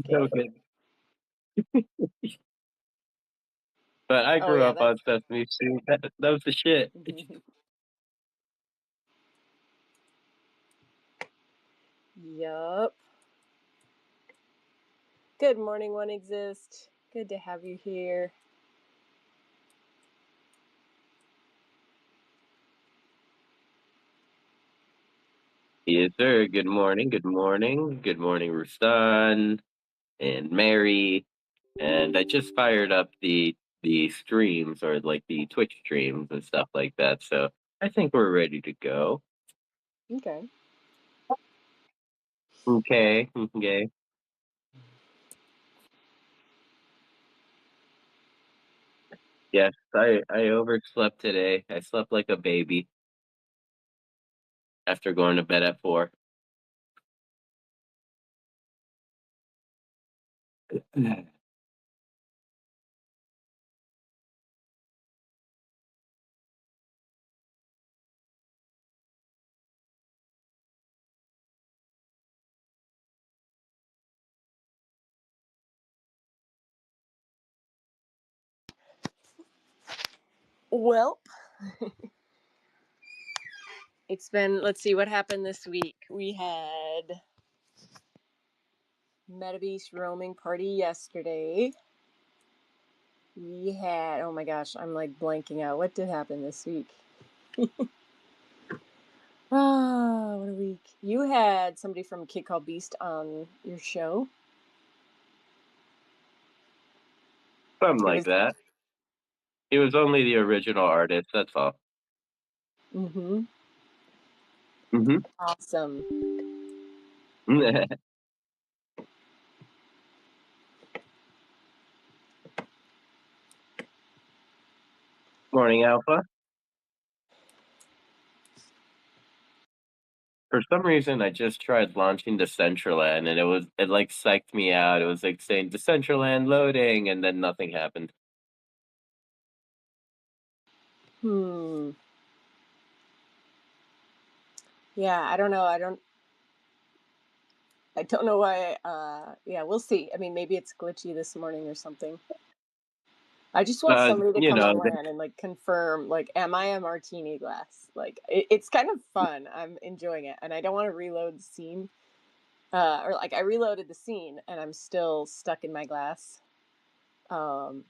So Okay. good. But I Oh grew yeah, up on that's Sesame Street. That was the shit. yup. Good morning, One Exist. Good to have you here. Yes, sir. Good morning. Good morning. Good morning, Rustan and Mary. And I just fired up the streams or like the Twitch streams and stuff like that. So I think we're ready to go. Okay. Okay. Okay. Yes, I overslept today. I slept like a baby after going to bed at 4. Well, it's been, let's see what happened this week. We had Metabeast roaming party yesterday. We had, oh my gosh, I'm like blanking out. What did happen this week? Ah, what a week. You had somebody from Kid Called Beast on your show. Something It like was, that. He was only the original artist. That's all. mm-hmm. Mm-hmm. Awesome. Morning, Alpha. For some reason, I just tried launching Decentraland, and it like psyched me out. It was like saying Decentraland loading, and then nothing happened. Hmm. Yeah, I don't know. I don't know why. Yeah, we'll see. I mean, maybe it's glitchy this morning or something. I just want somebody to You come know, on land and like confirm, like, am I a martini glass? Like, it's kind of fun. I'm enjoying it, and I don't want to reload the scene. Or like I reloaded the scene, and I'm still stuck in my glass. Um,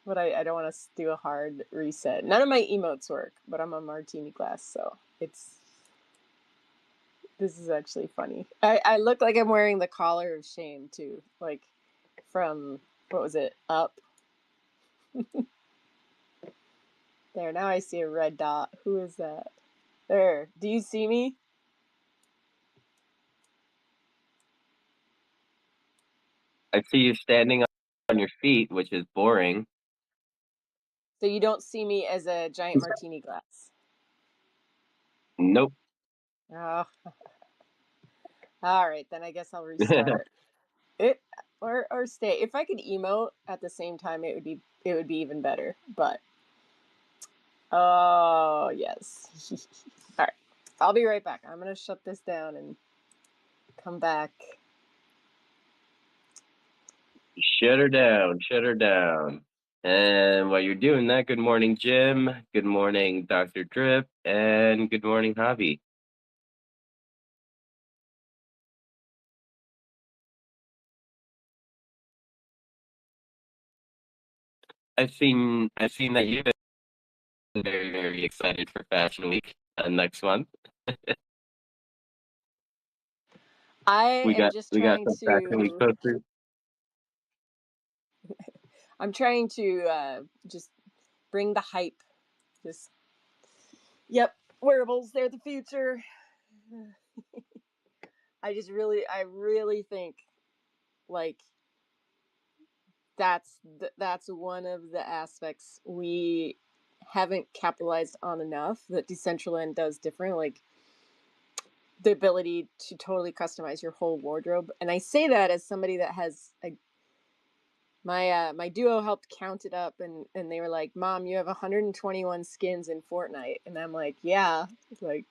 but I don't want to do a hard reset. None of my emotes work, but I'm a martini glass, so this is actually funny. I look like I'm wearing the collar of shame too, like from what was it? Up. There, now I see a red dot. Who is that? There. Do you see me? I see you standing on your feet, which is boring. So you don't see me as a giant martini glass. Nope. Oh. All right, then I guess I'll restart. It or stay. If I could emote at the same time, it would be even better. But oh yes. All right, I'll be right back. I'm gonna shut this down and come back. Shut her down. Shut her down. And while you're doing that, good morning, Jim. Good morning, Dr. Drip. And good morning, Javi. I've seen that you've been very, very excited for Fashion Week next month. I We am got just we got trying some Fashion Week to. posters. I'm trying to just bring the hype. Just yep, wearables. They're the future. I really think like that's one of the aspects we haven't capitalized on enough that Decentraland does different, like the ability to totally customize your whole wardrobe. And I say that as somebody that has my duo helped count it up, and they were like, "Mom, you have 121 skins in Fortnite," and I'm like, "Yeah," like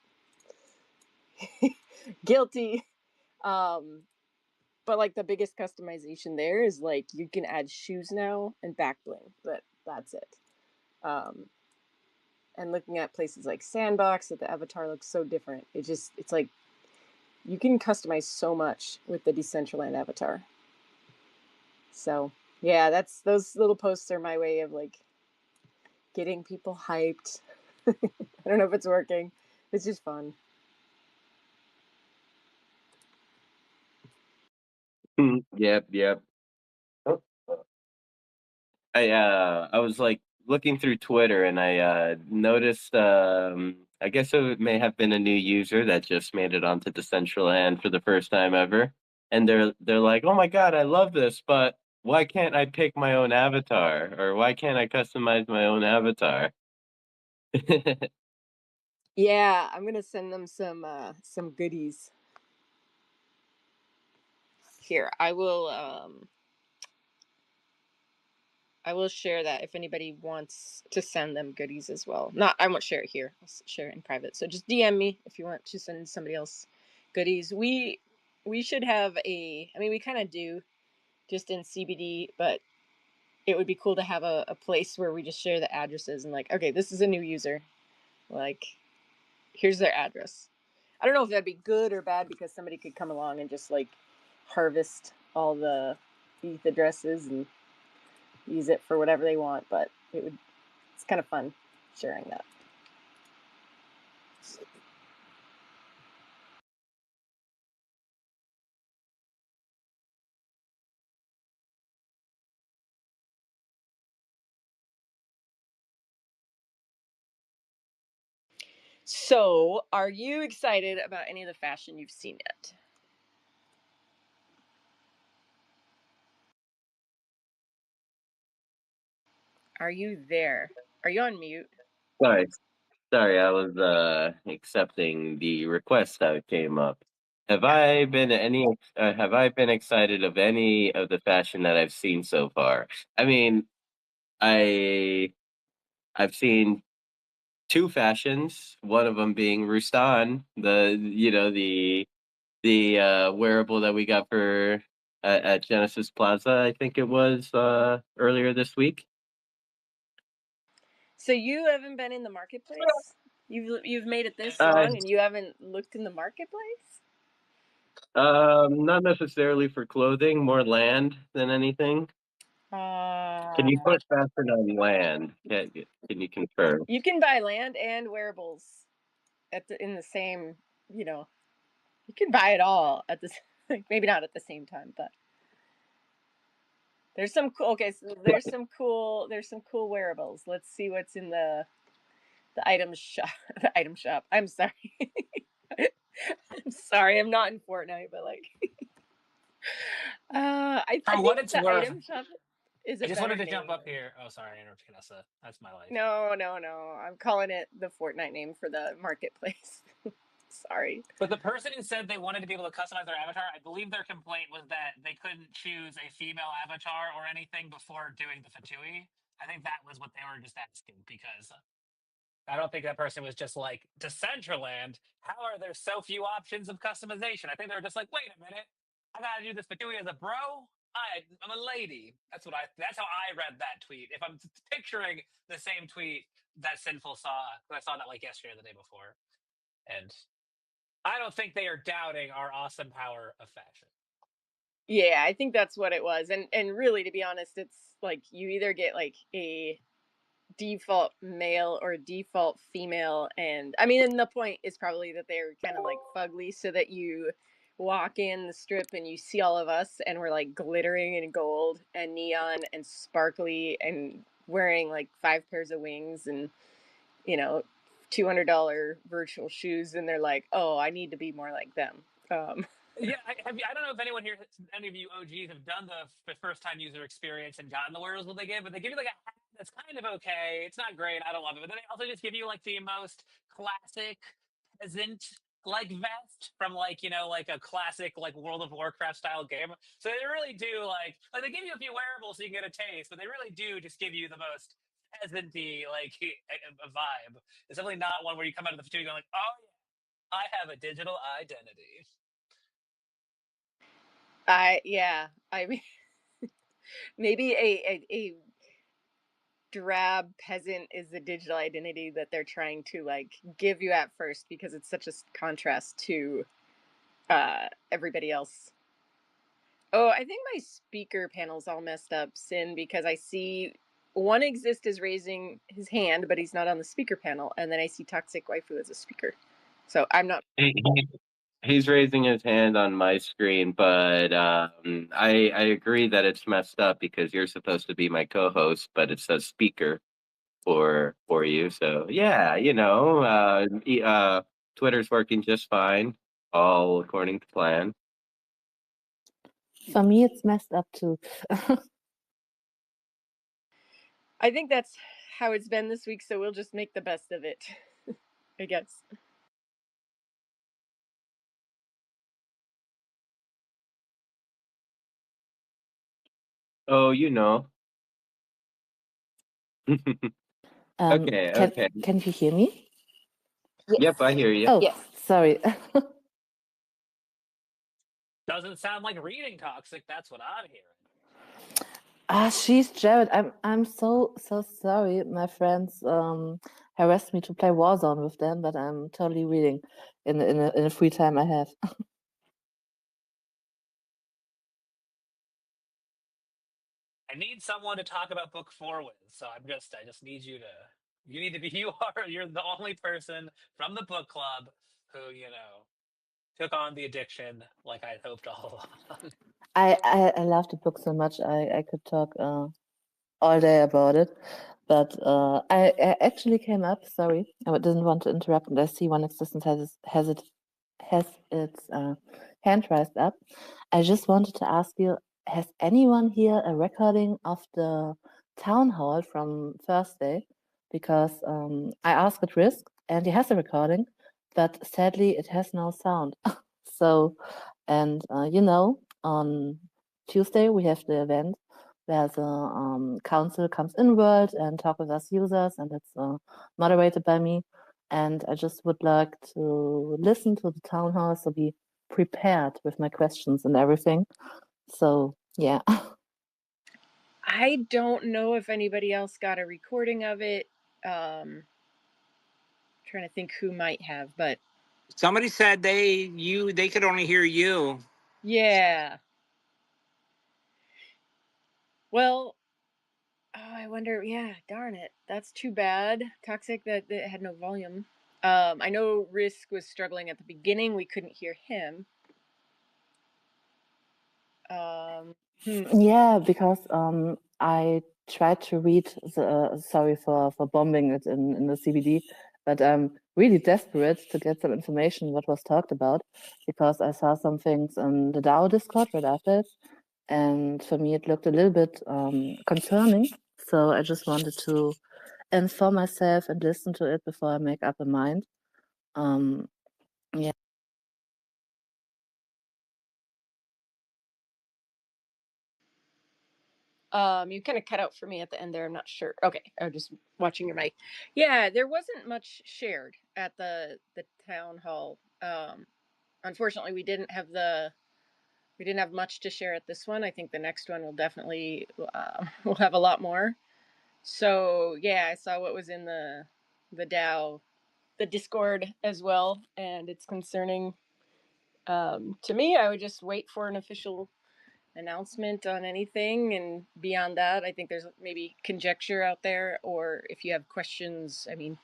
guilty. Um, but like the biggest customization there is like you can add shoes now and back bling, but that's it. Um, and looking at places like Sandbox, that the avatar looks so different. It's like you can customize so much with the Decentraland avatar. So yeah, that's those little posts are my way of like getting people hyped. I don't know if it's working. It's just fun. Yep, yep. Oh, I was like looking through Twitter and I noticed I guess it may have been a new user that just made it onto Decentraland for the first time ever. And they're like, "Oh my God, I love this, but why can't I pick my own avatar? Or why can't I customize my own avatar?" Yeah, I'm gonna send them some goodies. Here, I will share that if anybody wants to send them goodies as well. Not, I won't share it here. I'll share it in private. So just DM me if you want to send somebody else goodies. We should have a. I mean, we kind of do just in CBD, but it would be cool to have a place where we just share the addresses and like, okay, this is a new user. Like, here's their address. I don't know if that'd be good or bad because somebody could come along and just like harvest all the ETH addresses and use it for whatever they want, but it's kind of fun sharing that. So, are you excited about any of the fashion you've seen yet? Are you there? Are you on mute? Sorry, sorry, I was accepting the request that came up. Have I been excited of any of the fashion that I've seen so far? I mean, I I've seen two fashions, one of them being Rustan, the wearable that we got for at Genesis Plaza, I think it was earlier this week. So you haven't been in the marketplace? You've made it this Uh, long and you haven't looked in the marketplace? not necessarily for clothing, more land than anything. Can you Uh, put fashion on land? Can you confirm? you can buy land and wearables in the same, you know, you can buy it all at the like maybe not at the same time, but there's some cool okay, so there's some cool wearables. Let's see what's in the item shop. The item shop. I'm sorry. I'm sorry. I'm not in Fortnite, but like I For what think it's the worth, item shop is I a just wanted better to jump name. up here. Oh, sorry, I interrupted Vanessa. That's my life. No, no, no. I'm calling it the Fortnite name for the marketplace. Sorry. But the person who said they wanted to be able to customize their avatar, I believe their complaint was that they couldn't choose a female avatar or anything before doing the Fatui. I think that was what they were just asking because I don't think that person was just like, Decentraland, how are there so few options of customization? I think they were just like, wait a minute, I gotta do this Fatui as a bro? I'm a lady. That's how I read that tweet. If I'm picturing the same tweet that Sinful saw, 'cause I saw that like yesterday or the day before. And I don't think they are doubting our awesome power of fashion. Yeah, I think that's what it was. And really to be honest, it's like you either get like a default male or default female, and I mean, and the point is probably that they're kind of like fugly so that you walk in the strip and you see all of us and we're like glittering in gold and neon and sparkly and wearing like five pairs of wings and you know $200 virtual shoes, and they're like, oh, I need to be more like them. Yeah, I don't know if anyone here, any of you OGs have done the first time user experience and gotten the wearables what they give, but they give you like a hat that's kind of okay. It's not great. I don't love it. But then they also just give you like the most classic peasant like vest from like, like a classic like World of Warcraft style game. So they really do like they give you a few wearables so you can get a taste, but they really do just give you the most peasanty like a vibe. It's definitely not one where you come out of the studio going like, oh yeah, I have a digital identity. I mean, maybe a drab peasant is the digital identity that they're trying to like give you at first because it's such a contrast to everybody else. Oh, I think my speaker panel's all messed up, Sin, because I see one exist is raising his hand, but he's not on the speaker panel, and then I see Toxic Waifu as a speaker. So I'm not. He's raising his hand on my screen, but I agree that it's messed up because you're supposed to be my co-host, but it says speaker for you. So yeah, Twitter's working just fine, all according to plan. For me, it's messed up too. I think that's how it's been this week, so we'll just make the best of it, I guess. Oh, you know. Okay, okay. Can you hear me? Yes. Yep, I hear you. Oh, Yes. sorry. Doesn't sound like reading Toxic. That's what I'm hearing. She's Jared. I'm so sorry. My friends harassed me to play Warzone with them, but I'm totally reading in a free time I have. I need someone to talk about book 4 with, so I just need you to. You're the only person from the book club who took on the addiction like I'd hoped all along. I love the book so much. I could talk all day about it, but I actually came up. Sorry, I didn't want to interrupt. And I see One Existence has its hand raised up. I just wanted to ask you: has anyone here a recording of the town hall from Thursday? Because I asked at Risk, and he has a recording, but sadly it has no sound. So, and on Tuesday we have the event where the council comes in world and talk with us users, and it's moderated by me. And I just would like to listen to the town hall, so be prepared with my questions and everything. So yeah. I don't know if anybody else got a recording of it. Trying to think who might have, but somebody said they could only hear you. Yeah. Well, I wonder. Yeah, darn it. That's too bad. Toxic that it had no volume. I know Risk was struggling at the beginning. We couldn't hear him. Yeah, because I tried to read sorry for bombing it in the CBD, but I'm really desperate to get some information what was talked about, because I saw some things in the DAO Discord right after it, and for me it looked a little bit concerning. So I just wanted to inform myself and listen to it before I make up a mind. Yeah. You kind of cut out for me at the end there. I'm not sure. Okay, I was just watching your mic. Yeah, there wasn't much shared at the town hall. Unfortunately, we didn't have much to share at this one. I think the next one will definitely will have a lot more. So yeah, I saw what was in the DAO, the Discord as well, and it's concerning. To me, I would just wait for an official announcement on anything, and beyond that, I think there's maybe conjecture out there, or if you have questions, I mean,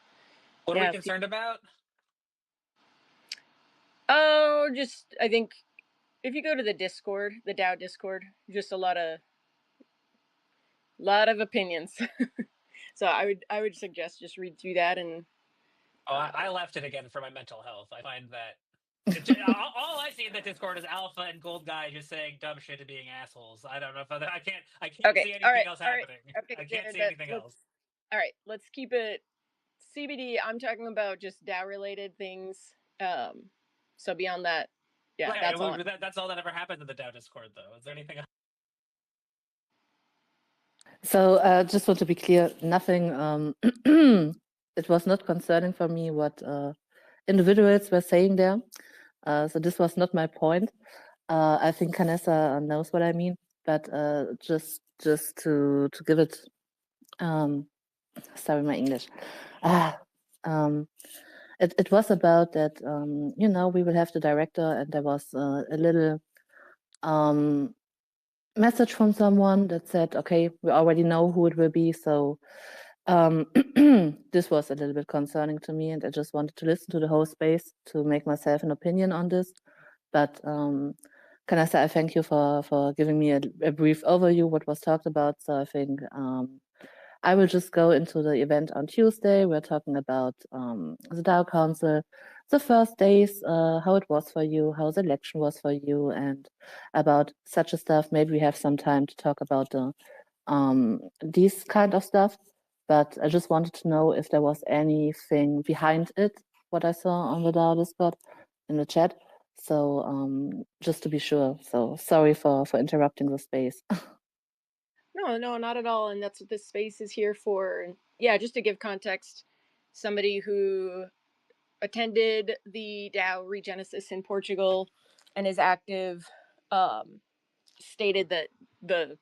what are we concerned about? Oh, just I think if you go to the Discord, the DAO Discord, just a lot of opinions. So I would suggest just read through that. And I left it again for my mental health. I find that all I see in the Discord is Alpha and Gold Guy just saying dumb shit and being assholes. I don't know if I can't okay, see anything else happening. Okay, I can't see anything else. All right, let's keep it CBD. I'm talking about just DAO related things. So beyond that, yeah, right, that's all. That's all that ever happened in the DAO Discord, though. Is there anything else? So just want to be clear, nothing, it was not concerning for me what individuals were saying there. So this was not my point. I think Canessa knows what I mean, but just to give it, sorry, my English. It was about that, we will have the director, and there was a little message from someone that said, okay, we already know who it will be. So this was a little bit concerning to me, and I just wanted to listen to the whole space to make myself an opinion on this. But can I say I thank you for giving me a brief overview what was talked about. So I think I will just go into the event on Tuesday. We're talking about the DAO Council, the first days, how it was for you, how the election was for you, and about such a stuff. Maybe we have some time to talk about the these kind of stuff. But I just wanted to know if there was anything behind it, what I saw on the DAO Discord in the chat. So just to be sure. So sorry for interrupting the space. No, not at all. And that's what this space is here for. And yeah, just to give context, somebody who attended the DAO Regenesis in Portugal and is active stated that the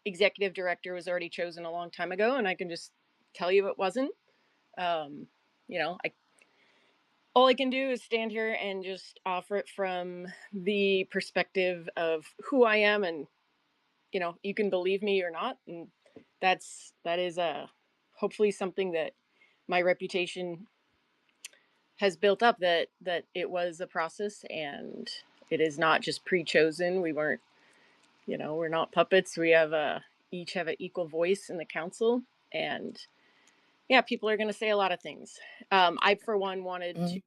executive director was already chosen a long time ago, and I can just tell you it wasn't. All I can do is stand here and just offer it from the perspective of who I am, and you can believe me or not, and that is hopefully something that my reputation has built up, that it was a process and it is not just pre-chosen. We weren't, we're not puppets. We have each have an equal voice in the council, and yeah, people are going to say a lot of things. I, for one, wanted to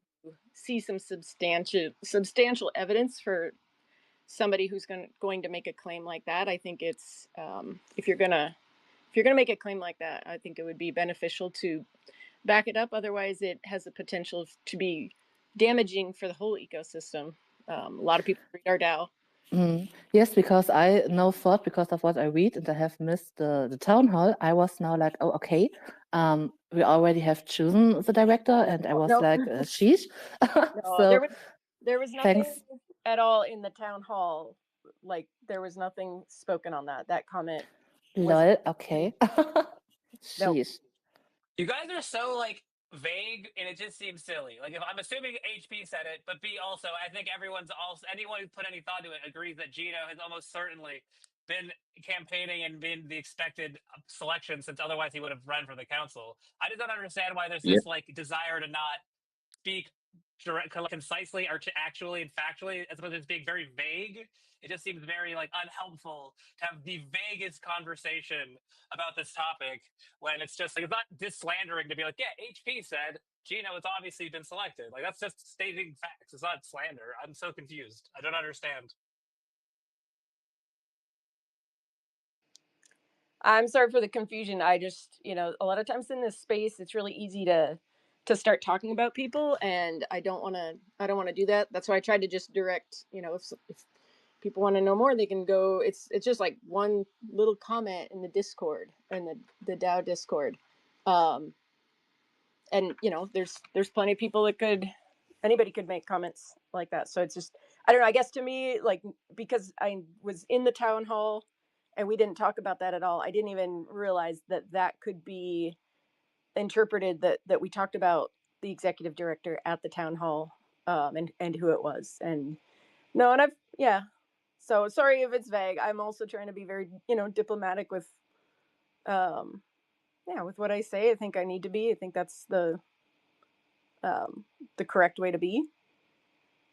see some substantial evidence for somebody who's going to make a claim like that. I think it's if you're gonna make a claim like that, I think it would be beneficial to back it up. Otherwise, it has the potential to be damaging for the whole ecosystem. A lot of people read our DAO. Yes, because I now thought, because of what I read, and I have missed the town hall, I was now like, oh, okay, we already have chosen the director, and I was like, sheesh. No, So there was nothing thanks. at all in the town hall. Like, there was nothing spoken on that comment. Lol, okay. No. Sheesh. You guys are so like vague, and it just seems silly. Like, if I'm assuming HP said it, but B also, I think anyone who put any thought to it agrees that Gino has almost certainly been campaigning and been the expected selection, since otherwise he would have run for the council. I just don't understand why there's Yep. this like desire to not speak concisely, or to actually and factually, as opposed to just being very vague. It just seems very like unhelpful to have the vaguest conversation about this topic, when it's just like, it's not slandering to be like, yeah, HP said Gino has obviously been selected. Like, that's just stating facts. It's not slander. I'm so confused. I don't understand. I'm sorry for the confusion. I just, a lot of times in this space, it's really easy to start talking about people, and I don't want to do that. That's why I tried to just direct, if people want to know more, they can go. It's just like one little comment in the Discord, in the DAO Discord. And there's plenty of people that anybody could make comments like that. So it's just, I don't know, I guess to me, like, because I was in the town hall and we didn't talk about that at all, I didn't even realize that could be interpreted that we talked about the executive director at the town hall, and who it was. And no, and so sorry if it's vague. I'm also trying to be very diplomatic with with what I say. I think I need to be. I think that's the correct way to be.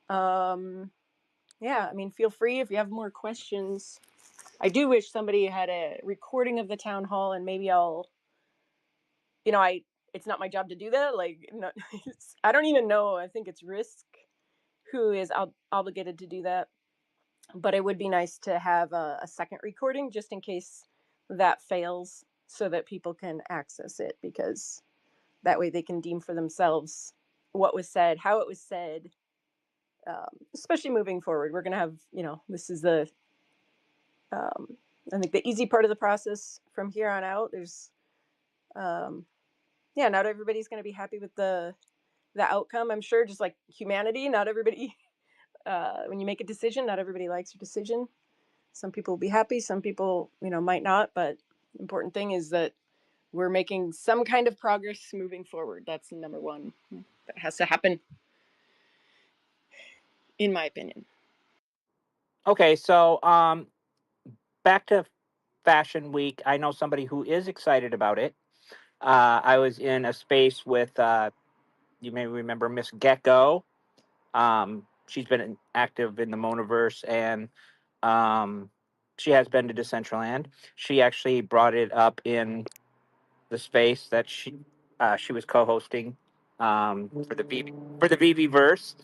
I mean, feel free if you have more questions. I do wish somebody had a recording of the town hall, and maybe I'll, it's not my job to do that. Like, no, I don't even know. I think it's Risk who is obligated to do that. But it would be nice to have a second recording just in case that fails, so that people can access it, because that way they can deem for themselves what was said, how it was said, especially moving forward. We're going to have, this is I think the easy part of the process. From here on out, there's, not everybody's going to be happy with the outcome. I'm sure, just like humanity, not everybody when you make a decision, not everybody likes your decision. Some people will be happy, some people, might not. But the important thing is that we're making some kind of progress moving forward. That's number one. That has to happen, in my opinion. Okay, so back to Fashion Week. I know somebody who is excited about it. I was in a space with you may remember Miss Gecko. She's been active in the Monoverse, and she has been to Decentraland. She actually brought it up in the space that she was co-hosting for the VV verse.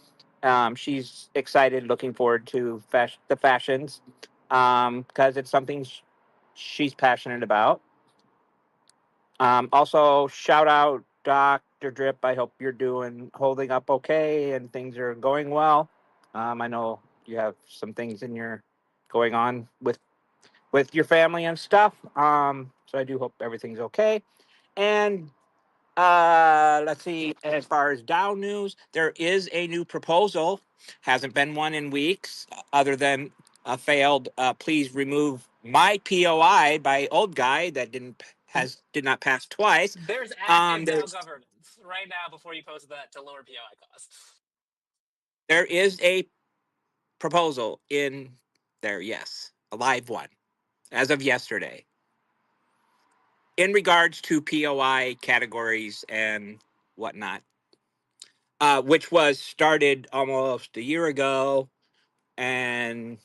She's excited, looking forward to the fashions because it's something she's passionate about. Also, shout out Dr. Drip. I hope you're holding up okay and things are going well. I know you have some things going on with your family and stuff. So I do hope everything's okay. And let's see. As far as Dow news, there is a new proposal. Hasn't been one in weeks, other than a failed. Please remove my POI by old guy that did not pass twice. There's active Dow There's governance right now before you post that to lower POI costs. there is a proposal in there. Yes, a live one as of yesterday in regards to POI categories and whatnot. Which was started almost a year ago and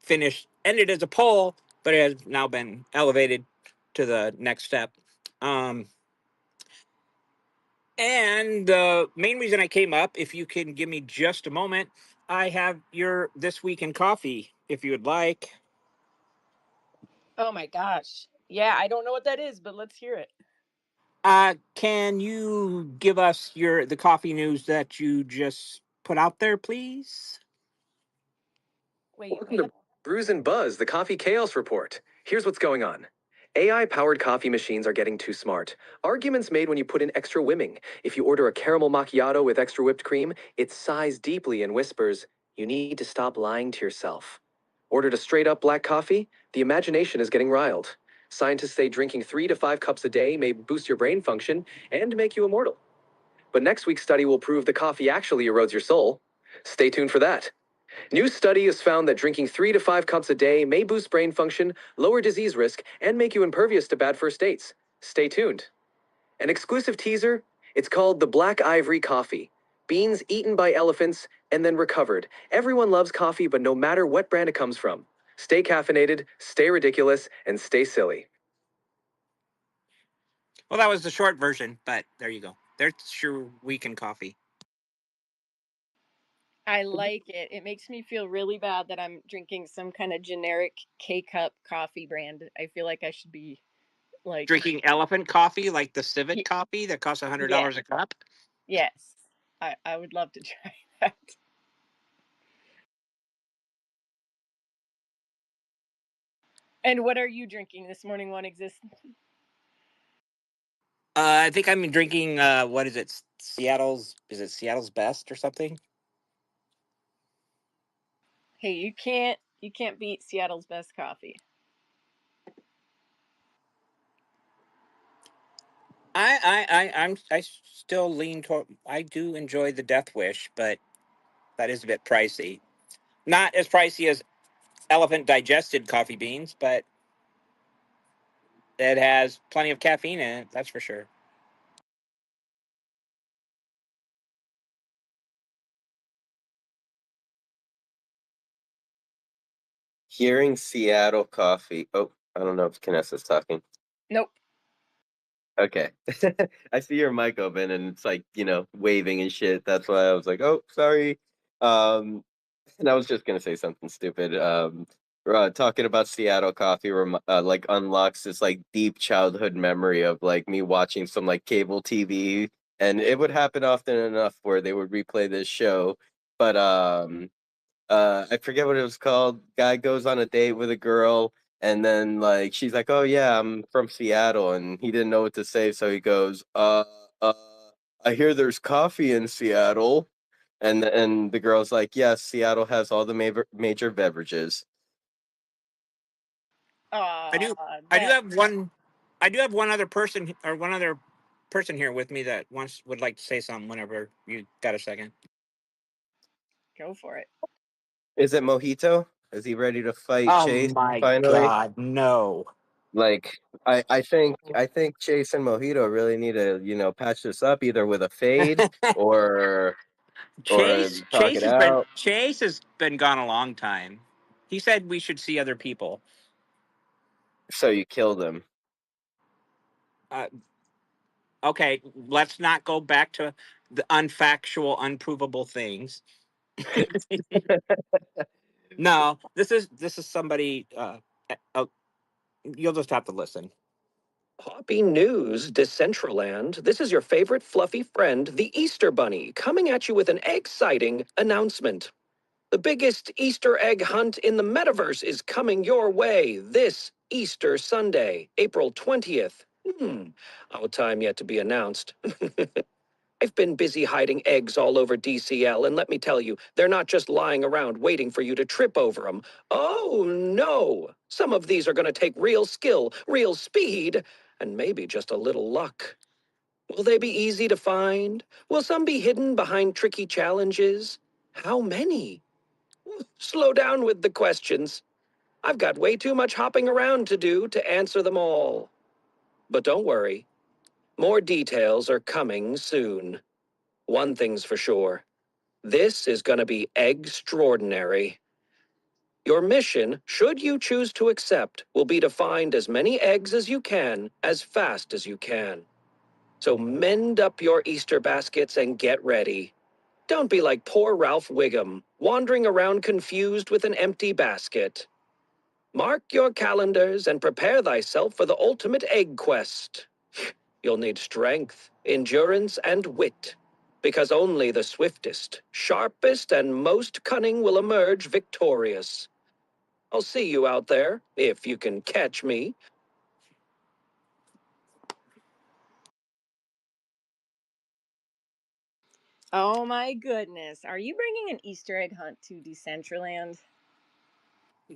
ended as a poll, but it has now been elevated to the next step. Um, and the main reason I came up, if you can give me just a moment, I have your This Week in Coffee, if you would like. Oh my gosh. Yeah, I don't know what that is, but let's hear it. Can you give us the coffee news that you just put out there, please? Wait, Welcome to Brews and Buzz, the Coffee Chaos Report. Here's what's going on. AI-powered coffee machines are getting too smart. Arguments made when you put in extra whimming. If you order a caramel macchiato with extra whipped cream, it sighs deeply and whispers, "You need to stop lying to yourself." Ordered a straight-up black coffee? The imagination is getting riled. Scientists say drinking 3 to 5 cups a day may boost your brain function and make you immortal. But next week's study will prove the coffee actually erodes your soul. Stay tuned for that. New study has found that drinking 3 to 5 cups a day may boost brain function, lower disease risk, and make you impervious to bad first dates. Stay tuned. An exclusive teaser? It's called the Black Ivory Coffee. Beans eaten by elephants and then recovered. Everyone loves coffee, but no matter what brand it comes from. Stay caffeinated, stay ridiculous, and stay silly. Well, that was the short version, but there you go. There's your Week in Coffee. I like it. It makes me feel really bad that I'm drinking some kind of generic K-cup coffee brand. I feel like I should be like Drinking elephant coffee, like the Civet coffee that costs $100 a cup. Yes. I would love to try that. And what are you drinking this morning, One Exists? I think I'm drinking. What is it? Is it Seattle's Best or something? Hey, you can't beat Seattle's best coffee. I still lean toward. I do enjoy the Death Wish, but that is a bit pricey. Not as pricey as elephant digested coffee beans, but it has plenty of caffeine in it. That's for sure. Hearing Seattle coffee. Oh, I don't know if Vanessa's talking. Nope. Okay. I see your mic open and it's like, waving and shit. That's why I was like, oh, sorry. And I was just gonna say something stupid. Talking about Seattle coffee, like unlocks this like deep childhood memory of like me watching some like cable TV, and it would happen often enough where they would replay this show. But I forget what it was called. Guy goes on a date with a girl, and then like she's like, "Oh yeah, I'm from Seattle," and he didn't know what to say, so he goes, uh, I hear there's coffee in Seattle." And the girl's like, yes, Seattle has all the major beverages. I do That have one other person or one other person here with me that would like to say something whenever you got a second. go for it. Is it Mojito? Is he ready to fight Oh Chase my finally? God, no. Like I think Chase and Mojito really need to, patch this up either with a fade or talk it out. Chase has been gone a long time. He said we should see other people. So you killed him. Uh, okay, let's not go back to the unfactual, unprovable things. No, this is somebody. You'll just have to listen. Poppy news, Decentraland. This is your favorite fluffy friend, the Easter Bunny, coming at you with an exciting announcement. The biggest Easter egg hunt in the metaverse is coming your way this Easter Sunday, April 20th. Our time yet to be announced. I've been busy hiding eggs all over DCL, and let me tell you, they're not just lying around waiting for you to trip over them. Oh, no! Some of these are going to take real skill, real speed, and maybe just a little luck. Will they be easy to find? Will some be hidden behind tricky challenges? How many? Slow down with the questions. I've got way too much hopping around to do to answer them all. But don't worry, more details are coming soon. One thing's for sure. This is going to be extraordinary. Your mission, should you choose to accept, will be to find as many eggs as you can, as fast as you can. So mend up your Easter baskets and get ready. Don't be like poor Ralph Wiggum, wandering around confused with an empty basket. Mark your calendars and prepare thyself for the ultimate egg quest. You'll need strength, endurance, and wit, because only the swiftest, sharpest, and most cunning will emerge victorious. I'll see you out there, if you can catch me. Oh my goodness. Are you bringing an Easter egg hunt to Decentraland?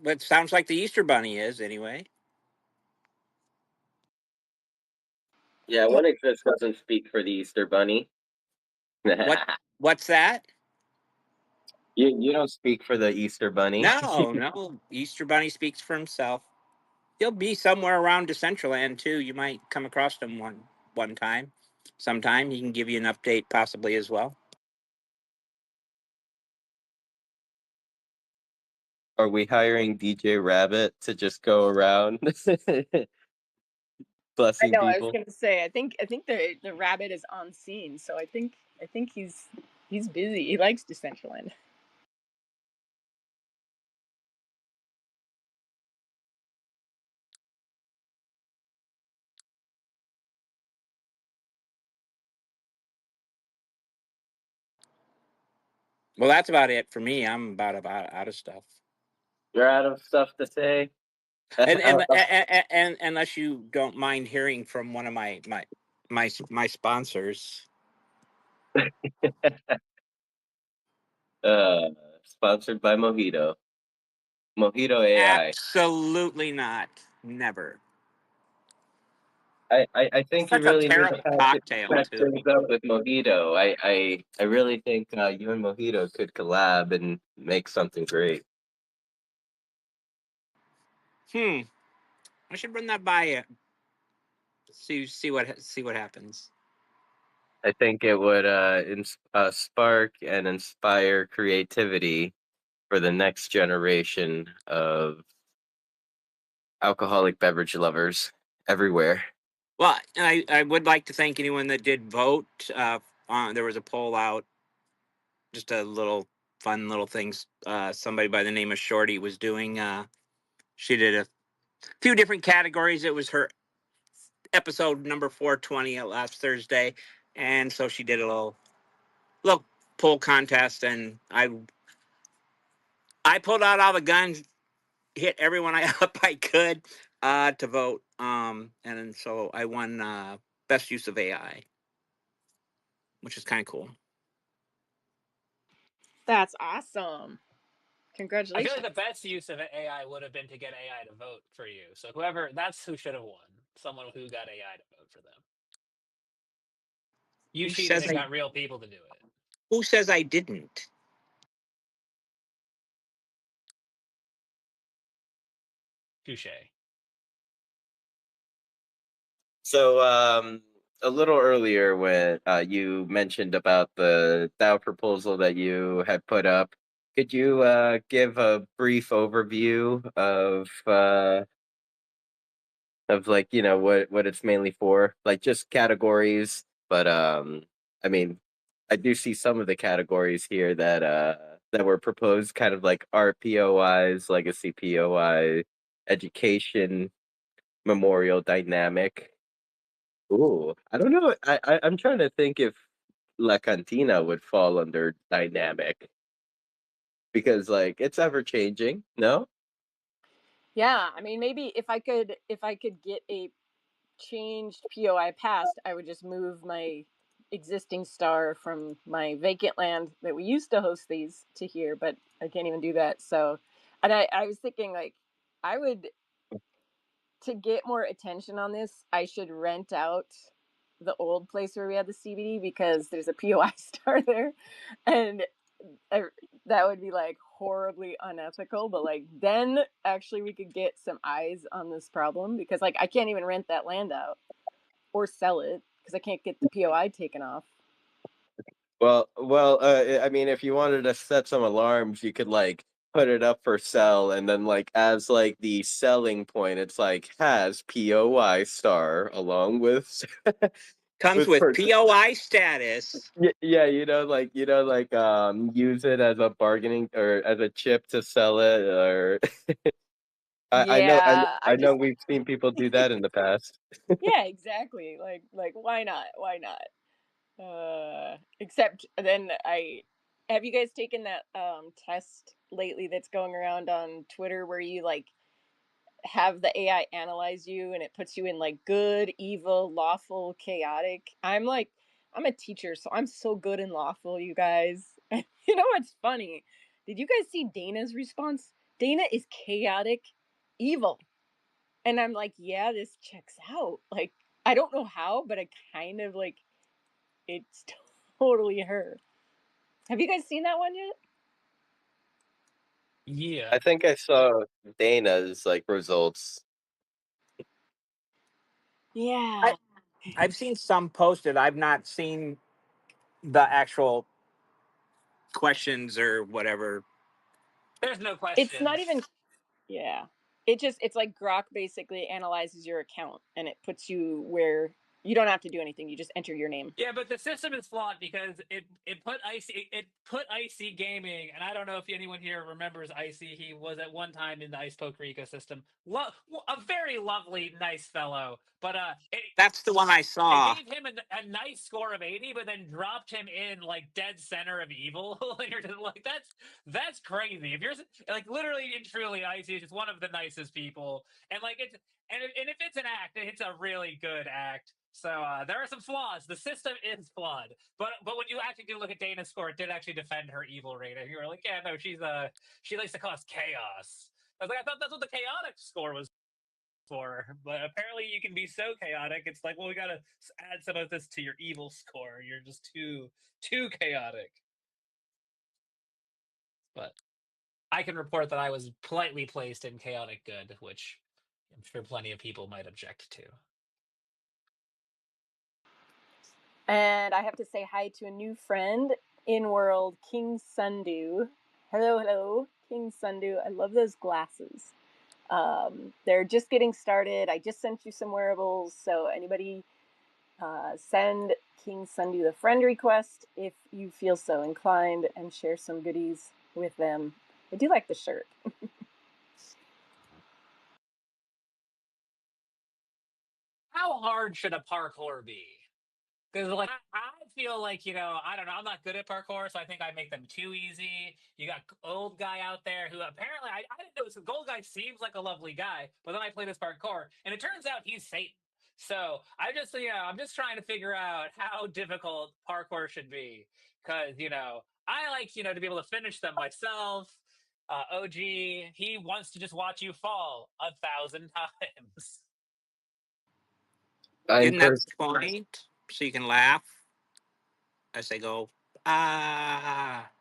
But sounds like the Easter Bunny is anyway. Yeah, one exist doesn't speak for the Easter Bunny. What? What's that? You don't speak for the Easter Bunny. No. Easter Bunny speaks for himself. He'll be somewhere around Decentraland too. You might come across him one time. Sometime he can give you an update, possibly as well. Are we hiring DJ Rabbit to just go around I blessing know, I was people? gonna say, I think the rabbit is on scene, so I think he's busy. He likes Decentraland. Well, that's about it for me. I'm about out of stuff. You're out of stuff to say. And unless you don't mind hearing from one of my sponsors. uh, Sponsored by Mojito. Mojito AI. Absolutely not. Never. I think you Such a really need to terrible cocktail patch too. things up with Mojito. I really think you and Mojito could collab and make something great. I should run that by you. See what happens. I think it would spark and inspire creativity for the next generation of alcoholic beverage lovers everywhere. Well, I would like to thank anyone that did vote. There was a poll out, just a little fun little things. Somebody by the name of Shorty was doing. She did a few different categories. It was her episode number 420 last Thursday, and so she did a little poll contest, and I pulled out all the guns, hit everyone up I could to vote. And so I won best use of AI, which is kind of cool. That's awesome. I Congratulations. feel like the best use of AI would have been to get AI to vote for you. So whoever, that's who should have won. Someone who got AI to vote for them. You Who cheated says and I? got real people to do it. Who says I didn't? Touche. So, a little earlier when you mentioned about the DAO proposal that you had put up, could you give a brief overview of like what it's mainly for, like just categories? But I mean, I do see some of the categories here that were proposed, kind of like art POIs, legacy POI, education, memorial, dynamic. Ooh, I don't know. I'm trying to think if La Cantina would fall under dynamic because like it's ever changing. No, Yeah, I mean, maybe if I could get a changed POI past, I would just move my existing star from my vacant land that we used to host these to here, but I can't even do that. So, and I was thinking like I would, to get more attention on this, I should rent out the old place where we had the CBD because there's a POI star there, and I, that would be like horribly unethical. But like then actually we could get some eyes on this problem because like I can't even rent that land out or sell it because I can't get the POI taken off. I mean, if you wanted to set some alarms, you could like put it up for sell, and then like as like the selling point, it's like has POI star along with Comes with with per- POI status. yeah, use it as a bargaining or as a chip to sell it, or Yeah, I I know just we've seen people do that in the past. yeah, exactly. Like why not? Why not? Except then I have you guys taken that test lately that's going around on Twitter where you like have the AI analyze you and it puts you in like good, evil, lawful, chaotic. I'm a teacher, so I'm so good and lawful, you guys. You know what's funny? Did you guys see Dana's response? Dana is chaotic, evil. And I'm like, yeah, this checks out. Like, I don't know how, but I kind of like it's totally her. Have you guys seen that one yet? Yeah. I think I saw Dana's like results. Yeah. I I've seen some posted. I've not seen the actual questions or whatever. There's no It's not questions. even yeah. It's like Grok basically analyzes your account and it puts you where you don't have to do anything. You just enter your name. Yeah, but the system is flawed because it put icy gaming, and I don't know if anyone here remembers icy. He was at one time in the ice poker ecosystem. A very lovely, nice fellow, but That's the one I it saw. gave him a nice score of 80, but then dropped him in like dead center of evil. And you're just like, that's crazy. If you're like literally and truly, icy is just one of the nicest people, and like and if it's an act, it's a really good act. So there are some flaws. The system is flawed, but when you actually do look at Dana's score, it did actually defend her evil rating. You were like, yeah, no, she likes to cause chaos. I was like, I thought that's what the chaotic score was for, but apparently you can be so chaotic. It's like, well, we gotta add some of this to your evil score. You're just too chaotic. But I can report that I was politely placed in chaotic good, which I'm sure plenty of people might object to. And I have to say hi to a new friend in world, King Sundu. Hello, hello, King Sundu. I love those glasses. They're just getting started. I just sent you some wearables, so anybody send King Sundu the friend request if you feel so inclined and share some goodies with them. I do like the shirt. How hard should a parkour be? Because like I feel like I don't know, I'm not good at parkour, so I think I make them too easy. You got old guy out there who apparently I didn't know this. Gold guy seems like a lovely guy, but then I play this parkour, and it turns out he's Satan. So I'm just trying to figure out how difficult parkour should be, because I like, to be able to finish them myself. OG, he wants to just watch you fall 1,000 times. I'm Isn't that pers- the point? So you can laugh as they go,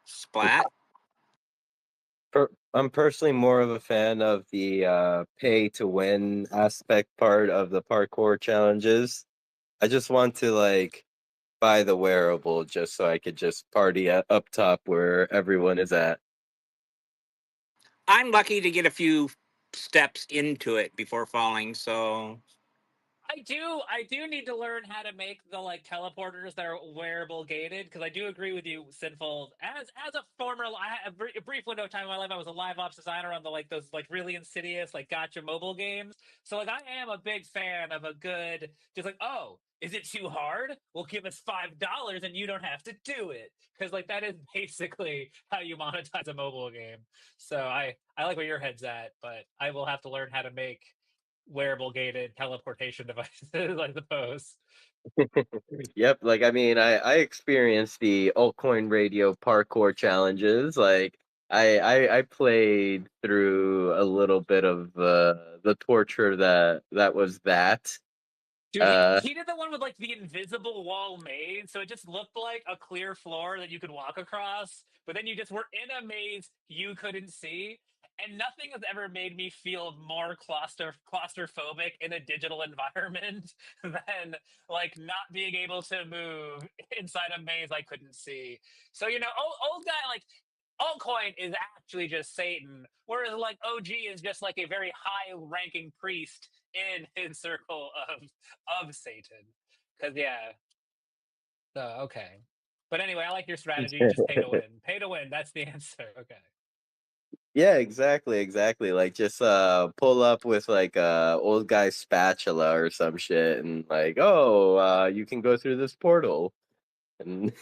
splat. I'm personally more of a fan of the pay to win aspect part of the parkour challenges. I just want to like buy the wearable just so I could just party up top where everyone is at. I'm lucky to get a few steps into it before falling, so I do need to learn how to make the like teleporters that are wearable gated, because I do agree with you, Sinful. As a former, I had a brief window of time in my life. I was a live ops designer on the like those like really insidious like gotcha mobile games. So like I am a big fan of a good just like, oh, is it too hard? Well, give us $5 and you don't have to do it, because like that is basically how you monetize a mobile game. So I like where your head's at, but I will have to learn how to make wearable gated teleportation devices, I suppose. Yep, like I mean, I experienced the altcoin radio parkour challenges. Like I played through a little bit of the torture that was that. Dude, he, Uh, he did the one with like the invisible wall maze, so it just looked like a clear floor that you could walk across, but then you just were in a maze you couldn't see. And nothing has ever made me feel more claustrophobic in a digital environment than like not being able to move inside a maze I couldn't see. So old guy like altcoin is actually just Satan, whereas like OG is just like a very high ranking priest in his circle of Satan. Because yeah, okay. But anyway, I like your strategy. Just pay to win. Pay to win. That's the answer. Okay. yeah, exactly. Like just pull up with like old guy spatula or some shit and like, oh, you can go through this portal. And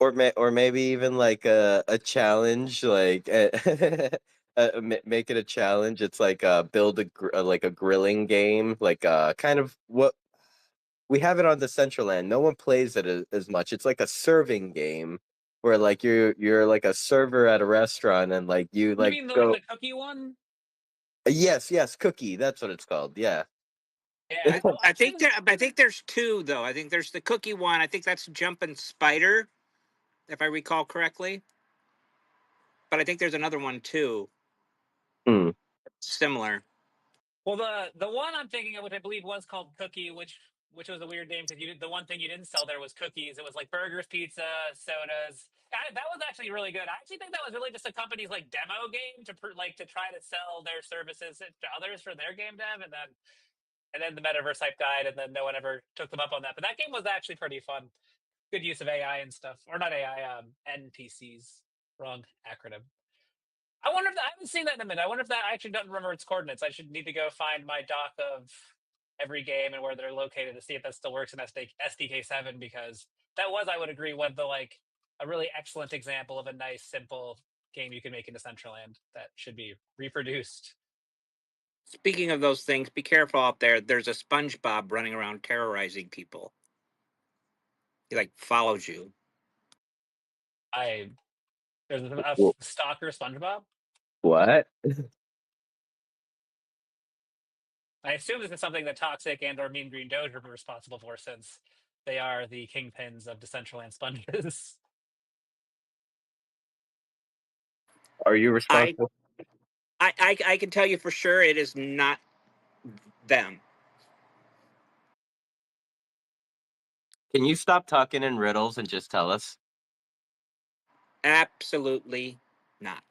or maybe even like a challenge like make it a challenge. It's like build like a grilling game, like kind of what we have it on Decentraland. No one plays it as much. It's like a serving game where like you're like a server at a restaurant and like you You like mean the like go. the cookie one? Yes, cookie. That's what it's called. Yeah. Yeah. Oh, actually, I think there's two though. I think there's the cookie one. I think that's Jumpin' Spider, if I recall correctly. But I think there's another one too, Hmm. similar. well, the one I'm thinking of, which I believe was called Cookie, which was a weird name because the one thing you didn't sell there was cookies. It was like burgers, pizza, sodas. That was actually really good. I actually think that was really just a company's like demo game to try to sell their services to others for their game dev, and then the metaverse hype died, and then no one ever took them up on that. But that game was actually pretty fun. Good use of AI and stuff, or not AI, NPCs. Wrong acronym. I haven't seen that in a minute. I wonder if that I actually don't remember its coordinates. I should need to go find my doc of every game and where they're located to see if that still works in SDK7, because that was, I would agree, one of the like a really excellent example of a nice, simple game you can make in Decentraland that should be reproduced. Speaking of those things, be careful out there. There's a SpongeBob running around terrorizing people. He like follows you. I There's a Wh- stalker SpongeBob. What? I assume this is something that Toxic and/or Mean Green Doge are responsible for, since they are the kingpins of Decentraland sponges. Are you I responsible? I can tell you for sure it is not them. Can you stop talking in riddles and just tell us? Absolutely not.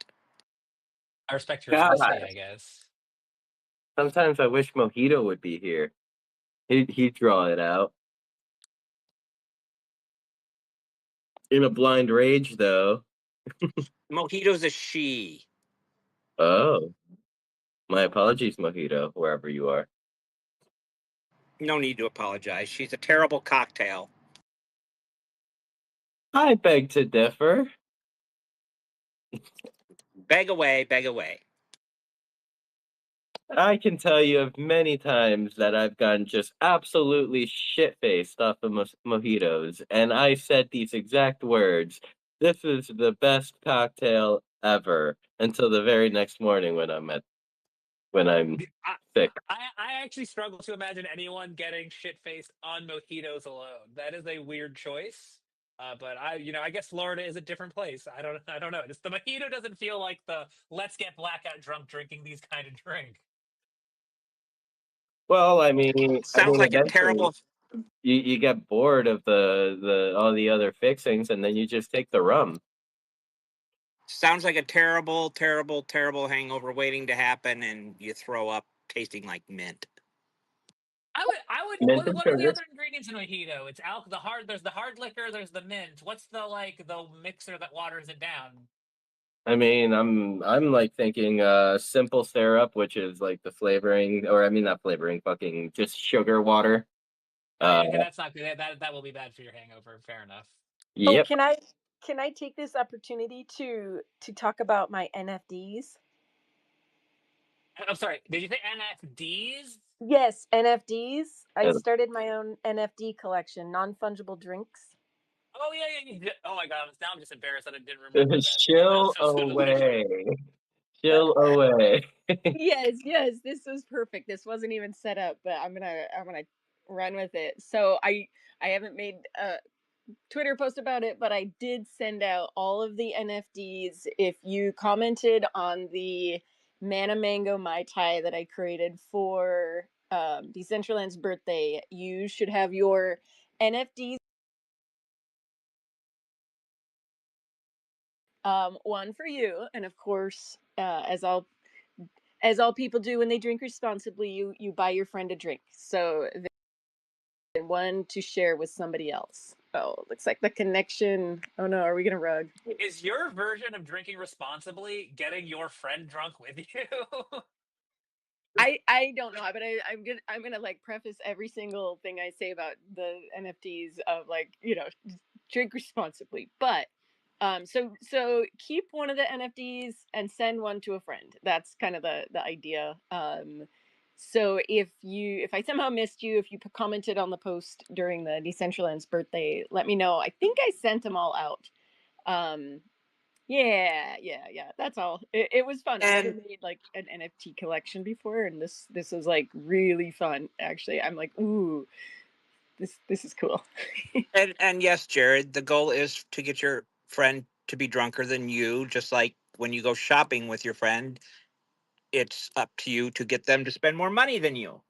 I respect your God. honesty, I guess. Sometimes I wish Mojito would be here. He'd draw it out. In a blind rage, though. Mojito's a she. Oh, my apologies, Mojito, wherever you are. No need to apologize. She's a terrible cocktail. I beg to differ. Beg away, beg away. I can tell you of many times that I've gotten just absolutely shit-faced off of mojitos, and I said these exact words, "This is the best cocktail ever," until the very next morning when I'm I, sick. I actually struggle to imagine anyone getting shit faced on mojitos alone. That is a weird choice. But I guess Florida is a different place. I don't know. Just the mojito doesn't feel like the let's get blackout drunk drinking these kind of drink. Well, I Sounds mean, like a eventually terrible. you get bored of the all the other fixings, and then you just take the rum. Sounds like a terrible, terrible, terrible hangover waiting to happen, and you throw up tasting like mint. I would. Mint and What are the sugar. other ingredients in mojito? It's the hard. There's the hard liquor. There's the mint. What's the mixer that waters it down? I mean, I'm like thinking simple syrup, which is like the flavoring, or I mean not flavoring, fucking just sugar water. Oh Uh, yeah, okay, that's not good. That will be bad for your hangover. Fair enough. Oh, yep. can I take this opportunity to talk about my NFDs? I'm sorry. Did you say NFDs? Yes, NFDs. I Uh, started my own NFT collection, non-fungible drinks. Oh yeah, yeah. Oh my god. Now I'm just embarrassed that I didn't remember that. That was Chill so stupid. away. Chill away. Yes, yes, this was perfect. This wasn't even set up, but I'm gonna run with it. So I haven't made a Twitter post about it, but I did send out all of the NFDs. If you commented on the Mana Mango Mai Tai that I created for Decentraland's birthday, you should have your NFDs. One for you, and of course, as all people do when they drink responsibly, you buy your friend a drink. So then one to share with somebody else. Oh, looks like the connection. Oh no, are we gonna rug? Is your version of drinking responsibly getting your friend drunk with you? I don't know, but I'm gonna like preface every single thing I say about the NFTs of like drink responsibly. But so keep one of the NFTs and send one to a friend. That's kind of the idea. So if I somehow missed you, if you commented on the post during the Decentraland's birthday, let me know. I think I sent them all out. Um, yeah. That's all. It was fun. I never And made like an NFT collection before, and this was like really fun. Actually, I'm like, ooh, this is cool. and yes, Jared, the goal is to get your friend to be drunker than you, just like when you go shopping with your friend, it's up to you to get them to spend more money than you.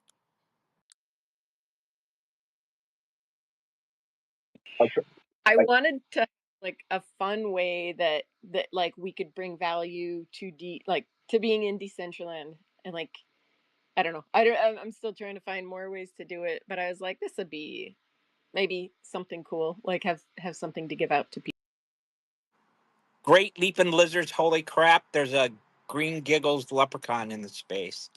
I wanted to have, like a fun way that like we could bring value to like to being in Decentraland and like I don't know. I'm still trying to find more ways to do it, but I was like, this would be maybe something cool. Like have something to give out to people. Great leaping lizards, holy crap, there's a green giggles leprechaun in the space.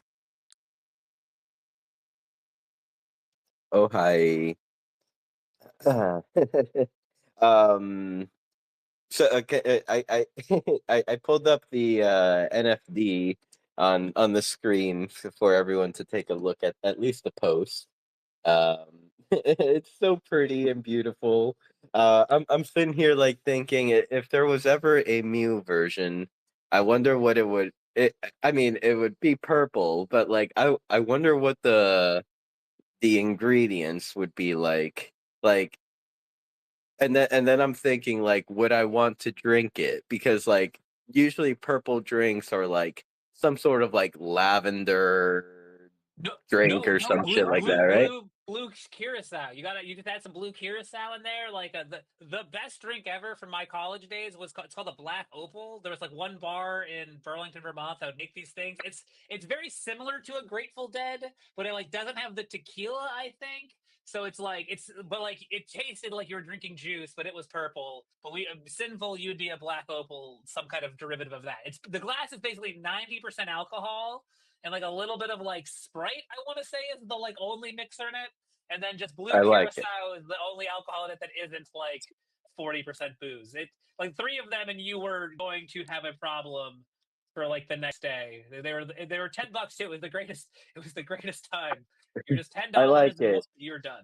Oh hi. um. So okay, I pulled up the NFD on the screen for everyone to take a look at least the post. It's so pretty and beautiful. I'm sitting here like thinking if there was ever a Mew version, I wonder what it would. I mean, it would be purple, but like I wonder what the ingredients would be like. Like, and then I'm thinking like, would I want to drink it? Because like usually purple drinks are like some sort of like lavender No, drink no, or no. some shit like that, right? Blue curacao. You just add some blue curacao in there. Like the best drink ever from my college days it's called a Black Opal. There was like one bar in Burlington, Vermont that would make these things. It's very similar to a Grateful Dead, but it like doesn't have the tequila. I think. So but like it tasted like you were drinking juice, but it was purple. But sinful, you'd be a Black Opal, some kind of derivative of that. It's the glass is basically 90% alcohol and like a little bit of like Sprite, I want to say is the like only mixer in it, and then just blue I like it. curacao is the only alcohol in it that isn't like 40% booze. It like three of them, and you were going to have a problem for like the next day. They were $10 too. It was the greatest. It was the greatest time. You're just I like $10 and it. you're done.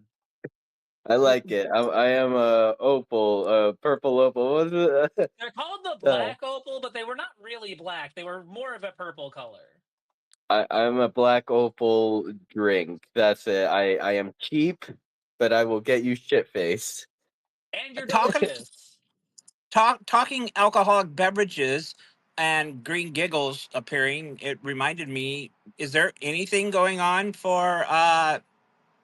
I like it. I am a opal, purple opal. What was it? They're called the black opal, but they were not really black. They were more of a purple color. I'm a black opal drink. That's it. I am cheap, but I will get you shit faced. And you're Talking delicious. talking alcoholic beverages and green giggles appearing, it reminded me, is there anything going on for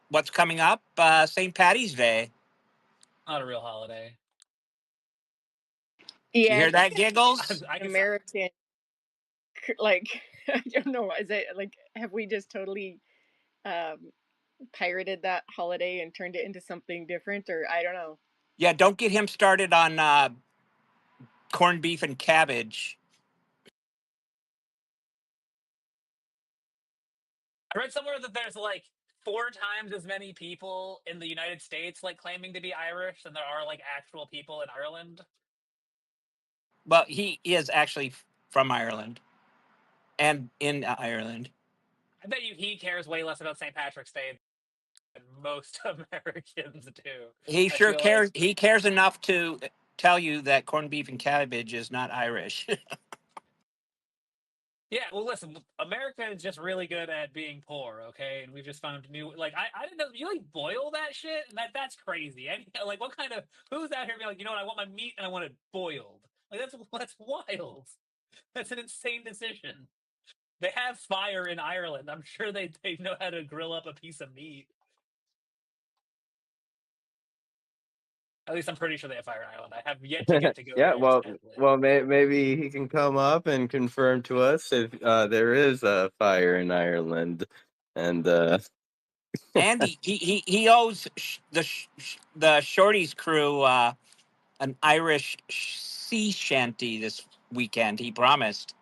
what's coming up? St. Patty's Day. Not a real holiday. Did you Yeah, I hear think that, Giggles? it's I guess American. Like, I don't know. Is it like, have we just totally um, pirated that holiday and turned it into something different, or I don't know. Yeah, don't get him started on corned beef and cabbage. I read somewhere that there's like 4 times as many people in the United States like claiming to be Irish than there are like actual people in Ireland. Well, he is actually from Ireland and in Ireland. I bet you he cares way less about St. Patrick's Day than most Americans do. He I sure feel like, cares. He cares enough to tell you that corned beef and cabbage is not Irish. yeah, well, listen, America is just really good at being poor, okay? And we've just found new, like, I didn't know, you like boil that shit? And that's crazy. And, like, what kind of, who's out here being like, you know what, I want my meat and I want it boiled? Like, that's wild. That's an insane decision. They have fire in Ireland. I'm sure they know how to grill up a piece of meat. At least I'm pretty sure they have fire in Ireland. I have yet to get to go Yeah, there, well, sadly. maybe he can come up and confirm to us if there is a fire in Ireland, and Andy, he owes the Shorties crew an Irish sea shanty this weekend. He promised.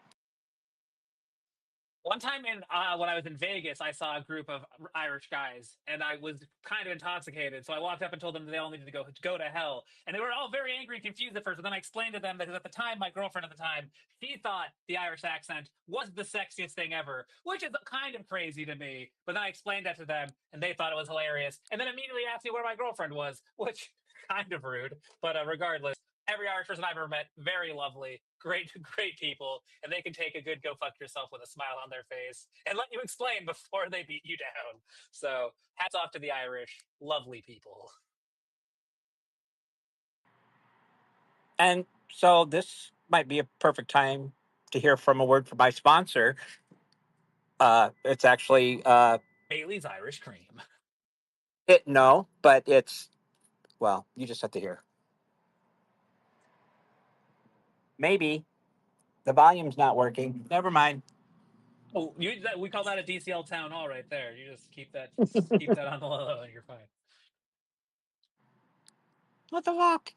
One time when I was in Vegas, I saw a group of Irish guys, and I was kind of intoxicated. So I walked up and told them they all needed to go to hell, and they were all very angry and confused at first. But then I explained to them that at the time, my girlfriend at the time, she thought the Irish accent was the sexiest thing ever, which is kind of crazy to me. But then I explained that to them, and they thought it was hilarious, and then immediately asked me where my girlfriend was, which kind of rude. But regardless, every Irish person I've ever met, very lovely, great, great people, and they can take a good go fuck yourself with a smile on their face and let you explain before they beat you down. So hats off to the Irish, lovely people. And so this might be a perfect time to hear from a word from my sponsor. It's actually Bailey's Irish Cream. no, but it's, well, you just have to hear. Maybe the volume's not working. Never mind. Oh, we call that a DCL town hall right there. You just keep that on the low, and you're fine. What the fuck?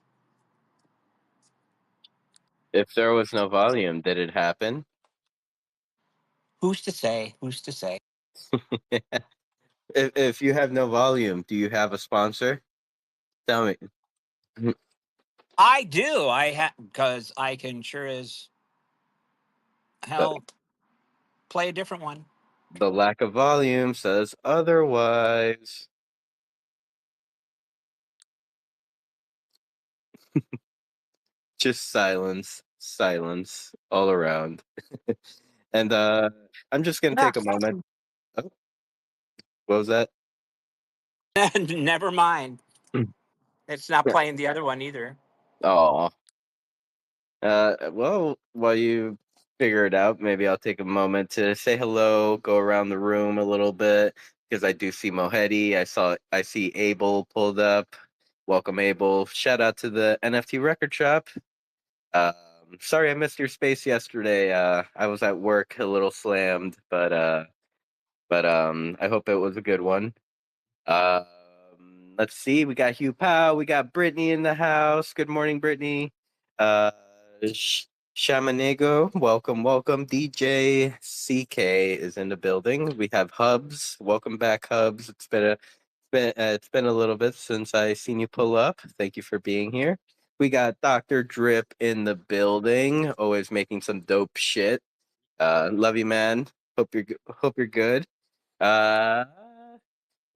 if there was no volume, did it happen? Who's to say? Who's to say? If you have no volume, do you have a sponsor? Tell me. I do. I have, because I can sure as hell play a different one. The lack of volume says otherwise. Just silence all around. And I'm just gonna take a moment. Oh, what was that? Never mind. It's not playing the other one either. Oh, well, while you figure it out, maybe I'll take a moment to say hello, go around the room a little bit because I do see Mohedi. I see Abel pulled up. Welcome, Abel. Shout out to the NFT record shop. Um, Sorry I missed your space yesterday. I was at work a little slammed, but I hope it was a good one. Let's see. We got Hugh Powell. We got Brittany in the house. Good morning, Brittany. Uh, Shamanego, welcome. DJ CK is in the building. We have Hubs. Welcome back, Hubs. It's been a little bit since I seen you pull up. Thank you for being here. We got Dr. Drip in the building, always making some dope shit. Love you, man. Hope you're good. Uh,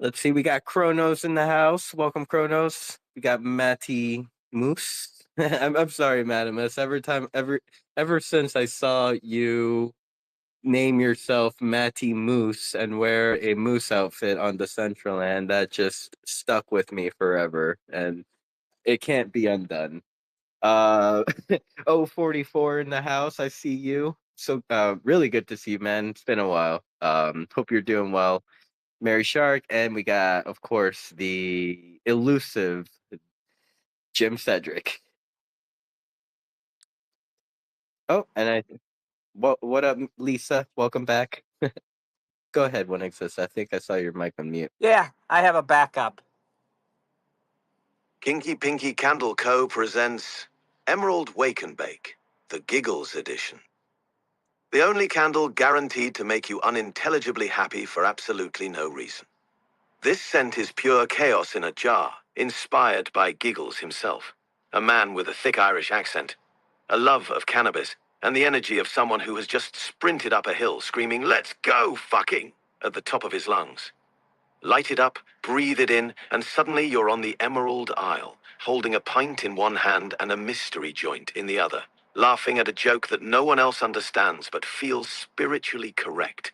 let's see. We got Kronos in the house. Welcome, Kronos. We got Matty Moose. I'm sorry, Madamus. Ever since I saw you name yourself Matty Moose and wear a moose outfit on Decentraland, that just stuck with me forever, and it can't be undone. Uh, 44 in the house. I see you. So, really good to see you, man. It's been a while. Hope you're doing well. Mary Shark, and we got, of course, the elusive Jim Cedric. Oh, and what up, Lisa? Welcome back. Go ahead, One Exist. I think I saw your mic on mute. Yeah, I have a backup. Kinky Pinky Candle Co. presents Emerald Wake and Bake, the Giggles edition. The only candle guaranteed to make you unintelligibly happy for absolutely no reason. This scent is pure chaos in a jar, inspired by Giggles himself, a man with a thick Irish accent, a love of cannabis, and the energy of someone who has just sprinted up a hill screaming, "Let's go, fucking!" at the top of his lungs. Light it up, breathe it in, and suddenly you're on the Emerald Isle, holding a pint in one hand and a mystery joint in the other, laughing at a joke that no one else understands but feels spiritually correct.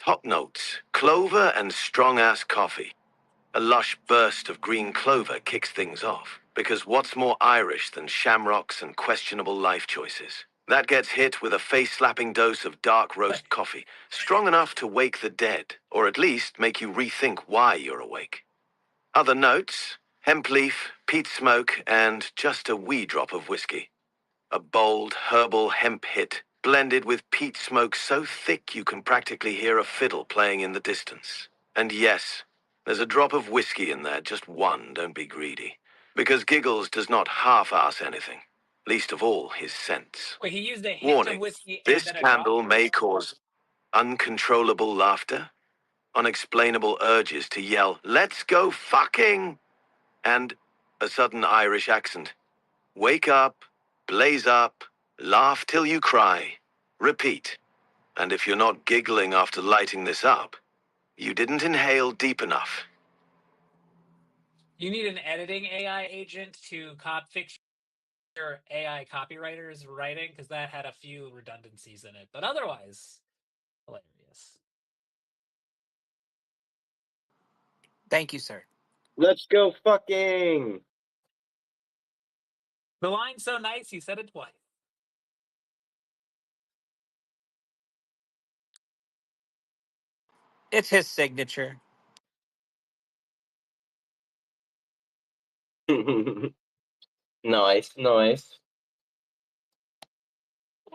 Top notes, clover and strong-ass coffee. A lush burst of green clover kicks things off, because what's more Irish than shamrocks and questionable life choices? That gets hit with a face-slapping dose of dark roast coffee, strong enough to wake the dead, or at least make you rethink why you're awake. Other notes, hemp leaf, peat smoke, and just a wee drop of whiskey. A bold, herbal hemp hit, blended with peat smoke so thick you can practically hear a fiddle playing in the distance. And yes, there's a drop of whiskey in there, just one, don't be greedy. Because Giggles does not half-ass anything, least of all his scents. Wait, he used a hint of Warning, whiskey and this then a drop? candle may cause uncontrollable laughter, unexplainable urges to yell, "Let's go fucking!" and a sudden Irish accent. Wake up, blaze up, laugh till you cry. Repeat. And if you're not giggling after lighting this up, you didn't inhale deep enough. You need an editing AI agent to fix your AI copywriter's writing, because that had a few redundancies in it. But otherwise, hilarious. Thank you, sir. Let's go, fucking. The line's so nice, he said it twice. It's his signature. Nice, nice.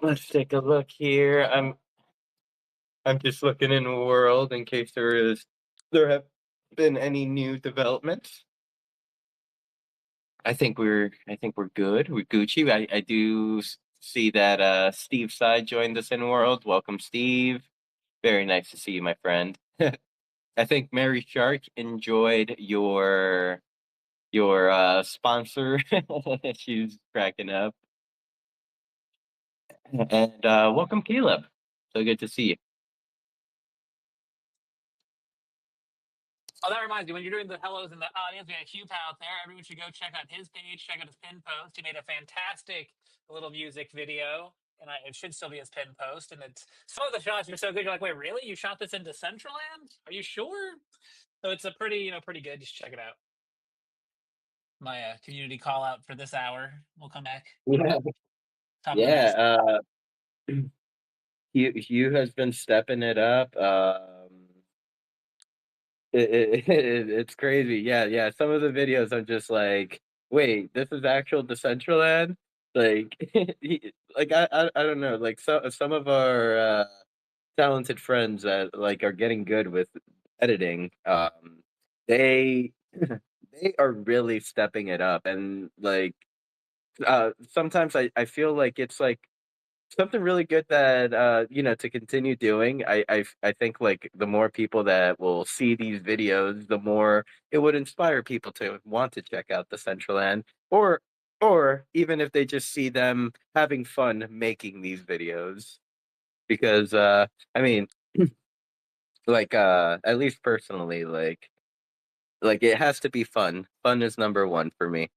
Let's take a look here. I'm just looking in the world in case there have been any new developments. I think we're good. We're Gucci. I do see that Steve Side joined us in world. Welcome, Steve. Very nice to see you, my friend. I think Mary Shark enjoyed your sponsor. She's cracking up. And welcome, Caleb. So good to see you. Oh, that reminds me, when you're doing the hellos in the audience, we had Hugh out there. Everyone should go check out his page, check out his pin post. He made a fantastic little music video, and it should still be his pin post. And it's some of the shots are so good. You're like, wait, really? You shot this in Decentraland? Are you sure? So it's a pretty, pretty good. Just check it out. My community call out for this hour. We'll come back. Yeah, Top of the list. yeah. Hugh has been stepping it up. It's crazy. Yeah, yeah. Some of the videos I'm just like, wait, this is actual Decentraland? Like, I don't know. Like some of our talented friends that like are getting good with editing, they they are really stepping it up, and like sometimes I feel like it's like something really good that to continue doing. I think like the more people that will see these videos, the more it would inspire people to want to check out the Central End, or even if they just see them having fun making these videos. because I mean, like at least personally, like it has to be fun. Fun is number one for me.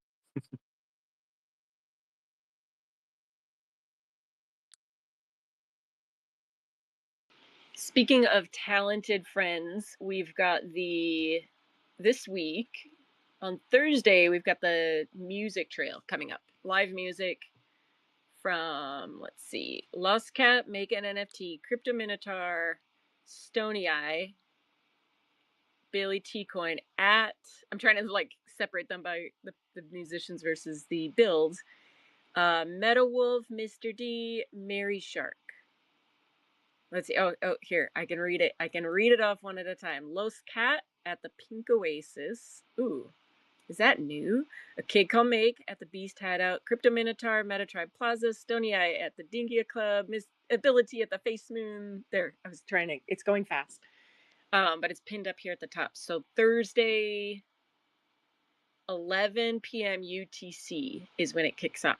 Speaking of talented friends, we've got this week on Thursday, we've got the music trail coming up. Live music from, let's see, Lost Cat, Make an NFT, Crypto Minotaur, Stony Eye, Bailey T Coin at, I'm trying to like separate them by the musicians versus the builds. Meta Wolf, Mr. D, Mary Shark. Let's see. Oh, here. I can read it. I can read it off one at a time. Los Cat at the Pink Oasis. Ooh, is that new? A Kid Called Make at the Beast Hideout. Crypto Minotaur, Metatribe Plaza. Stony Eye at the Dingia Club. Miss Ability at the Face Moon. There. I was trying to. It's going fast. But it's pinned up here at the top. So Thursday, 11 p.m. UTC is when it kicks off.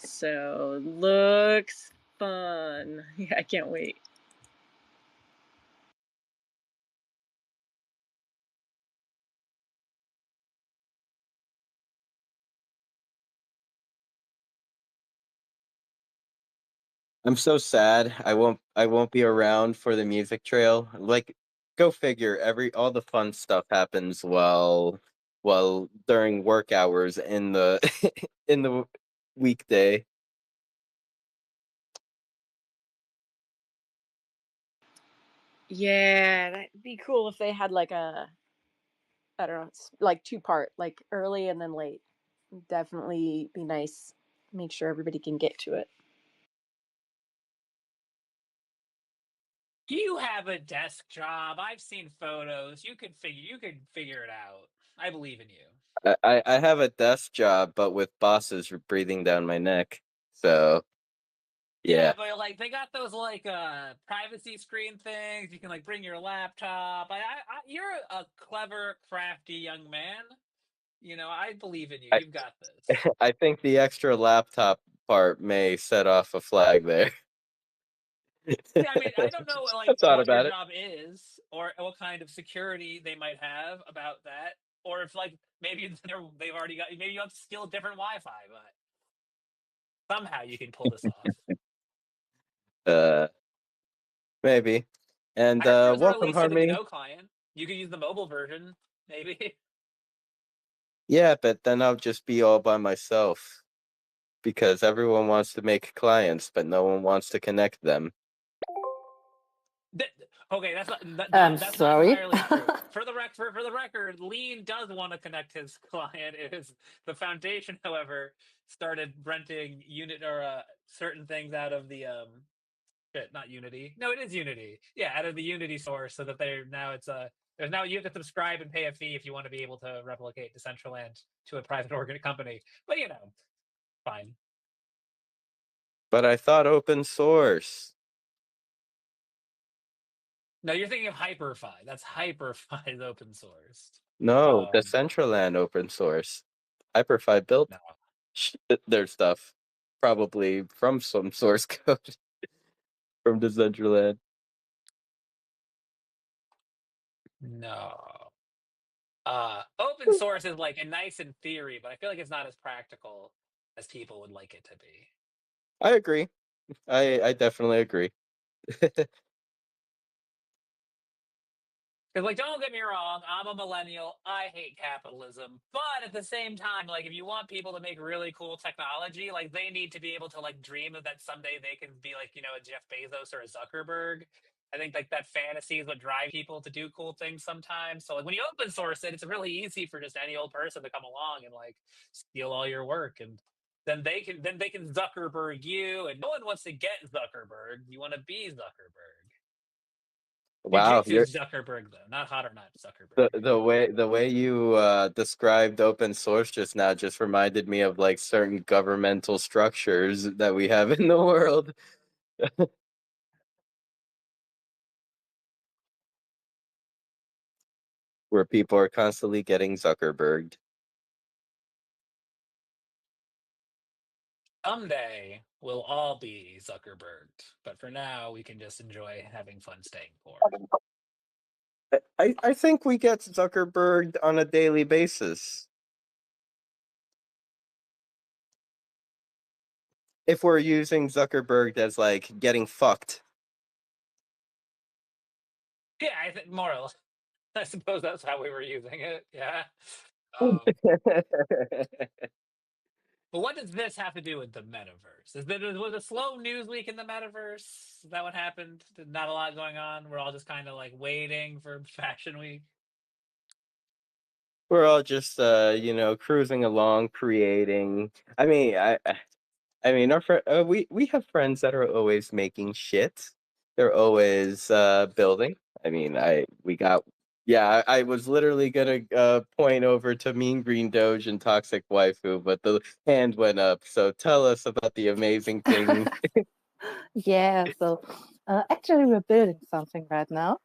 So looks fun. Yeah, I can't wait. I'm so sad. I won't be around for the music trail. Like, go figure. All the fun stuff happens while during work hours in the in the weekday. Yeah, that'd be cool if they had like I don't know, like two part, like early and then late. Definitely be nice. Make sure everybody can get to it. You have a desk job. I've seen photos. You could figure it out. I believe in you. I have a desk job, but with bosses breathing down my neck. So Yeah, yeah, but like they got those like privacy screen things. You can like bring your laptop. You're a clever, crafty young man. I believe in you. I You've got this. I think the extra laptop part may set off a flag there. Yeah, I mean, I don't know I like thought what your about it. job is or what kind of security they might have about that, or if like maybe they've already got maybe you have to steal different Wi-Fi, but somehow you can pull this off. Uh, maybe. And I heard there was a welcome, release for the Harmony. GNOME client. You could use the mobile version, maybe. Yeah, but then I'll just be all by myself because everyone wants to make clients, but no one wants to connect them. Okay, I'm that's not sorry. entirely true. For the record, Lean does want to connect his client. It is the foundation, however, started renting unit or certain things out of the shit, not Unity. No, it is Unity. Yeah, out of the Unity source, so that they're now it's there's now you have to subscribe and pay a fee if you want to be able to replicate Decentraland to a private company. But fine. But I thought open source. No, you're thinking of Hyperfi. That's Hyperfi's open source. No, Um, Decentraland open source. Hyperfi built no, their stuff, probably from some source code from Decentraland. no. Open source is like a nice in theory, but I feel like it's not as practical as people would like it to be. I agree. I definitely agree. Because, like, don't get me wrong, I'm a millennial. I hate capitalism. But at the same time, like, if you want people to make really cool technology, like, they need to be able to, like, dream of that someday they can be, like, a Jeff Bezos or a Zuckerberg. I think, like, that fantasy is what drives people to do cool things sometimes. So, like, when you open source it, it's really easy for just any old person to come along and, like, steal all your work. And then they can Zuckerberg you. And no one wants to get Zuckerberg. You want to be Zuckerberg. Wow, Jujitsu Zuckerberg though, not hot or not Zuckerberg. the way you described open source just now just reminded me of like certain governmental structures that we have in the world where people are constantly getting Zuckerberged. Someday we'll all be Zuckerberged, but for now we can just enjoy having fun staying poor. I think we get Zuckerberg on a daily basis. If we're using Zuckerberg as like getting fucked. Yeah, I think more or less. I suppose that's how we were using it. Yeah. But what does this have to do with the metaverse? Was a slow news week in the metaverse? Is that what happened? Not a lot going on. We're all just kind of like waiting for Fashion Week. We're all just cruising along, creating. I mean, I mean, we have friends that are always making shit. They're always building. I mean, I was literally gonna point over to Mean Green Doge and Toxic Waifu, but the hand went up. So tell us about the amazing thing. Yeah, so actually, we're building something right now.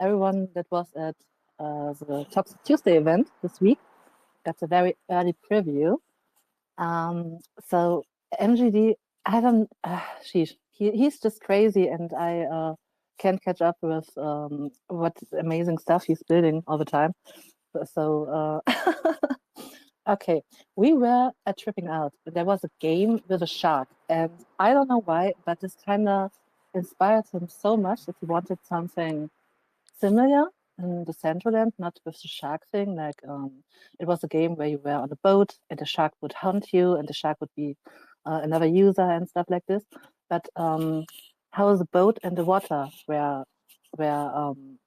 Everyone that was at the Toxic Tuesday event this week got a very early preview. So MGD, I don't, sheesh, he's just crazy, and I can't catch up with what amazing stuff he's building all the time. So, okay, we were tripping out. There was a game with a shark, and I don't know why, but this kind of inspired him so much that he wanted something similar in the Decentraland, not with the shark thing. Like it was a game where you were on a boat and the shark would hunt you, and the shark would be another user and stuff like this. But how the boat and the water were um,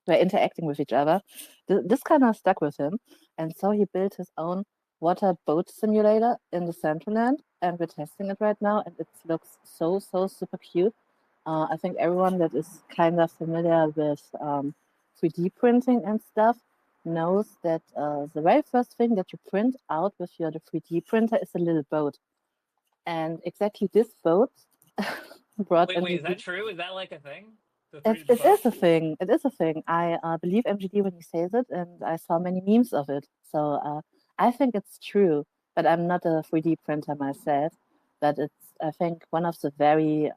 were interacting with each other. This kind of stuck with him, and so he built his own water boat simulator in the Decentraland, and we're testing it right now, and it looks so super cute. I think everyone that is kind of familiar with 3D printing and stuff knows that the very first thing that you print out with your 3D printer is a little boat. And exactly this boat brought Wait, is that MGD. true? Is that like a thing? It Boat? is a thing. It is a thing. I believe MGD when he says it, and I saw many memes of it. So I think it's true, but I'm not a 3D printer myself. But it's, I think, one of the very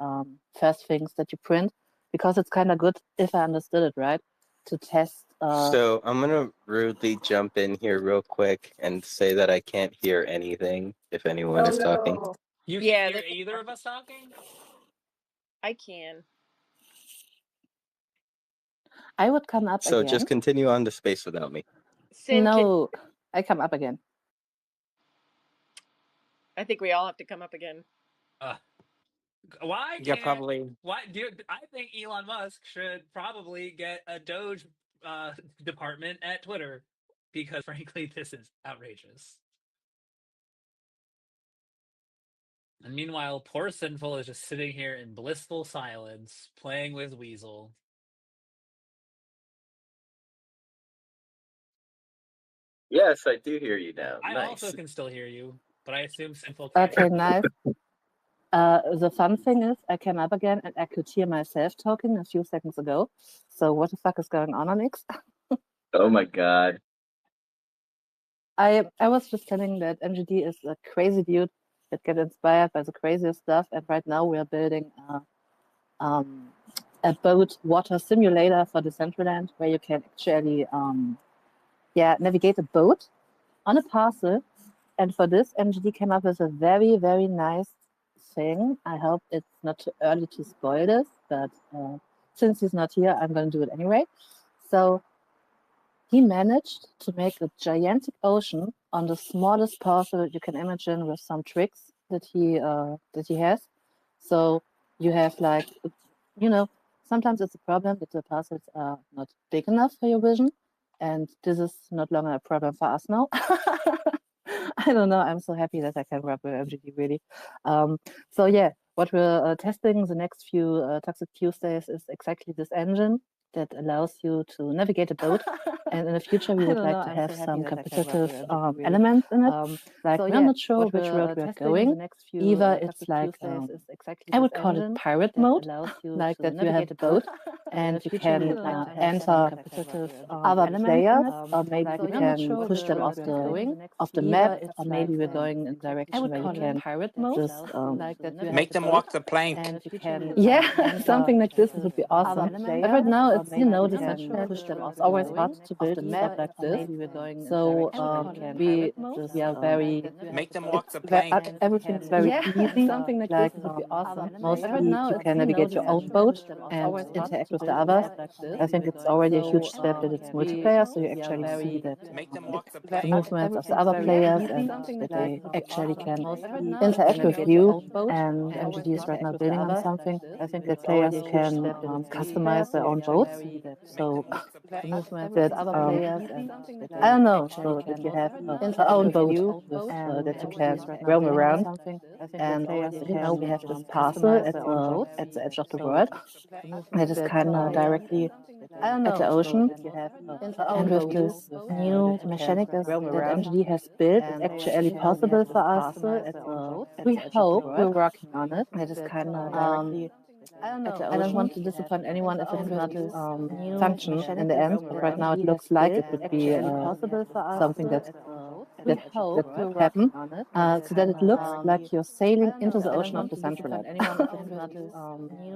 first things that you print because it's kind of good, if I understood it right, to test. So I'm gonna rudely jump in here real quick and say that I can't hear anything if anyone is talking. You can't Yeah, hear either of us talking? I can. I would come up So again. just continue on to space without me. Sin, No, I come up again. I think we all have to come up again. Why Yeah, can't probably. why do I think Elon Musk should probably get a Doge department at Twitter because frankly this is outrageous. And meanwhile, poor Sinful is just sitting here in blissful silence, playing with Weasel. Yes, I do hear you now. I Nice. also can still hear you, but I assume Sinful can't. Okay, nice. The fun thing is, I came up again and I could hear myself talking a few seconds ago. So what the fuck is going on X? Oh my god. I was just telling that MGD is a crazy dude that get inspired by the craziest stuff, and right now we are building a boat water simulator for Decentraland where you can actually navigate a boat on a parcel. And for this, MGD came up with a very nice thing. I hope it's not too early to spoil this, but since he's not here, I'm going to do it anyway. So he managed to make a gigantic ocean on the smallest parcel you can imagine with some tricks that he has. So you have like, sometimes it's a problem that the parcels are not big enough for your vision, and this is not longer a problem for us now. I don't know. I'm so happy that I can work with MGD really. So yeah, what we're testing the next few Toxic Tuesdays is exactly this engine that allows you to navigate a boat. And in the future, we would like to have some competitive elements in it. Like, we're not sure which road we're going. Either it's like, I would call it pirate mode, like that you have a boat and you can enter other players, or maybe you can push them off the map, or maybe we're going in a direction where you can just Make them walk the plank. yeah, something like this would be awesome. But right now, it's Decentraland. It's always hard to build stuff like this. So we are very. Make them walk the plank. Everything's very easy. Like mostly you can navigate your own boat and interact with the others. I think it's already a huge step that it's multiplayer, so you actually see that Make them walk the the plank. movements of the other players and that they actually can interact with you. And MGD is right now building on something. I think that players can customize their own boats. So that I don't know, so that you have your own boat with, that you can roam around. And we have this castle at the edge of the world that is kind of directly at the ocean. And with this new mechanic that MGD has built, it's actually possible for us. We hope we're working on it. That is kind of directly. I don't want to disappoint anyone if it's not function in the end, but right now it looks like it would be something that could happen, so that it looks like you're sailing into the ocean of Decentraland.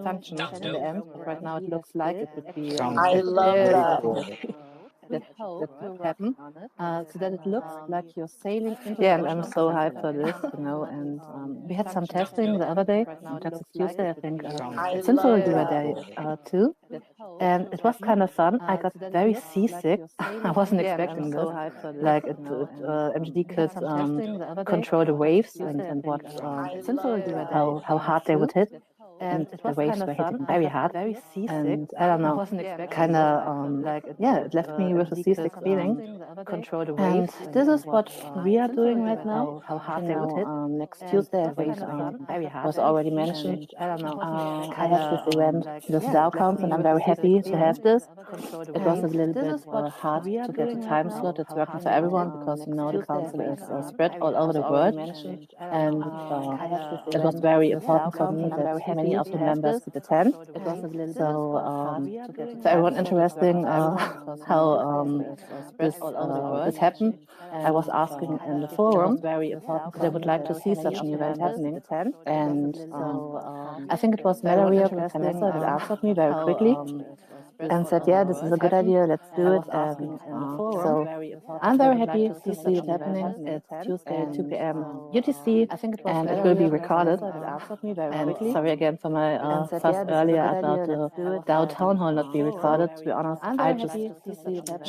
Function Sounds in the dope. end, but right now it looks like it would be Sounds I love very that. cool. that could happen, so that it looks like you're sailing into. Yeah, and I'm so hyped for this, and we had some testing the other day on Toxic Tuesday. I think Sounds I Simple, love you were that. there too. And it was kind of fun. I got very seasick. I wasn't expecting this. Like MGD could control the waves and watch I love that. how hard they would hit. And the waves were hitting very hard. And I don't know, kind of it left me with a seasick feeling. And this is what we are doing right now. Next Tuesday, I think was already mentioned. I have this event with DAO Council, and I'm very happy to have this. It was a little bit hard to get a time slot that's working for everyone because the council is spread all over the world, and it was very important for me that many of the members could attend. So for everyone interesting how this happened, I was asking in the forum that I would like to see such an event happening, and I think it was Mallory and Vanessa that answered me very quickly and said, "Yeah, this is a good idea. Let's do it." And so I'm very happy to see it happening. It's Tuesday, 2 p.m. UTC, and it will be recorded. And sorry again for my fuss earlier about the DAO Town Hall not be recorded. To be honest, I just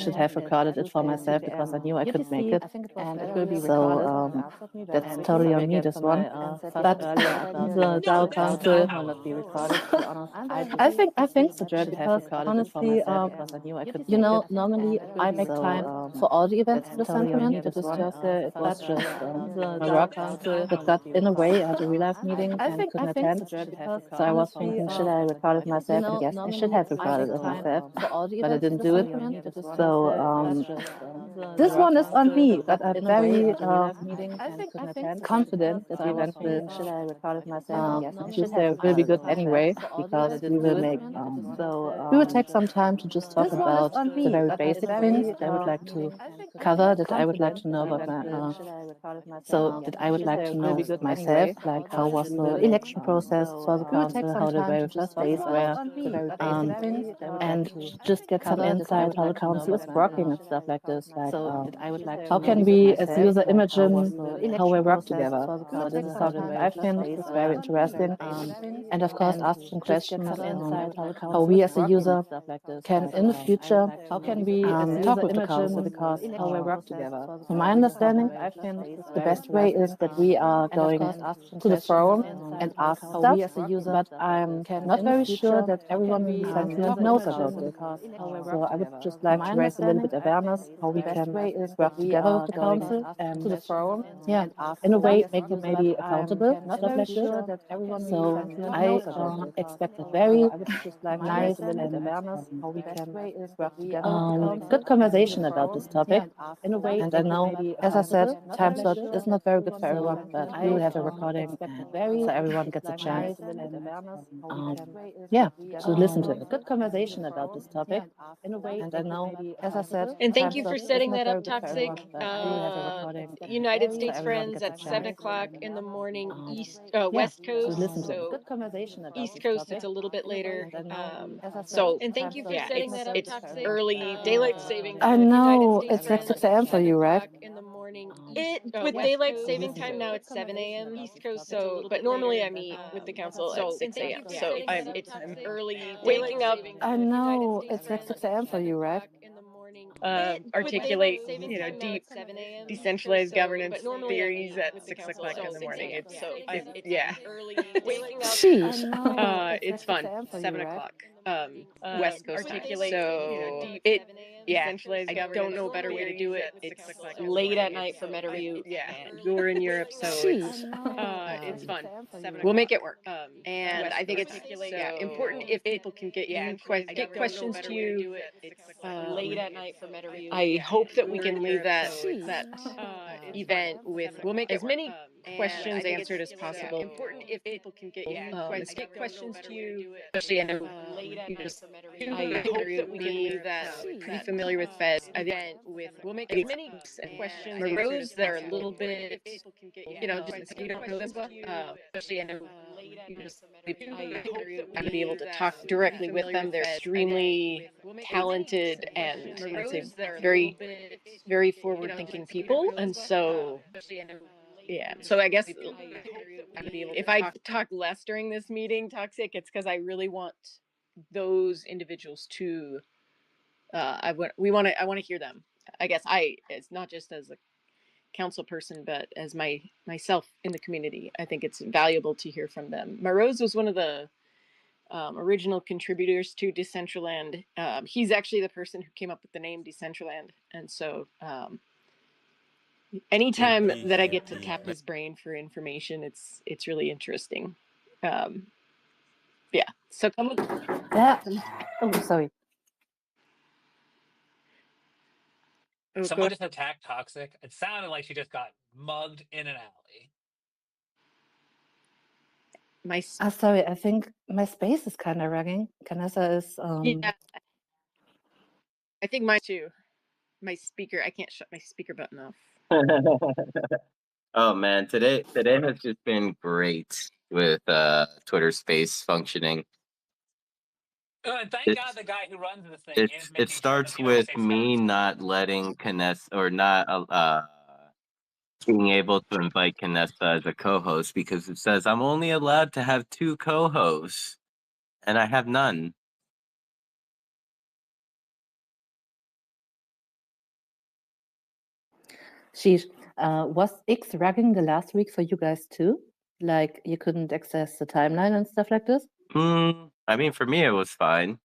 should have recorded it for myself because I knew I could make it. So that's totally on me, this one. But the DAO Council, I think so, Jared, because honestly, normally I make time for all the events in the Decentraland, but this Thursday it was just my work that got in a way. I had a real life meeting and couldn't attend. So I was thinking, should I record it myself? And yes, I should have recorded it myself, but I didn't do it. So this one is on me, but I'm very confident that the event will Tuesday will be good anyway, because we will take some time to just talk about the very basic things that I would like to cover, that I would like to know about that I would like to know myself, like how was the election process for the council, how the very first days were, and just get some insight how the council is working and stuff like this. Like, how can we as user imagine how we work together? So this is something that I think is very interesting. And of course, ask some questions how we as a user can in the future talk with the council, because from my understanding, the best way is that we are going to the forum and ask stuff, but I'm not very sure that everyone in the Central knows about this. So I would just like to raise a little bit awareness how we can work together with the council and yeah, in a way, make you maybe accountable, stuff like this. So I expect a very nice and good conversation about this topic. And I know, as I said, time slot is not very good for everyone, but we will have a recording, and so everyone gets a chance. Yeah, to listen to it. Good conversation about this topic. And I know, as I said, And thank time you for slot is setting not that very up, good for Toxic. everyone, but we will have a recording, United so States everyone friends gets a at 7 chance. o'clock in the morning, Yeah, West to Coast. listen to it. So Good conversation about East this Coast, topic. it's a little bit later. And I know, as I said, So and thank you for yeah, setting that up, it's Toxic. early daylight saving I time. know it's like 6 a.m. for you, right? In the morning, with daylight saving time now it's 7 a.m. East Coast. So, but normally I meet with the council at 6 a.m. So I'm early waking up. I know it's like 6 a.m. for you, right? Articulate, deep decentralized governance theories at 6 o'clock in the morning. It's yeah. Sheesh. It's fun. 7 o'clock. West Coast time. So I don't know a better way to do it. It's late at night for MetaRoot, and you're in Europe, so it's fun. We'll make it work. And I think it's important if people can get get questions to you late at night for MetaRoot. I hope that we can leave that event with as many questions answered as possible. Important if people can get questions to you, especially I know I hope that we can leave that pretty familiar with Fed. I think we'll make as many questions Rose that are a little bit, just you don't know them well. Especially I know I hope that we be able to talk directly with them. They're extremely talented and I'd say very, very forward-thinking people, and so yeah. So I guess if I talk less during this meeting, Toxic, it's because I really want those individuals to. I want to hear them. I guess it's not just as a council person, but as myself in the community. I think it's valuable to hear from them. Marose was one of the original contributors to Decentraland. He's actually the person who came up with the name Decentraland, and so anytime that I get to tap his brain for information, it's really interesting. Yeah. So come with. Yeah. Oh, sorry. Someone just attacked Toxic. It sounded like she just got mugged in an alley. Sorry, I think my space is kind of lagging. Canessa is. Yeah. I think mine too. My speaker. I can't shut my speaker button off. Oh man, today has just been great with Twitter Space functioning. And thank God the guy who runs this thing is making It starts sure with me not letting Canessa or not being able to invite Canessa as a co-host because it says I'm only allowed to have 2 co-hosts, and I have none. Sheesh. Was X ragging the last week for you guys too? Like you couldn't access the timeline and stuff like this? I mean, for me it was fine,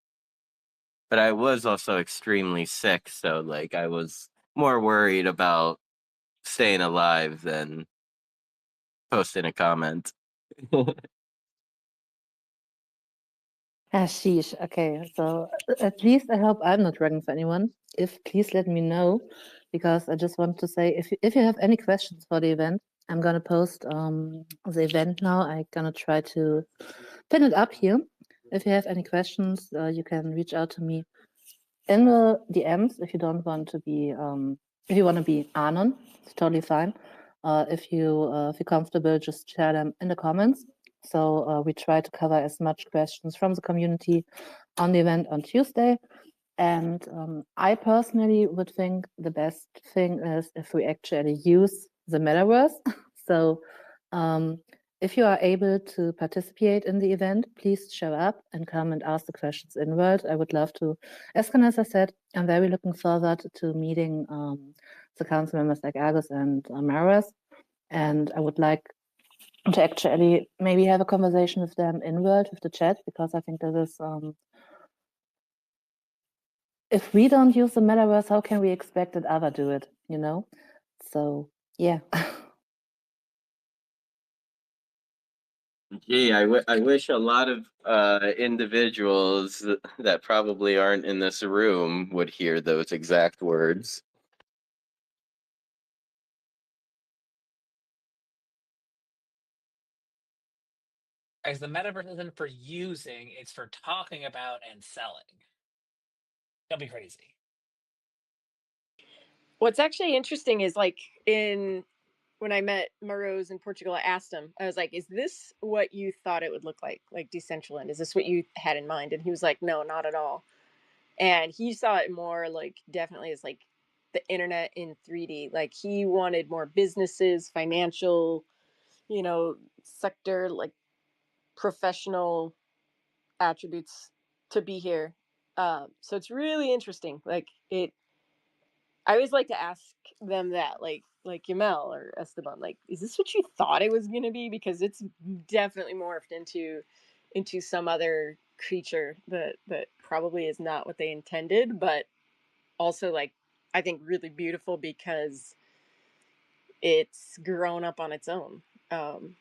but I was also extremely sick, so like I was more worried about staying alive than posting a comment. Sheesh. Okay, so at least I hope I'm not ragging for anyone. If please let me know, because I just want to say if you have any questions for the event, I'm gonna post the event now. I'm gonna try to pin it up here. If you have any questions, you can reach out to me in the DMs. If you don't want to be, if you want to be anon, it's totally fine. If you feel comfortable, just share them in the comments. So we try to cover as much questions from the community on the event on Tuesday. And I personally would think the best thing is if we actually use the metaverse. So if you are able to participate in the event, please show up and come and ask the questions in Word. I would love to. As Canessa said, I'm very looking forward to meeting the council members like Agus and Maris. And I would like to actually maybe have a conversation with them in Word, with the chat, because I think this is, if we don't use the metaverse, how can we expect that others do it, you know? So, yeah. Gee, I wish a lot of individuals that probably aren't in this room would hear those exact words. As the metaverse isn't for using, it's for talking about and selling. Don't be crazy. What's actually interesting is like when I met Morose in Portugal, I asked him, I was like, is this what you thought it would look like Decentraland? Is this what you had in mind? And he was like, no, not at all. And he saw it more like definitely as like the internet in 3D. Like he wanted more businesses, financial, sector, like professional attributes to be here. So it's really interesting. Like it, I always like to ask them that, like Yamel or Esteban, like, is this what you thought it was gonna be? Because it's definitely morphed into some other creature that probably is not what they intended, but also like I think really beautiful because it's grown up on its own. Um,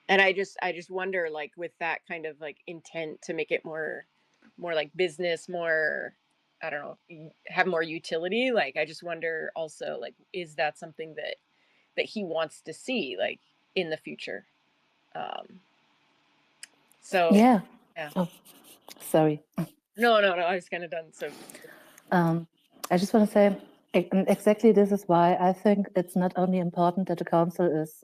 and I just wonder like with that kind of like intent to make it more like business, more I don't know, have more utility. Like I just wonder also like is that something that he wants to see like in the future? Um, so Yeah. yeah, Oh, sorry. no, I was kind of done. So I just want to say exactly this is why I think it's not only important that the council is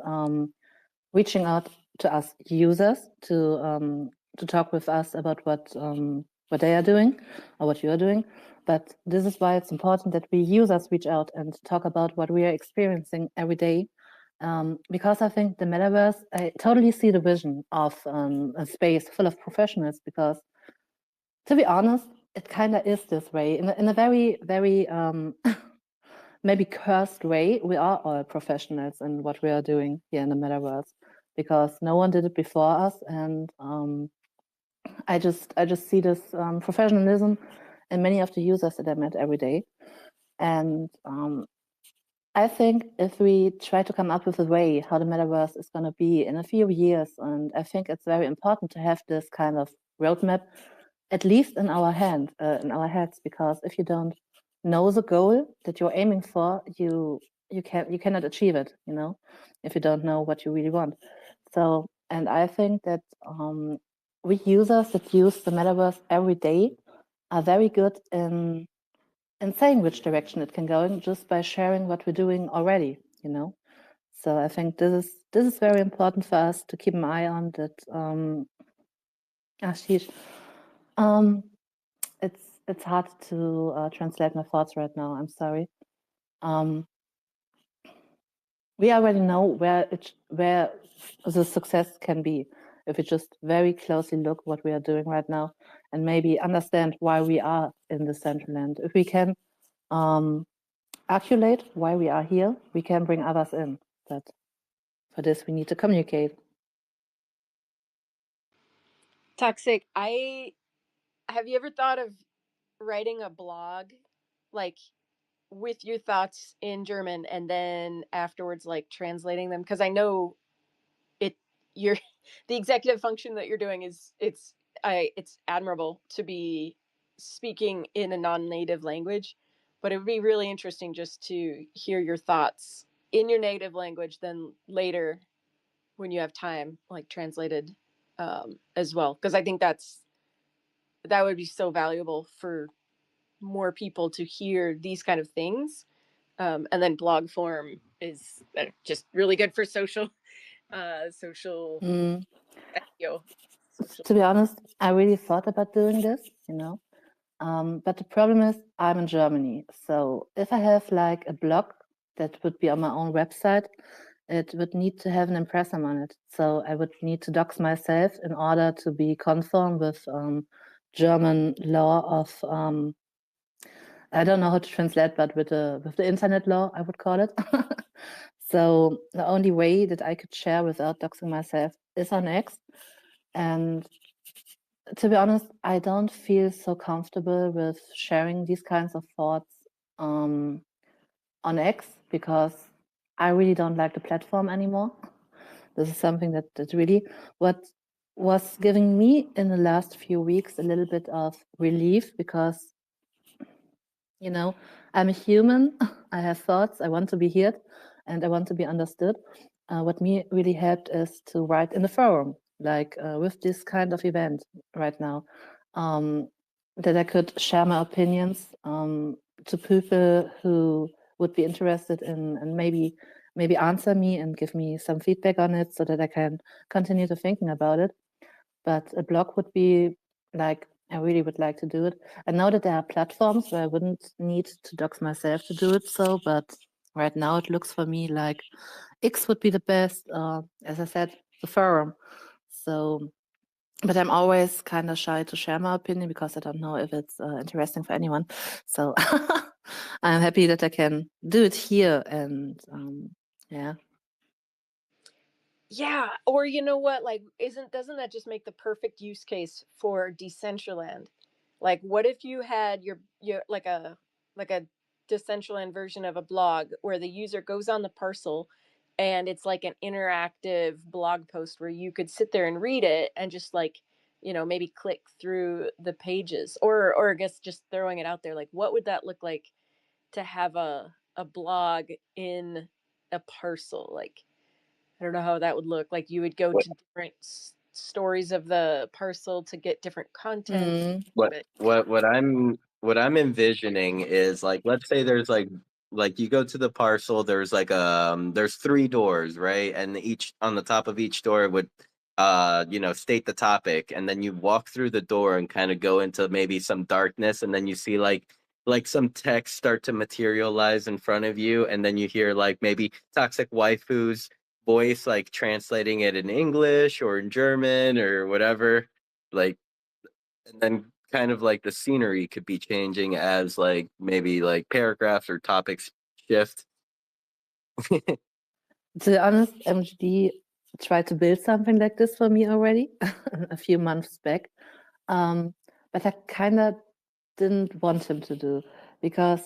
reaching out to us users to talk with us about what they are doing or what you are doing, but this is why it's important that we users reach out and talk about what we are experiencing every day. Because I think the metaverse, I totally see the vision of a space full of professionals. Because to be honest, it kind of is this way in a very, very maybe cursed way. We are all professionals in what we are doing here in the metaverse because no one did it before us, and I just see this professionalism in many of the users that I met every day, and I think if we try to come up with a way how the metaverse is going to be in a few years, and I think it's very important to have this kind of roadmap, at least in our in our heads, because if you don't know the goal that you're aiming for, you cannot achieve it. If you don't know what you really want. So, and I think that we users that use the metaverse every day are very good in saying which direction it can go in just by sharing what we're doing already. So I think this is very important for us to keep an eye on that. Sheesh. It's hard to translate my thoughts right now. I'm sorry. Um, we already know where the success can be if we just very closely look what we are doing right now and maybe understand why we are in the Decentraland. If we can articulate why we are here, we can bring others in. But for this, we need to communicate. toxic. I Have you ever thought of writing a blog, like with your thoughts in German and then afterwards like translating them? Because I know it you're the executive function that you're doing is it's admirable to be speaking in a non-native language, but it would be really interesting just to hear your thoughts in your native language then later when you have time like translated as well, because I think that would be so valuable for more people to hear these kind of things. And then blog form is just really good for social Mm. SEO. Social. To be honest, I really thought about doing this, but the problem is I'm in Germany. So if I have like a blog that would be on my own website, it would need to have an impressum on it. So I would need to dox myself in order to be conform with German law of I don't know how to translate, but with the internet law, I would call it. So the only way that I could share without doxing myself is on X. And to be honest, I don't feel so comfortable with sharing these kinds of thoughts on X because I really don't like the platform anymore. This is something that really what was giving me in the last few weeks a little bit of relief, because I'm a human. I have thoughts. I want to be heard, and I want to be understood. What me really helped is to write in the forum, like with this kind of event right now, that I could share my opinions to people who would be interested in, and maybe answer me and give me some feedback on it, so that I can continue to thinking about it. But a blog would be like, I really would like to do it. I know that there are platforms where I wouldn't need to dox myself to do it, but right now it looks for me like X would be the best, as I said, the forum. So, but I'm always kind of shy to share my opinion, because I don't know if it's interesting for anyone. So I'm happy that I can do it here, and yeah. Yeah, or you know what? Like, doesn't that just make the perfect use case for Decentraland? Like, what if you had your like a Decentraland version of a blog where the user goes on the parcel, and it's like an interactive blog post where you could sit there and read it, and just like, maybe click through the pages, or I guess just throwing it out there, like, what would that look like to have a blog in a parcel? Like, I don't know how that would look. Like, you would go What to different stories of the parcel to get different content. what But what I'm envisioning is, like, let's say there's like you go to the parcel, there's like there's three doors, right? And each on the top of each door would state the topic, and then you walk through the door and kind of go into maybe some darkness, and then you see like some text start to materialize in front of you, and then you hear like maybe toxic waifu's voice, like translating it in English or in German or whatever. Like, and then kind of like the scenery could be changing as like maybe like paragraphs or topics shift. To be honest, MGD tried to build something like this for me already a few months back. But I kind of didn't want him to do, because,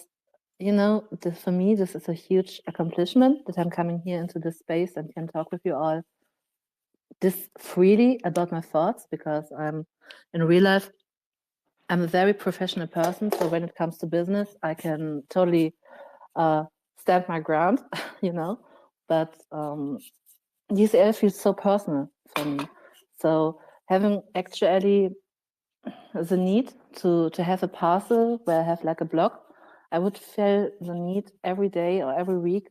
for me, this is a huge accomplishment that I'm coming here into this space and can talk with you all this freely about my thoughts, because in real life, I'm a very professional person. So when it comes to business, I can totally stand my ground, you know. But these areas feel so personal for me. So having actually the need to have a parcel where I have like a blog, I would feel the need every day or every week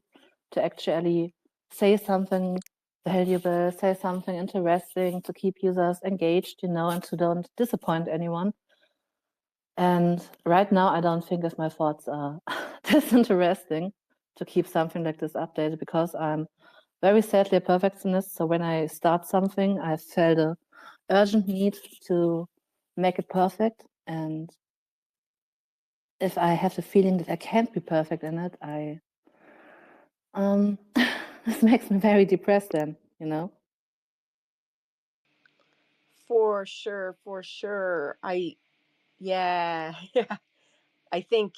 to actually say something valuable, say something interesting, to keep users engaged, and to don't disappoint anyone. And right now, I don't think if my thoughts are this interesting to keep something like this updated, because I'm very sadly a perfectionist. So when I start something, I felt a urgent need to make it perfect. And if I have the feeling that I can't be perfect in it, this makes me very depressed then. for sure, for sure. Yeah, yeah. I think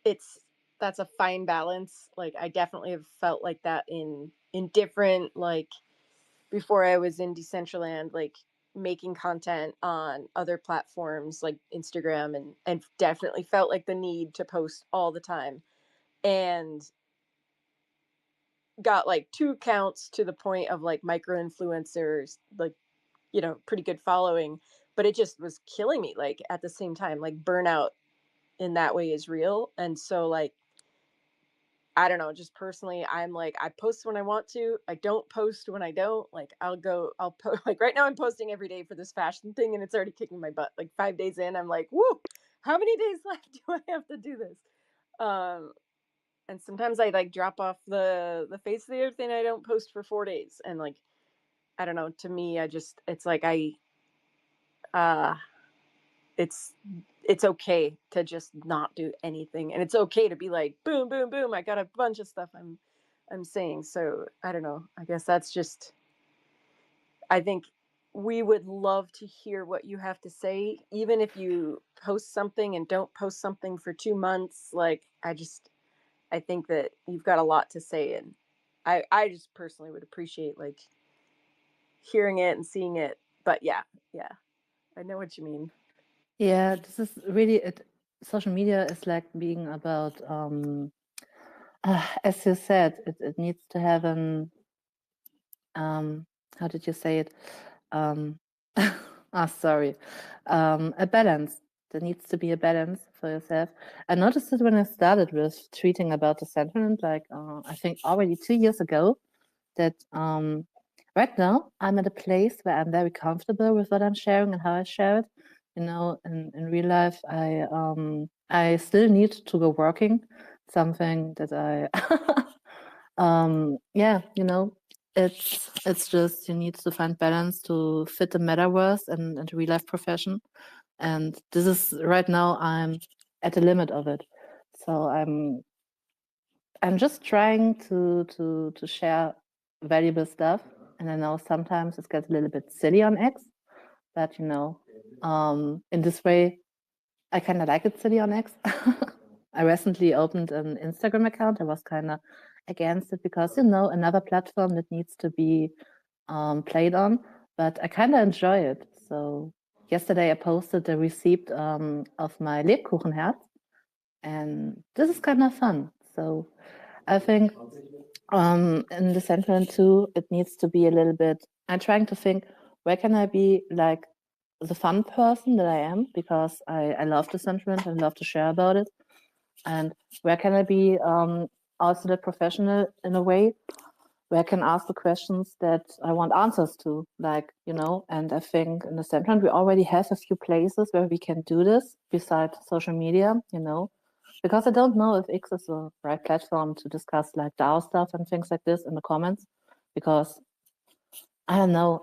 it's that's a fine balance. Like, I definitely have felt like that in different, like, before I was in Decentraland, like making content on other platforms like Instagram, and definitely felt like the need to post all the time, and got like two accounts to the point of like micro influencers, like, pretty good following, but it just was killing me. Like, at the same time, like, burnout in that way is real. And so, like, I don't know, just personally, I'm like, I post when I want to. I don't post when I don't. Like, I'll post. Like, right now, I'm posting every day for this fashion thing, and it's already kicking my butt. Like, 5 days in, I'm like, woo, how many days left do I have to do this? Um, and sometimes I like drop off the face of the earth, and I don't post for 4 days. And like, I don't know. To me, it's like uh, it's it's okay to just not do anything, and it's okay to be like, boom, boom, boom, I got a bunch of stuff I'm saying. So I don't know, I guess that's just, I think we would love to hear what you have to say, even if you post something and don't post something for 2 months. Like, I think that you've got a lot to say, and I just personally would appreciate like hearing it and seeing it. But yeah, I know what you mean. Yeah, this is really it. Social media is like being about, as you said, it needs to have an, how did you say it? Sorry, a balance. There needs to be a balance for yourself. I noticed it when I started with tweeting about Decentraland, like I think already 2 years ago, that right now I'm at a place where I'm very comfortable with what I'm sharing and how I share it. You know, in real life, I still need to go working, something that I yeah, you know, it's just you need to find balance to fit the metaverse and real life profession. And this is right now I'm at the limit of it. So I'm just trying to share valuable stuff. And I know sometimes it gets a little bit silly on X, but you know, in this way I kind of like it silly on X. I recently opened an Instagram account. I was kind of against it because, you know, another platform that needs to be played on, but I kind of enjoy it. So yesterday I posted the receipt of my Lebkuchenherz, and this is kind of fun. So I think in the Decentraland too, it needs to be a little bit. I'm trying to think where can I be like the fun person that I am, because I love the Decentraland and love to share about it, and where can I be also the professional in a way where I can ask the questions that I want answers to, like, you know. And I think in the Decentraland we already have a few places where we can do this besides social media, you know, because I don't know if X is the right platform to discuss like DAO stuff and things like this in the comments, because I don't know,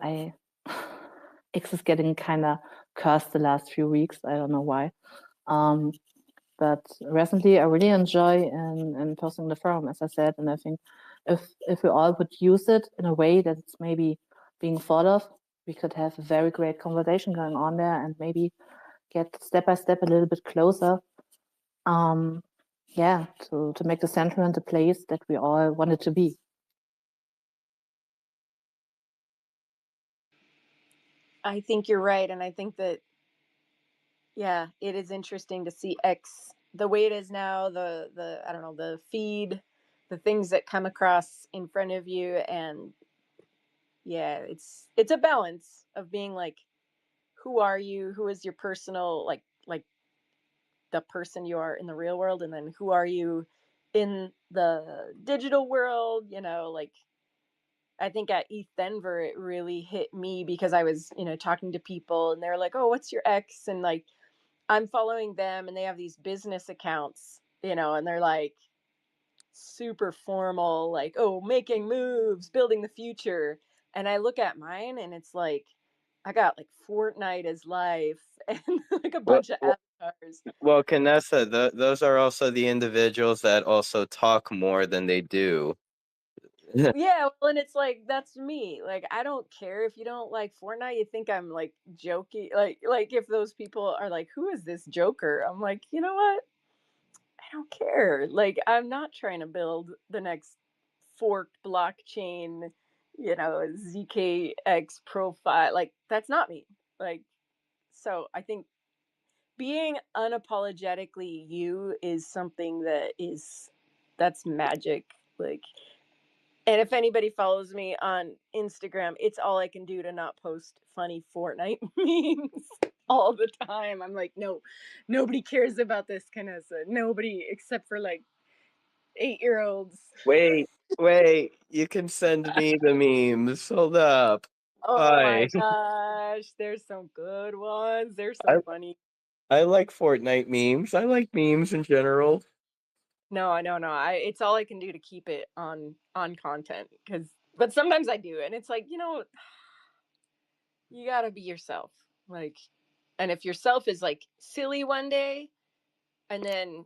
X is getting kind of cursed the last few weeks. I don't know why. But recently I really enjoy in posting the forum, as I said, and I think if we all would use it in a way that it's maybe being thought of, we could have a very great conversation going on there and maybe get step by step a little bit closer. Yeah, to make the Decentraland a place that we all want it to be. I think you're right, and I think that yeah, it is interesting to see X the way it is now. The I don't know, the feed, the things that come across in front of you, and yeah, it's a balance of being like, who are you? Who is your personal like the person you are in the real world, and then who are you in the digital world? You know, like I think at ETH Denver, it really hit me because I was, you know, talking to people and they're like, oh, what's your X? And like, I'm following them and they have these business accounts, you know, and they're like super formal, like, oh, making moves, building the future. And I look at mine and it's like, I got like Fortnite as life and like a Well, bunch of well, avatars. well, Canessa, those are also the individuals that also talk more than they do. Yeah, well, and it's like that's me. Like I don't care if you don't like Fortnite. You think I'm like jokey. Like if those people are like, "Who is this Joker?" I'm like, you know what? I don't care. Like I'm not trying to build the next forked blockchain, you know, ZKX profile. Like that's not me. Like so, I think being unapologetically you is something that's magic. Like and if anybody follows me on Instagram, it's all I can do to not post funny Fortnite memes all the time. I'm like, no, nobody cares about this, Canessa. Nobody except for like 8-year-olds. Wait, wait, you can send me the memes. Hold up. Oh Hi. my gosh, there's some good ones. There's I some funny. I like Fortnite memes. I like memes in general. No, I know, no. It's all I can do to keep it on content because, but sometimes I do, and it's like you gotta be yourself, like, and if yourself is like silly one day, and then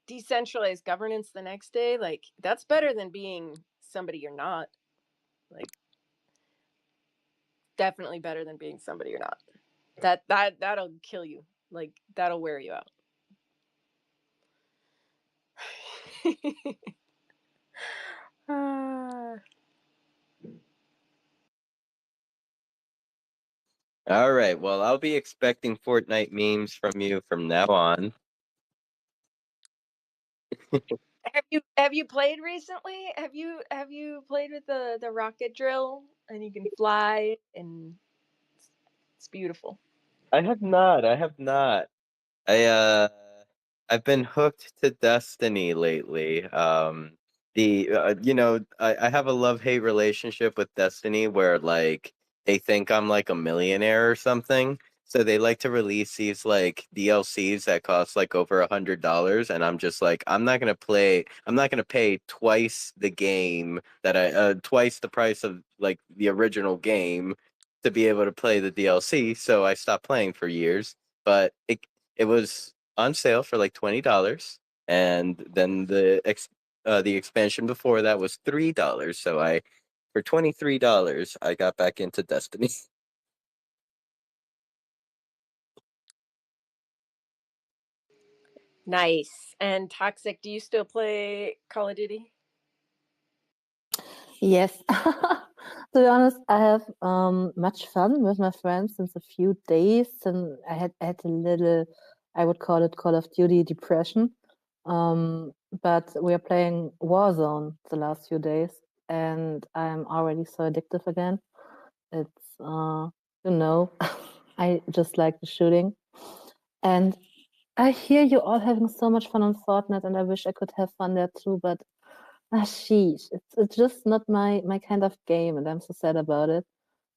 decentralized governance the next day, like that's better than being somebody you're not. Like definitely better than being somebody you're not. That'll kill you. Like that'll wear you out. All right. Well, I'll be expecting Fortnite memes from you from now on. Have you played recently? Have you played with the rocket drill and you can fly and it's beautiful. I have not. I have not. I I've been hooked to Destiny lately. The I have a love-hate relationship with Destiny where like they think I'm like a millionaire or something. So they like to release these like DLCs that cost like over $100, and I'm just like, I'm not gonna pay twice the game that twice the price of like the original game to be able to play the DLC. So I stopped playing for years. But it was on sale for like $20, and then the expansion before that was $3. So I for $23 I got back into Destiny. Nice. And Toxic, do you still play Call of Duty? Yes. To be honest, I have much fun with my friends since a few days, and I had a little, I would call it Call of Duty depression. But we are playing Warzone the last few days, and I'm already so addictive again. It's you know, I just like the shooting. And I hear you all having so much fun on Fortnite, and I wish I could have fun there too, but sheesh, it's just not my kind of game, and I'm so sad about it.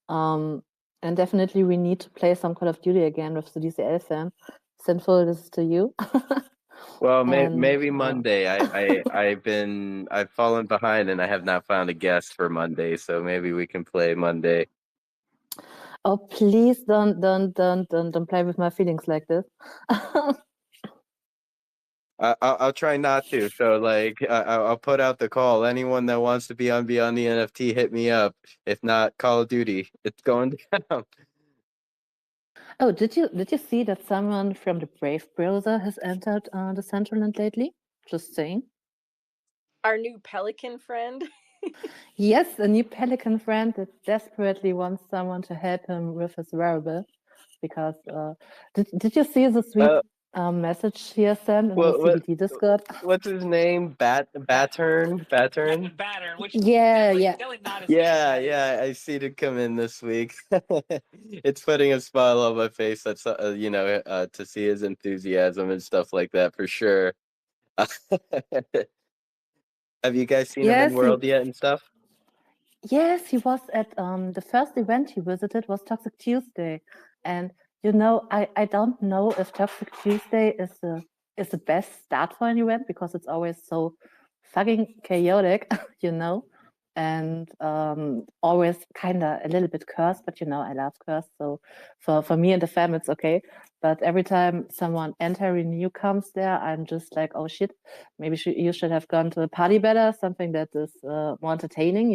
Um, and definitely we need to play some Call of Duty again with the DCL fam. Sinful, this is to you. Well, And maybe Monday. I've fallen behind and I have not found a guest for Monday, so maybe we can play Monday. oh, please don't play with my feelings like this. I'll try not to. So like I'll put out the call. Anyone that wants to be on Beyond the NFT, hit me up. If not, Call of Duty. It's going down. Oh, did you see that someone from the Brave browser has entered the Decentraland lately? Just saying. Our new Pelican friend. Yes, a new pelican friend that desperately wants someone to help him with his wearable. Because did you see the sweet Uh, message he has sent in the what CBD Discord? what's his name? Battern. Batter, which Yeah, yeah. definitely not his name, Yeah, right? yeah, I seen it come in this week. It's putting a smile on my face. That's to see his enthusiasm and stuff like that for sure. Have you guys seen him in Yes, he World yet and stuff? Yes, he was at the first event he visited was Toxic Tuesday, and I don't know if Toxic Tuesday is the best start for an event because it's always so fucking chaotic, you know, and always kind of a little bit cursed, but I love curse, so for me and the fam it's okay. But every time someone entering new comes there, I'm just like, oh shit, maybe you should have gone to a party better, something that is more entertaining,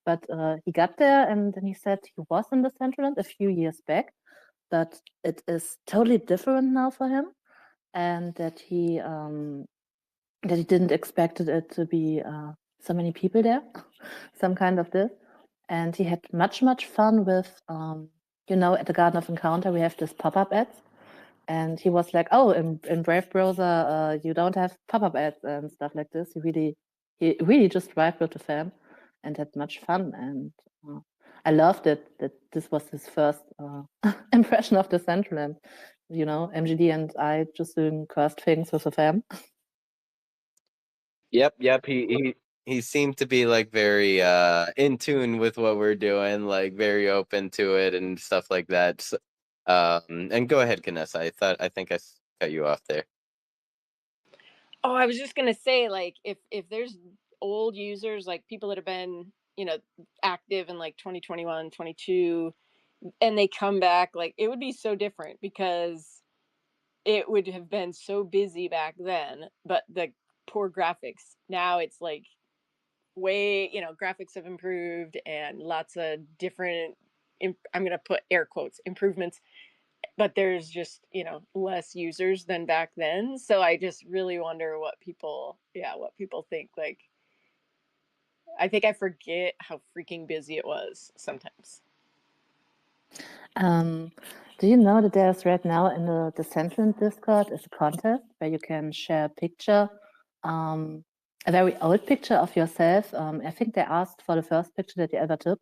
but he got there and then he said he was in the Decentraland a few years back, but it is totally different now for him, and that he didn't expect it to be so many people there, some kind of this. And he had much fun with, at the Garden of Encounter, we have this pop-up ads. And he was like, "Oh, in Brave browser, you don't have pop-up ads and stuff like this." He really just vibed with the fam and had much fun. And I loved it that this was his first impression of the Central. And MGD and I just doing cursed things with the fam. Yep. He seemed to be like very in tune with what we're doing, like very open to it and stuff like that. So, and go ahead, Vanessa. I think cut you off there. Oh, I was just gonna say, like, if there's old users, like people that have been, active in like 2021, 22, and they come back, like it would be so different because it would have been so busy back then, but the poor graphics. Now it's like way, graphics have improved and lots of different I'm going to put air quotes improvements, but there's just, less users than back then. So I just really wonder what people think, like I think I forget how freaking busy it was sometimes. Do you know that there's right now in the Decentraland Discord is a contest where you can share a picture, a very old picture of yourself. I think they asked for the first picture that you ever took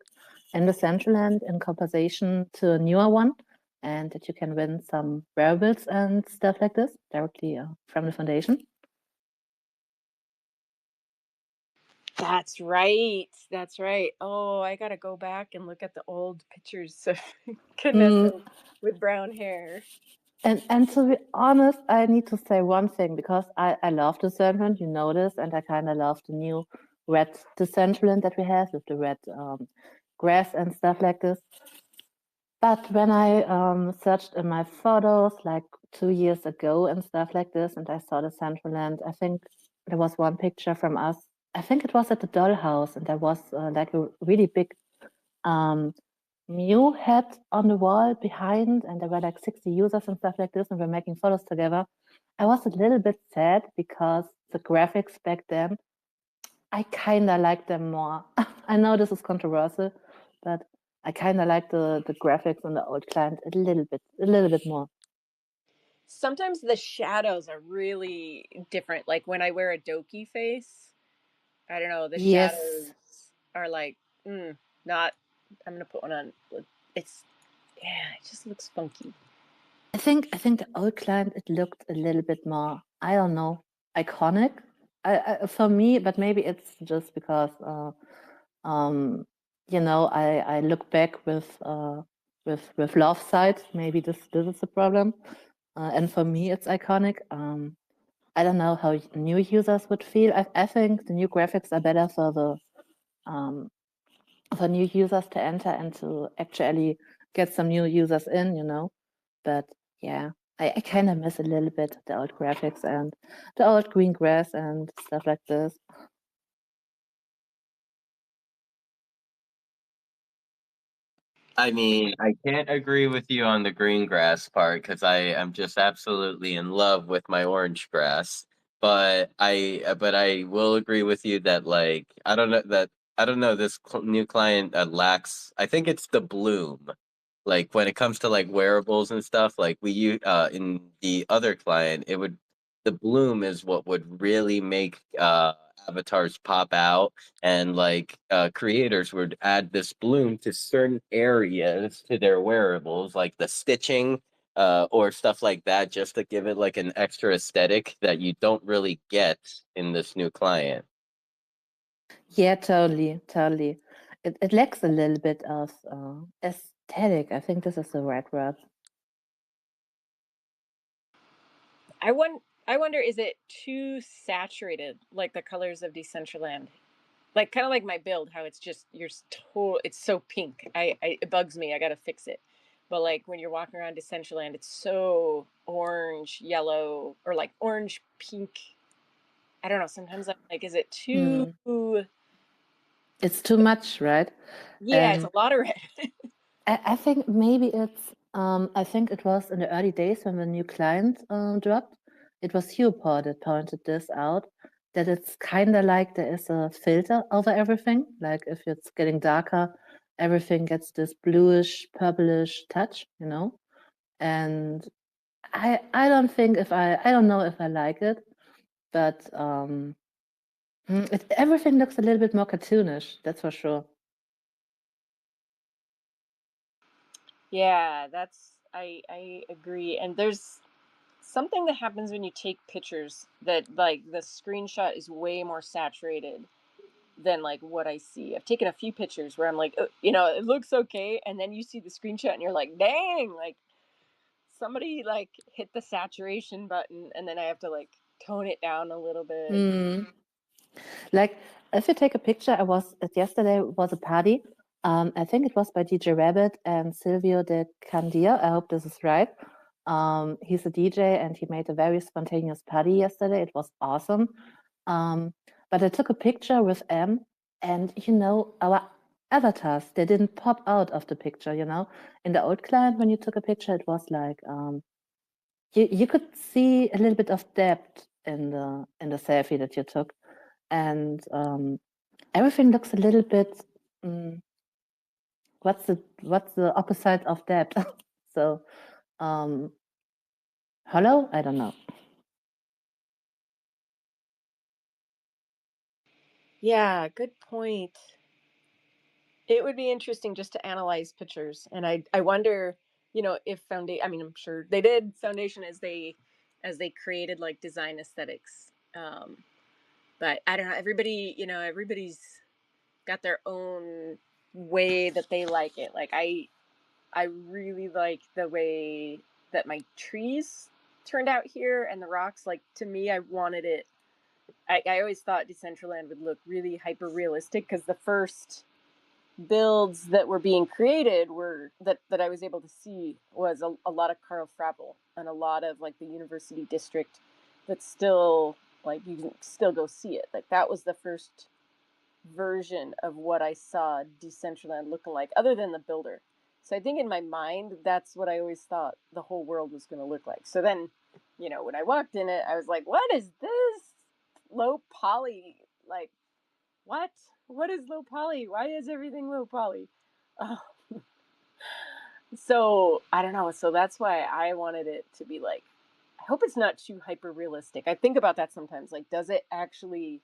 in Decentraland in compensation to a newer one, and that you can win some wearables and stuff like this directly from the foundation. That's right. That's right. Oh, I gotta go back and look at the old pictures of Vanessa with brown hair. And to be honest, I need to say one thing because I love Decentraland, you know this, and I kind of love the new red Decentraland that we have with the red grass and stuff like this. But when I searched in my photos like 2 years ago and stuff like this, and I saw Decentraland, I think there was one picture from us. I think it was at the dollhouse, and there was like a really big Mew head on the wall behind, and there were like 60 users and stuff like this, and we're making photos together. I was a little bit sad because the graphics back then, I kind of like them more. I know this is controversial, but I kind of like the graphics on the old client a little bit more. Sometimes the shadows are really different. Like when I wear a Doki face, I don't know, the Yes, shadows are like, not. I'm gonna put one on. It's it just looks funky. I think the old client it looked a little bit more, I don't know, iconic. For me, but maybe it's just because you know I look back with love sight. Maybe this is the problem. And for me, it's iconic. I don't know how new users would feel. I think the new graphics are better for new users to enter and to actually get some new users in, you know. But yeah, I kind of miss a little bit the old graphics and the old green grass and stuff like this. I mean, I can't agree with you on the green grass part because I am just absolutely in love with my orange grass. But I will agree with you that like I don't know this new client lacks. I think it's the bloom. Like when it comes to like wearables and stuff, like we use in the other client, it would the bloom is what would really make avatars pop out, and like creators would add this bloom to certain areas to their wearables, like the stitching or stuff like that, just to give it like an extra aesthetic that you don't really get in this new client. Yeah, totally. It lacks a little bit of aesthetic. I think this is the right word. I wonder, is it too saturated, like the colors of Decentraland? Like kind of like my build, how it's just it's so pink. It bugs me. I gotta fix it. But like when you're walking around Decentraland, it's so orange, yellow, or like orange pink. I don't know. Sometimes I'm like, is it too? It's too much, right? Yeah, it's a lot of red. I think maybe it's. I think it was in the early days when the new client dropped. It was Hugh that pointed this out. That it's kind of like there is a filter over everything. Like if it's getting darker, everything gets this bluish, purplish touch, you know. And I don't think if I don't know if I like it, but everything looks a little bit more cartoonish. That's for sure. Yeah, I agree. And there's something that happens when you take pictures that like the screenshot is way more saturated than like what I see. I've taken a few pictures where I'm like, it looks okay, and then you see the screenshot and you're like, dang, like somebody like hit the saturation button, and then I have to like tone it down a little bit. Like if you take a picture, yesterday was a party. I think it was by DJ Rabbit and Silvio de Candia. I hope this is right. He's a DJ and he made a very spontaneous party yesterday. It was awesome. But I took a picture with M, and our avatars, they didn't pop out of the picture. In the old client, when you took a picture, it was like you could see a little bit of depth in the selfie that you took. And everything looks a little bit. What's the opposite of that? So, hollow? I don't know. Yeah, good point. It would be interesting just to analyze pictures, and I wonder, if foundation. I mean, I'm sure they did foundation as they created like design aesthetics. But I don't know. Everybody's got their own way that they like it. Like I really like the way that my trees turned out here and the rocks. Like to me, I wanted it. I always thought Decentraland would look really hyper realistic because the first builds that were being created were that I was able to see was a lot of Carl Frappel and a lot of like the university district that's still like you can still go see it. Like that was the first version of what I saw Decentraland looking like, other than the builder. So I think in my mind, that's what I always thought the whole world was going to look like. So then, when I walked in it, I was like, what is this low poly? Like, what? What is low poly? Why is everything low poly? Oh. So I don't know. So that's why I wanted it to be like, I hope it's not too hyper realistic. I think about that sometimes. Like, does it actually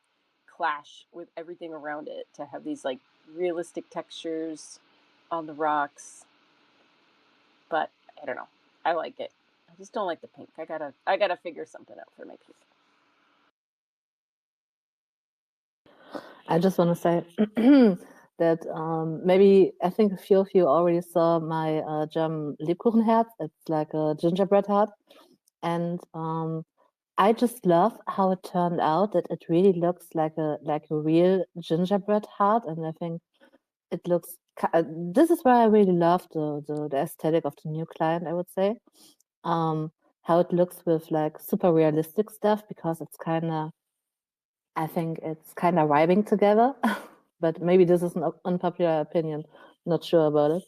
clash with everything around it to have these like realistic textures on the rocks? But I don't know. I like it. I just don't like the pink. I gotta figure something out for my pink. I just want to say that maybe I think a few of you already saw my German Lebkuchenherz. It's like a gingerbread heart, and I just love how it turned out. That it really looks like a real gingerbread heart, and I think it looks. This is why I really love the aesthetic of the new client. I would say how it looks with like super realistic stuff because it's kind of. I think it's kind of vibing together, but maybe this is an unpopular opinion. Not sure about it.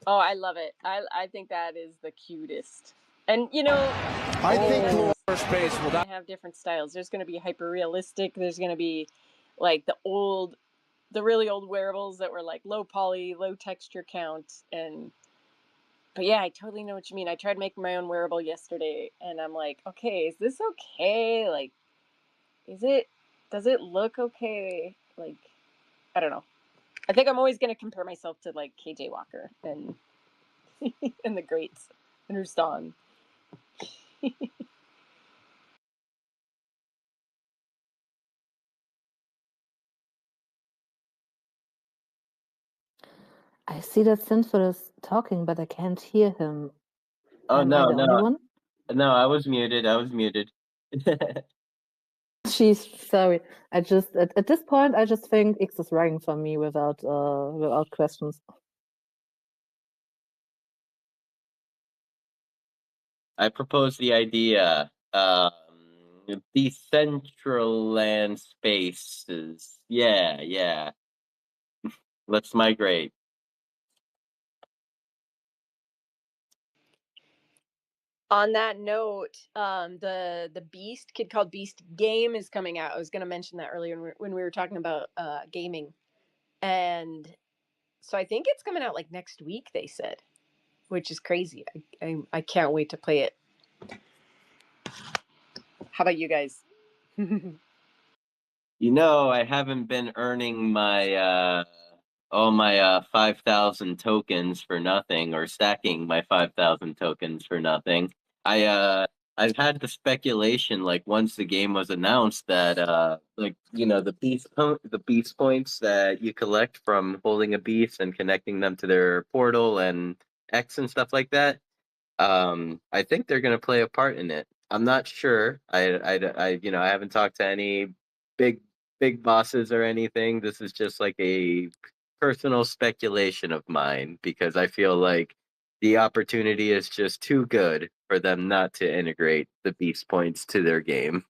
Oh, I love it. I think that is the cutest. And I think floor space will not have different styles. There's going to be hyper realistic. There's going to be like the really old wearables that were like low poly, low texture count, but yeah, I totally know what you mean. I tried making my own wearable yesterday, and I'm like, okay, is this okay? Like, does it look okay? Like, I don't know. I think I'm always going to compare myself to like KJ Walker and and the greats and Rustan. I see that Sinful is talking, but I can't hear him. Oh Am I no, the only one? no, I was muted. I was muted. She's sorry. I just at this point I just think X is running for me without questions. I propose the idea. Decentraland spaces. Yeah, yeah. Let's migrate. On that note, the Beast Kid Called Beast game is coming out. I was going to mention that earlier when we were talking about gaming, and so I think it's coming out like next week. They said, which is crazy. I can't wait to play it. How about you guys? I haven't been earning my all my 5,000 tokens for nothing, or stacking my 5,000 tokens for nothing. I've had the speculation, like, once the game was announced, that like, the beast points that you collect from holding a beast and connecting them to their portal and X and stuff like that. I think they're going to play a part in it. I'm not sure. I haven't talked to any big big bosses or anything. This is just like a personal speculation of mine, because I feel like the opportunity is just too good for them not to integrate the beast points to their game.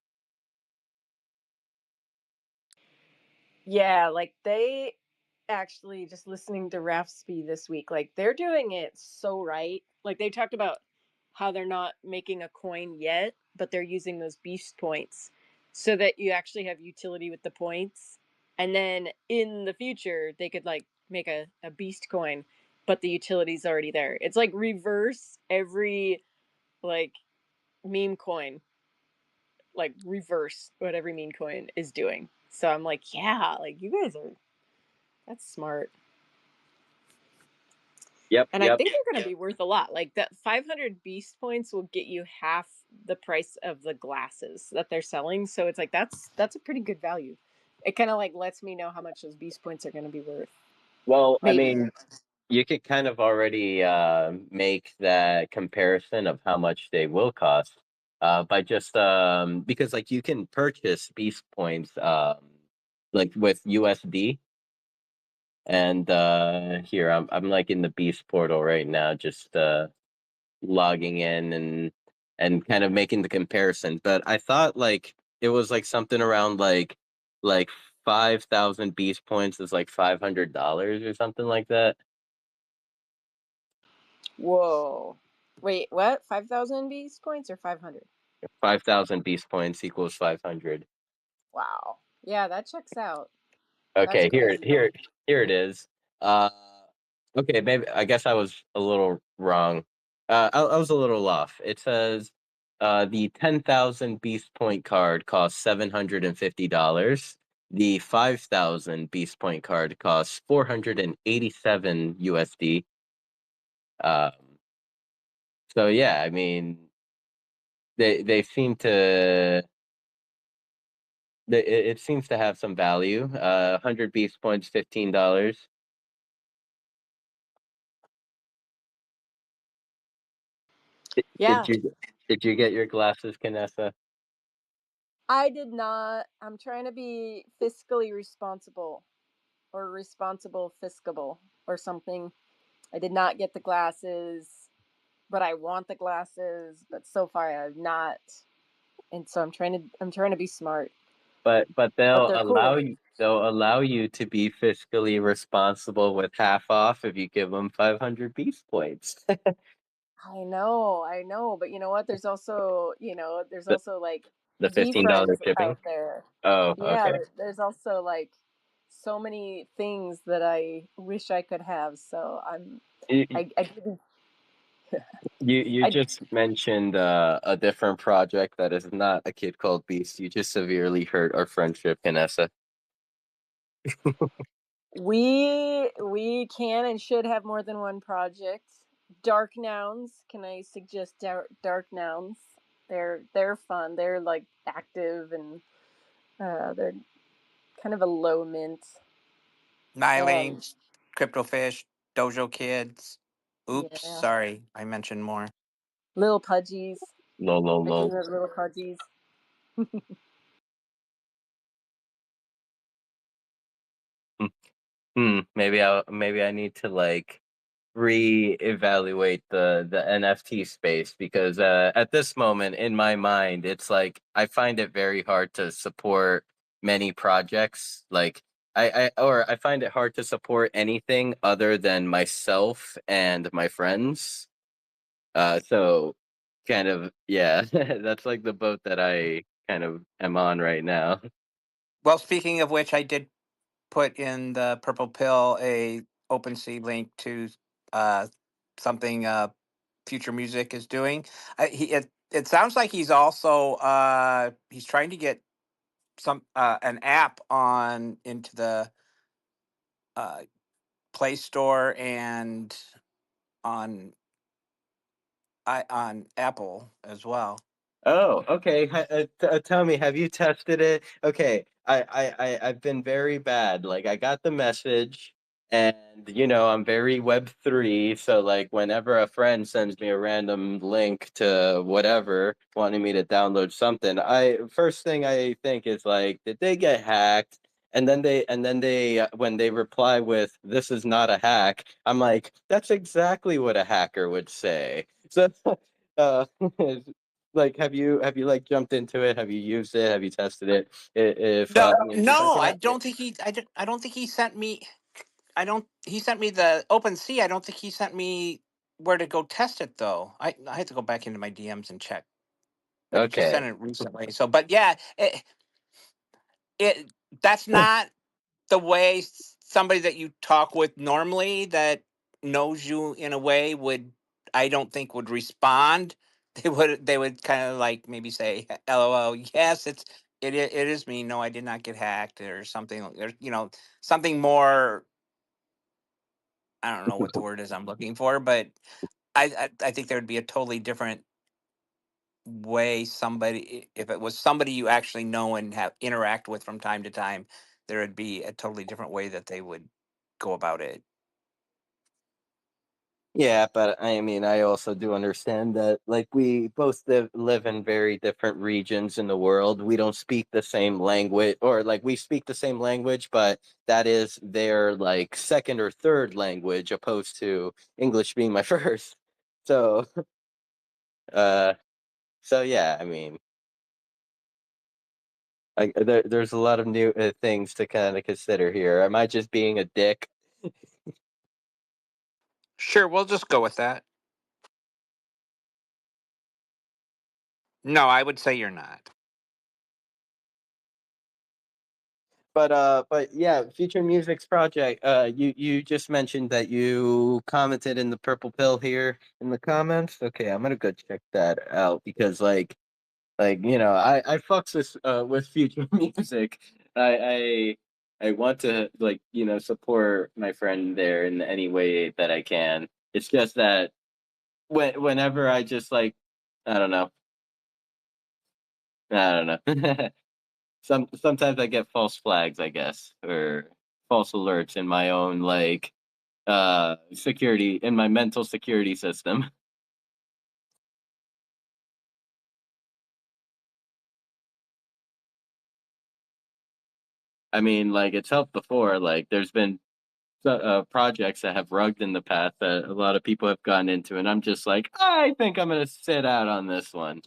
Yeah, like they actually, just listening to Raspy this week, like they're doing it so right. Like they talked about how they're not making a coin yet, but they're using those beast points so that you actually have utility with the points. And then in the future, they could like make a beast coin, but the utility's already there. It's like reverse every like meme coin, like reverse what every meme coin is doing. So I'm like, yeah, like you guys are, that's smart. Yep, And I yep. think they're going to be worth a lot. Like that 500 beast points will get you half the price of the glasses that they're selling. So it's like that's a pretty good value. It kind of like lets me know how much those beast points are going to be worth. Well, I Maybe. mean, you could kind of already make that comparison of how much they will cost by just because like you can purchase Beast Points like with USD. And here I'm like in the Beast portal right now, just logging in and kind of making the comparison. But I thought like it was like something around like 5,000 Beast Points is like $500 or something like that. Whoa. Wait, what? 5,000 beast points or 500? 5,000 Beast Points equals 500. Wow. Yeah, that checks out. That's Okay, here crazy. here here it is. Uh okay, maybe I guess I was a little wrong. I was a little off. It says the 10,000 Beast Point card costs $750. The 5,000 Beast Point card costs 487 USD. Um so yeah, I mean they seem to it seems to have some value. 100 Beast Points $15. Did, Yeah. did you did you get your glasses, Canessa? I did not. I'm trying to be fiscally responsible or responsible fiscable or something. I did not get the glasses, but I want the glasses, but so far I have not. And so I'm trying to be smart. But But they're cool. they'll allow you to be fiscally responsible with half off if you give them 500 Beast Points. I know, but you know what? There's the also like the $15 defriends shipping. out there. Oh, Yeah, okay. there's also like so many things that I wish I could have. So You I didn't you I just mentioned a different project that is not a kid called Beast. You just severely hurt our friendship, Canessa. we can and should have more than one project. Dark nouns. Can I suggest dark nouns? They're fun. They're like active and they're kind of a low mint. Um, Nylene, Cryptofish, Dojo Kids. Oops, yeah, sorry, I mentioned more. little pudgies. Lol, lol, I do lol. have little pudgies. Maybe I need to like reevaluate the NFT space because at this moment in my mind it's like I find it very hard to support many projects like I find it hard to support anything other than myself and my friends. So kind of yeah, that's like the boat that I kind of am on right now. Well, speaking of which, I did put in the purple pill a OpenSea link to uh, something Future Music is doing. It sounds like he's also he's trying to get some an app on into the uh, Play Store and on on Apple as well. Oh, okay. Tell me, have you tested it? Okay, I've been very bad. Like, I got the message, and I'm very Web3. So, like, whenever a friend sends me a random link to whatever, wanting me to download something, I first thing I think is like, did they get hacked? And then they when they reply with, "This is not a hack," I'm like, that's exactly what a hacker would say. So. Uh, like have you like jumped into it, have you used it, have you tested it, if No, if I no, can I ask you? don't think he. I don't think he sent me. I don't. He sent me the OpenSea. I don't think he sent me where to go test it though. I had to go back into my DMs and check. But he just Okay. sent it recently. So, but yeah, that's not the way somebody that you talk with normally that knows you in a way would, I don't think, would respond. They would kind of like maybe say LOL, yes, it is me, no, I did not get hacked, or something, or something more. I don't know what the word is I'm looking for, but I think there would be a totally different way. Somebody, if it was somebody you actually know and have interact with from time to time, there would be a totally different way that they would go about it. Yeah, but I mean, I also do understand that, like, we both live in very different regions in the world. We don't speak the same language, or like we speak the same language, but that is their like second or third language, opposed to English being my first. So, uh, so yeah, I mean, there's a lot of new things to kind of consider here. Am I just being a dick? Sure, we'll just go with that. No, I would say you're not. But yeah, Future Music's project. You just mentioned that you commented in the Purple Pill here in the comments. Okay, I'm gonna go check that out because I fucks with Future Music. I want to support my friend there in any way that I can. It's just that whenever I just like I don't know I don't know. Sometimes I get false flags, I guess, or false alerts in my own security in my mental security system. I mean, like it's helped before. Like there's been projects that have rugged in the past that a lot of people have gotten into, and I'm just like, I think I'm gonna sit out on this one.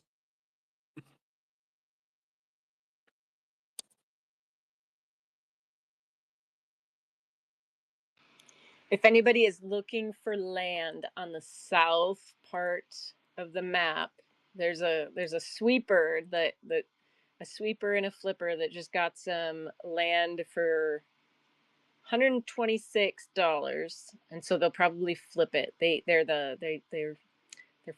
If anybody is looking for land on the south part of the map, there's a sweeper that a sweeper and a flipper that just got some land for $126, and so they'll probably flip it. They're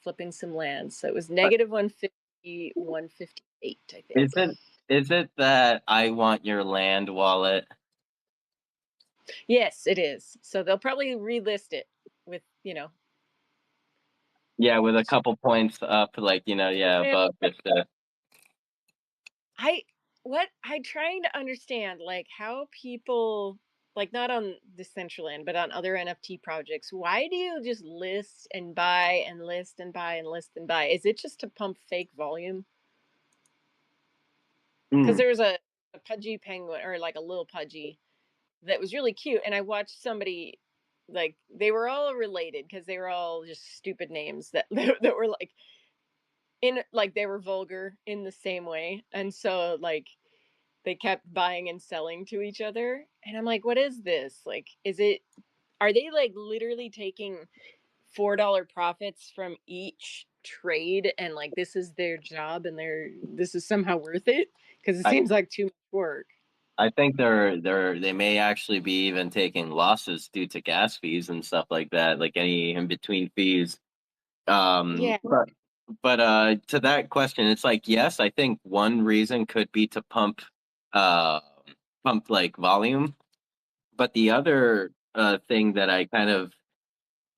flipping some land. So it was But negative 150, 158, I is think. it that I want your land wallet? Yes, it is. So they'll probably relist it with, Yeah, with a couple points up, yeah, well, above just I what I trying to understand, like how people, like not on Decentraland, but on other NFT projects, why do you just list and buy and list and buy and list and buy? Is it just to pump fake volume? Because mm, there was a pudgy penguin, or like a little pudgy, that was really cute, and I watched somebody, like they were all related because they were all just stupid names that were like in, like they were vulgar in the same way, and so like they kept buying and selling to each other, and I'm like, what is this? Like, are they like literally taking $4 profits from each trade, and like this is their job, and this is somehow worth it? Because it I seems like too much work. I think they may actually be even taking losses due to gas fees and stuff like that, like any in between fees. Yeah. But to that question, it's like yes, I think one reason could be to uh pump like volume, but the other thing that I kind of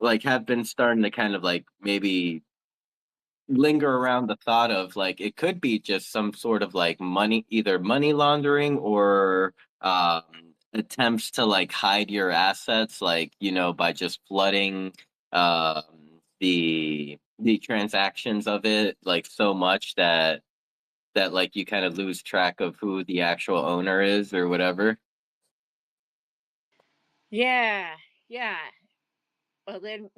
like have been starting to kind of like maybe linger around the thought of like it could be just some sort of like money, either money laundering or attempts to like hide your assets, like by just flooding um the transactions of it like so much that like you kind of lose track of who the actual owner is or whatever. Yeah. Yeah. Well, then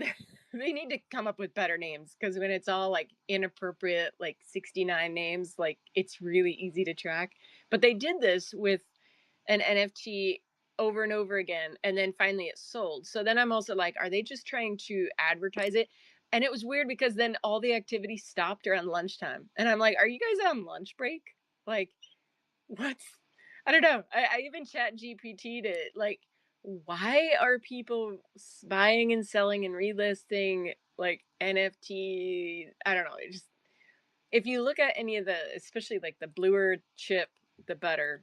they need to come up with better names, because when it's all like inappropriate, like 69 names, like it's really easy to track. But they did this with an NFT over and over again, and then finally it sold. So then I'm also like, are they just trying to advertise it? And it was weird because then all the activity stopped around lunchtime. And I'm like, are you guys on lunch break? Like, what? I don't know. I even chat GPT'd it. Like, why are people buying and selling and relisting like NFT? I don't know. It just, if you look at any of the, especially like the bluer chip, the butter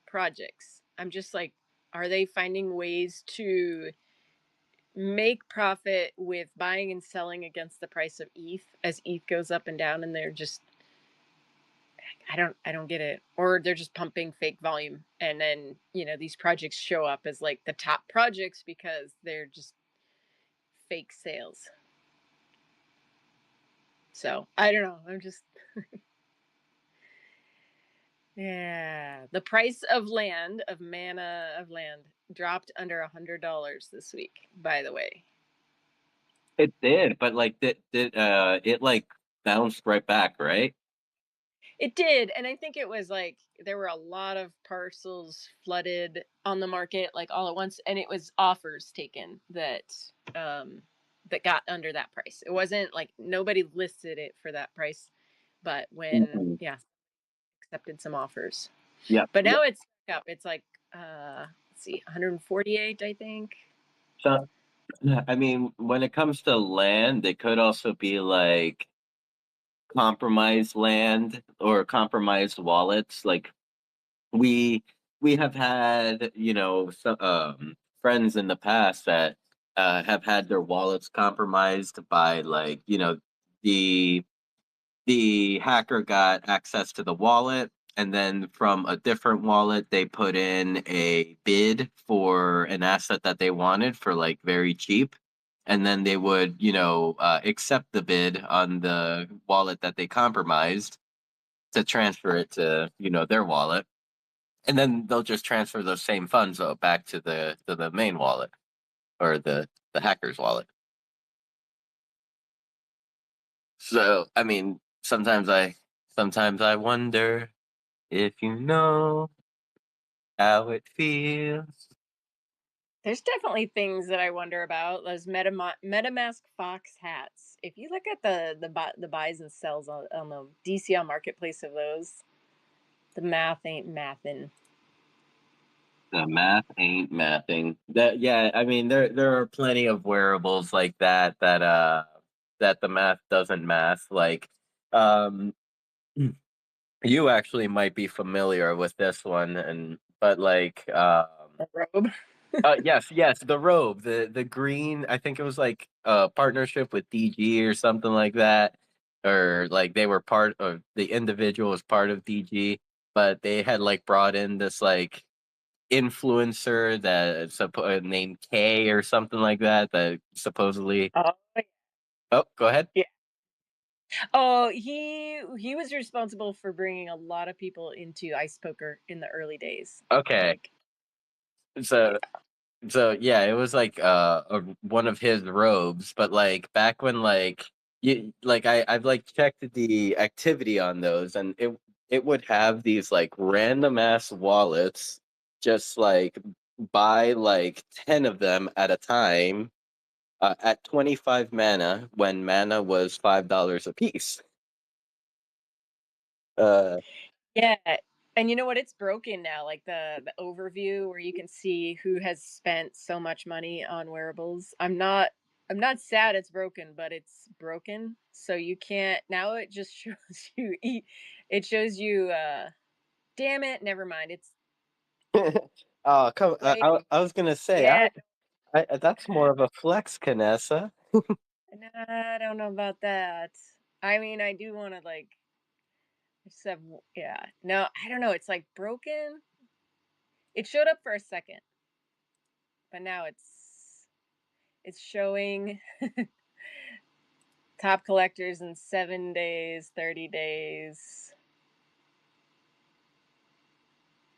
projects, I'm just like, are they finding ways to make profit with buying and selling against the price of ETH as ETH goes up and down, and they're just, I don't get it. Or they're just pumping fake volume, and then, you know, these projects show up as like the top projects because they're just fake sales. So I don't know. I'm just yeah. The price of land, of mana of land, dropped under $100 this week, by the way. It did, but like it like bounced right back, right? It did, and I think it was like there were a lot of parcels flooded on the market like all at once, and it was offers taken that that got under that price. It wasn't like nobody listed it for that price, but when Mhm. yeah, accepted some offers. Yep, But yep. now it's up. It's like let's see, 148, I think. So, I mean, when it comes to land, it could also be like compromised land or compromised wallets. Like we we have had, friends in the past that have had their wallets compromised by like, the hacker got access to the wallet, and then from a different wallet they put in a bid for an asset that they wanted for like very cheap, and then they would accept the bid on the wallet that they compromised to transfer it to their wallet, and then they'll just transfer those same funds back to the main wallet, or the hacker's wallet. So I mean, sometimes I wonder if you know how it feels. There's definitely things that I wonder about. Those MetaMask Fox hats. If you look at the buys and sells on the DCL marketplace of those, the math ain't mathin'. The math ain't mathing. That, yeah, I mean there are plenty of wearables like that the math doesn't math. Like um you actually might be familiar with this one, and but like The robe. yes, the robe, the green. I think it was like a partnership with DG or something like that, or like they were part of, the individual was part of DG, but they had like brought in this like influencer that named K or something like that, that supposedly. Oh Oh, go ahead. yeah. Oh, he was responsible for bringing a lot of people into ice poker in the early days. Okay, Like so yeah, it was like one of his robes, but like back when like I've like checked the activity on those, and it would have these like random ass wallets, just like buy like 10 of them at a time, at 25 mana when mana was $5 a piece. Uh, yeah. And you know what? It's broken now. Like the overview where you can see who has spent so much money on wearables. I'm not sad it's broken, but it's broken. So you can't now. It just shows you. It shows you. Damn it! Never mind. It's oh, come! like I was gonna say, yeah. that's more of a flex, Canessa. I don't know about that. I mean, I do want to like just have yeah. No, I don't know. It's like broken. It showed up for a second, but now it's showing top collectors in 7 days, 30 days.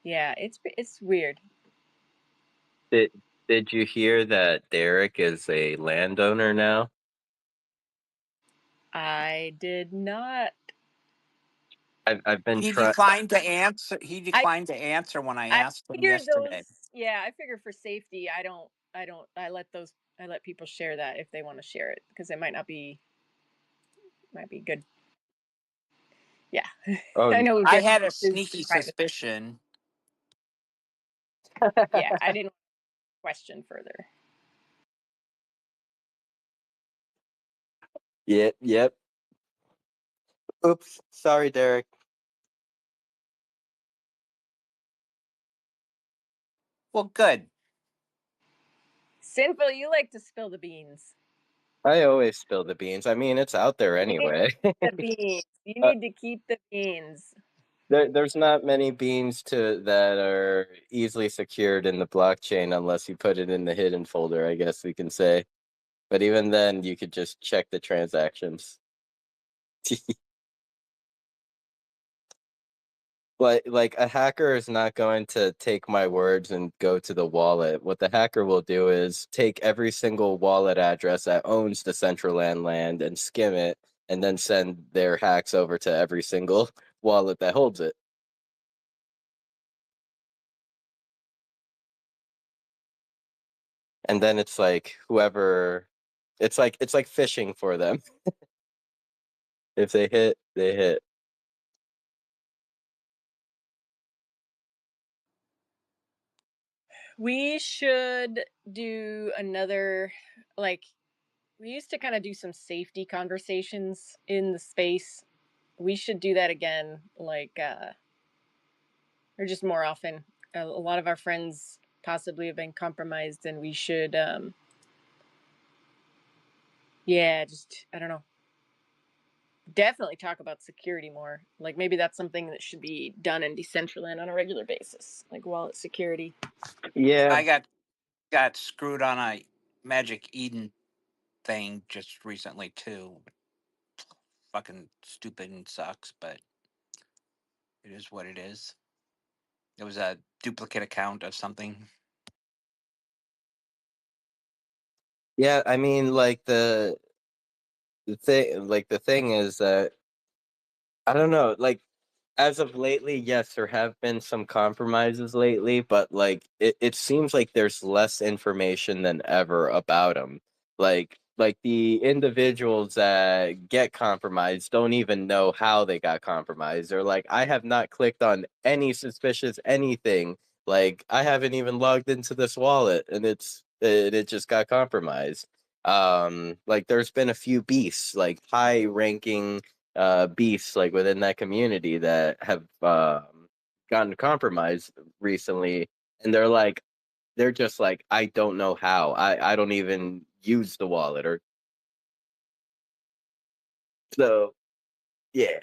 Yeah, it's weird. Did Did you hear that Derek is a landowner now? I did not. I've been He trying. declined to answer. He I declined to answer when I I asked him figured those. yesterday. Yeah, I figure for safety, I don't. I let those. I let people share that if they want to share it because it might be good. Yeah, Oh, I know I Derek had a is sneaky private. suspicion. Yeah, I didn't question further. Yep. Oops. Sorry, Derek. Well, good. Sinful, you like to spill the beans. I always spill the beans. I mean, it's out there anyway. The beans. You need to keep the beans. There's not many beans that are easily secured in the blockchain unless you put it in the hidden folder, I guess we can say. But even then, you could just check the transactions. Like a hacker is not going to take my words and go to the wallet. What the hacker will do is take every single wallet address that owns Decentraland land and skim it, and then send their hacks over to every single wallet that holds it. And then it's like whoever, it's like fishing for them. If they hit, they hit. We should do another, like, we used to kind of do some safety conversations in the space. We should do that again, like, or just more often. A lot of our friends possibly have been compromised, and we should, yeah, just, I don't know, definitely talk about security more. Like, maybe that's something that should be done in Decentraland on a regular basis, like wallet security. Yeah. I got screwed on a Magic Eden thing just recently too. Fucking stupid and sucks, but it is what it is. It was a duplicate account of something. Yeah, I mean, like the thing is that I don't know, like as of lately, yes, there have been some compromises lately, but like it seems like there's less information than ever about them. Like the individuals that get compromised don't even know how they got compromised. They're like, I have not clicked on any suspicious anything. Like I haven't even logged into this wallet, and it just got compromised. Like there's been a few beasts, like high ranking beasts like within that community that have gotten compromised recently, and they're just like, I don't know how. I don't even use the wallet, or so. Yeah,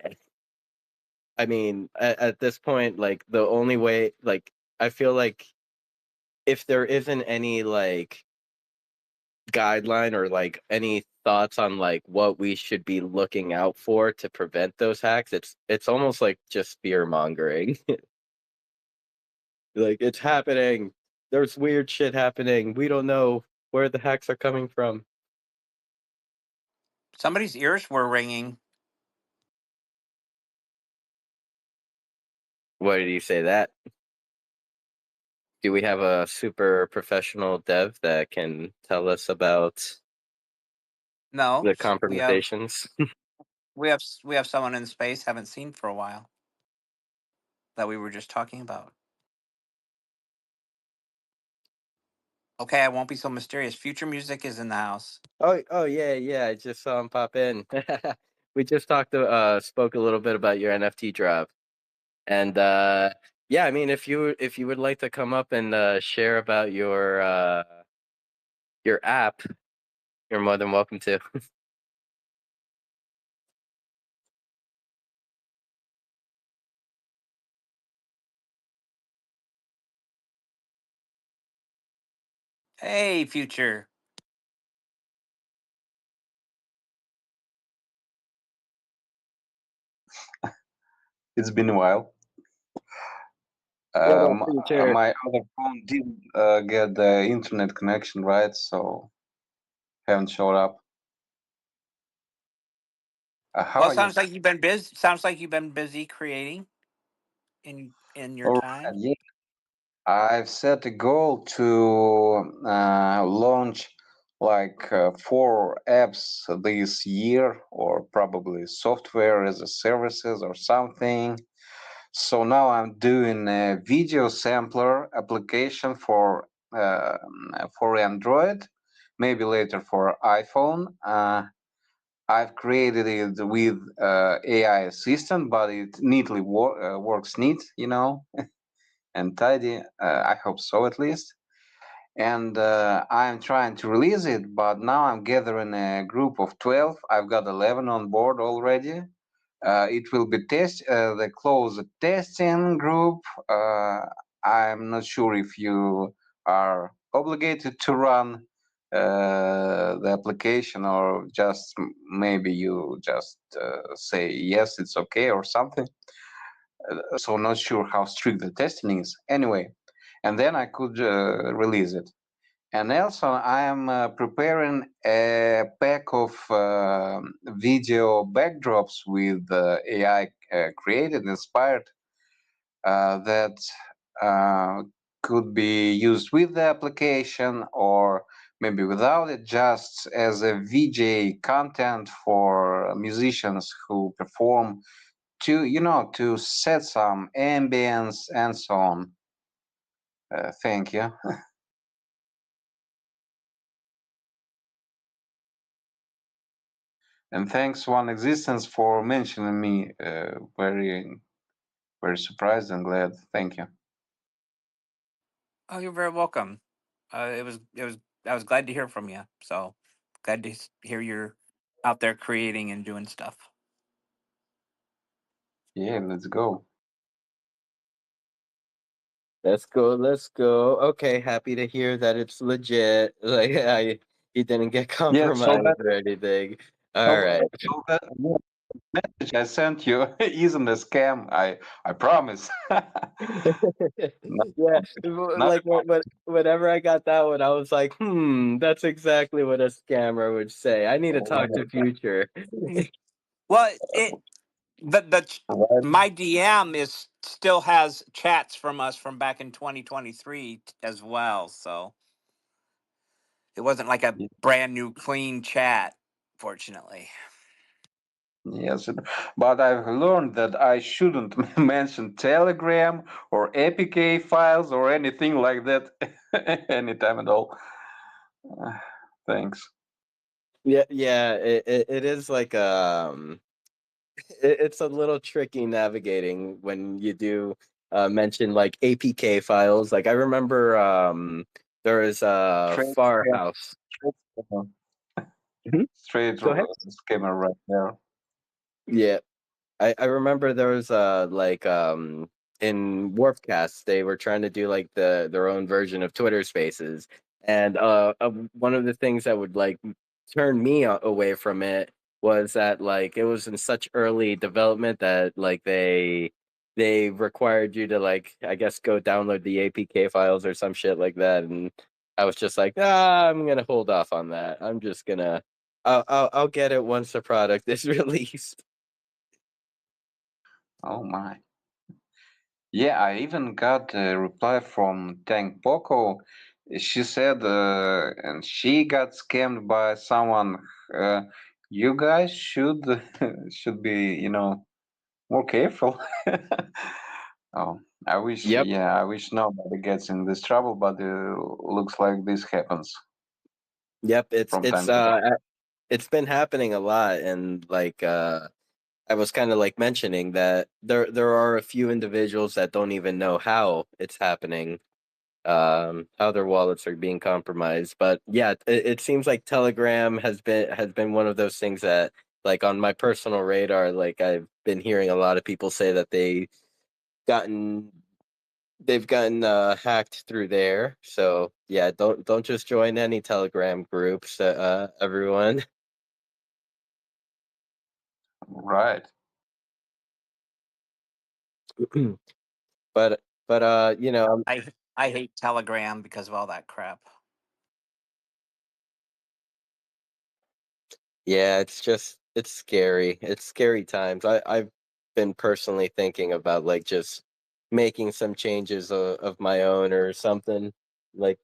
I mean, at this point, like the only way, like I feel like if there isn't any like guideline or like any thoughts on like what we should be looking out for to prevent those hacks, it's almost like just fear mongering. Like it's happening. There's weird shit happening. We don't know where the hacks are coming from. Somebody's ears were ringing. Why did you say that? Do we have a super professional dev that can tell us about No, the compromisations? we have someone in space haven't seen for a while that we were just talking about. Okay, I won't be so mysterious. Future Music is in the house. Oh yeah. I just saw him pop in. We just spoke a little bit about your NFT drop. And yeah, I mean if you would like to come up and share about your app, you're more than welcome to. Hey, Future. It's been a while. What up, Future? My other phone didn't get the internet connection right, so haven't showed up. How Well, are it you? sounds like you've been busy. Sounds like you've been busy creating in your All time. right, yeah. I've set a goal to launch like 4 apps this year, or probably software as a services or something. So now I'm doing a video sampler application for Android, maybe later for iPhone. I've created it with AI assistant, but it neatly works neat, and tidy. I hope so, at least. And I'm trying to release it, but now I'm gathering a group of 12. I've got 11 on board already. It will be the closed testing group. I'm not sure if you are obligated to run the application, or just maybe you just say yes, it's okay or something. So not sure how strict the testing is. Anyway, and then I could release it. And also, I am preparing a pack of video backdrops with AI created, inspired, that uh, could be used with the application or maybe without it, just as a VJ content for musicians who perform to set some ambience and so on. Thank you. And thanks, One Existence, for mentioning me. Very, very surprised and glad. Thank you. Oh, you're very welcome. I was glad to hear from you. So glad to hear you're out there creating and doing stuff. Yeah, let's go. Let's go. Let's go. Okay, happy to hear that it's legit. He didn't get Yeah, compromised or anything. All right. so that message I sent you isn't a scam. I promise. Yeah, Not at all. whenever I got that one, I was like, that's exactly what a scammer would say. I need to talk to Future. Well, Right. my DM is still has chats from us from back in 2023 as well. So it wasn't like a brand new clean chat, fortunately. Yes, but I've learned that I shouldn't mention Telegram or APK files or anything like that anytime at all. Thanks. Yeah, it is like it's a little tricky navigating when you do mention like APK files. Like I remember there is a Straight, Firehouse. scammer. Mhm. Straight Go ahead. scammer right there. Yeah, I remember there was like in Warpcast they were trying to do like their own version of Twitter Spaces, and one of the things that would like turn me away from it was that like it was in such early development that like they required you to like I guess go download the APK files or some shit like that, and I was just like, I'm gonna hold off on that. I'm just gonna I'll get it once the product is released. Oh my. Yeah, I even got a reply from Tank Poco. She said, and she got scammed by someone. Uh, you guys should should be, more careful. Oh, I wish, Yep. yeah, I wish nobody gets in this trouble, but looks like this happens Yep, from time to time. it's been happening a lot, and like I was kind of like mentioning that there are a few individuals that don't even know how it's happening, how their wallets are being compromised. But yeah, it seems like Telegram has been one of those things that like on my personal radar, like I've been hearing a lot of people say that gotten they've gotten hacked through there. So yeah, don't just join any Telegram groups, everyone. Right. But I hate Telegram because of all that crap. yeah, it's scary. It's scary times. I've been personally thinking about like just making some changes of my own or something, like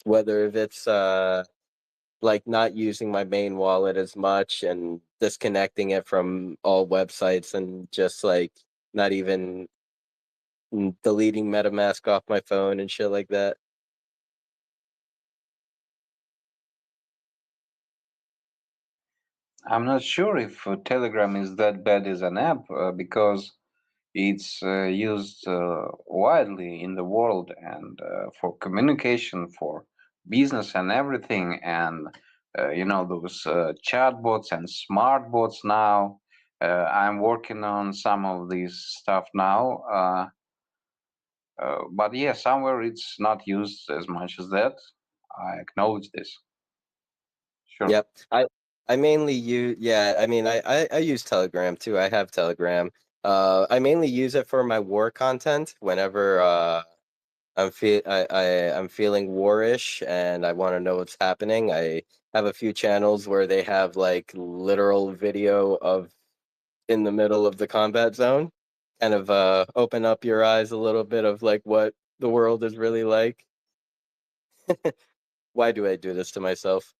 whether if it's like not using my main wallet as much and disconnecting it from all websites and just like not even deleting MetaMask off my phone and shit like that. I'm not sure if Telegram is that bad as an app because it's used widely in the world and for communication, for business and everything. And those chatbots and smart bots now. I'm working on some of these stuff now. But yeah, somewhere it's not used as much as that. I acknowledge this. Sure. Yep. I mainly use, yeah, I mean, I use Telegram too. I have Telegram. I mainly use it for my war content whenever I'm feeling warish and I want to know what's happening. I have a few channels where they have like literal video of in the middle of the combat zone, kind of open up your eyes a little bit of like what the world is really like. Why do I do this to myself?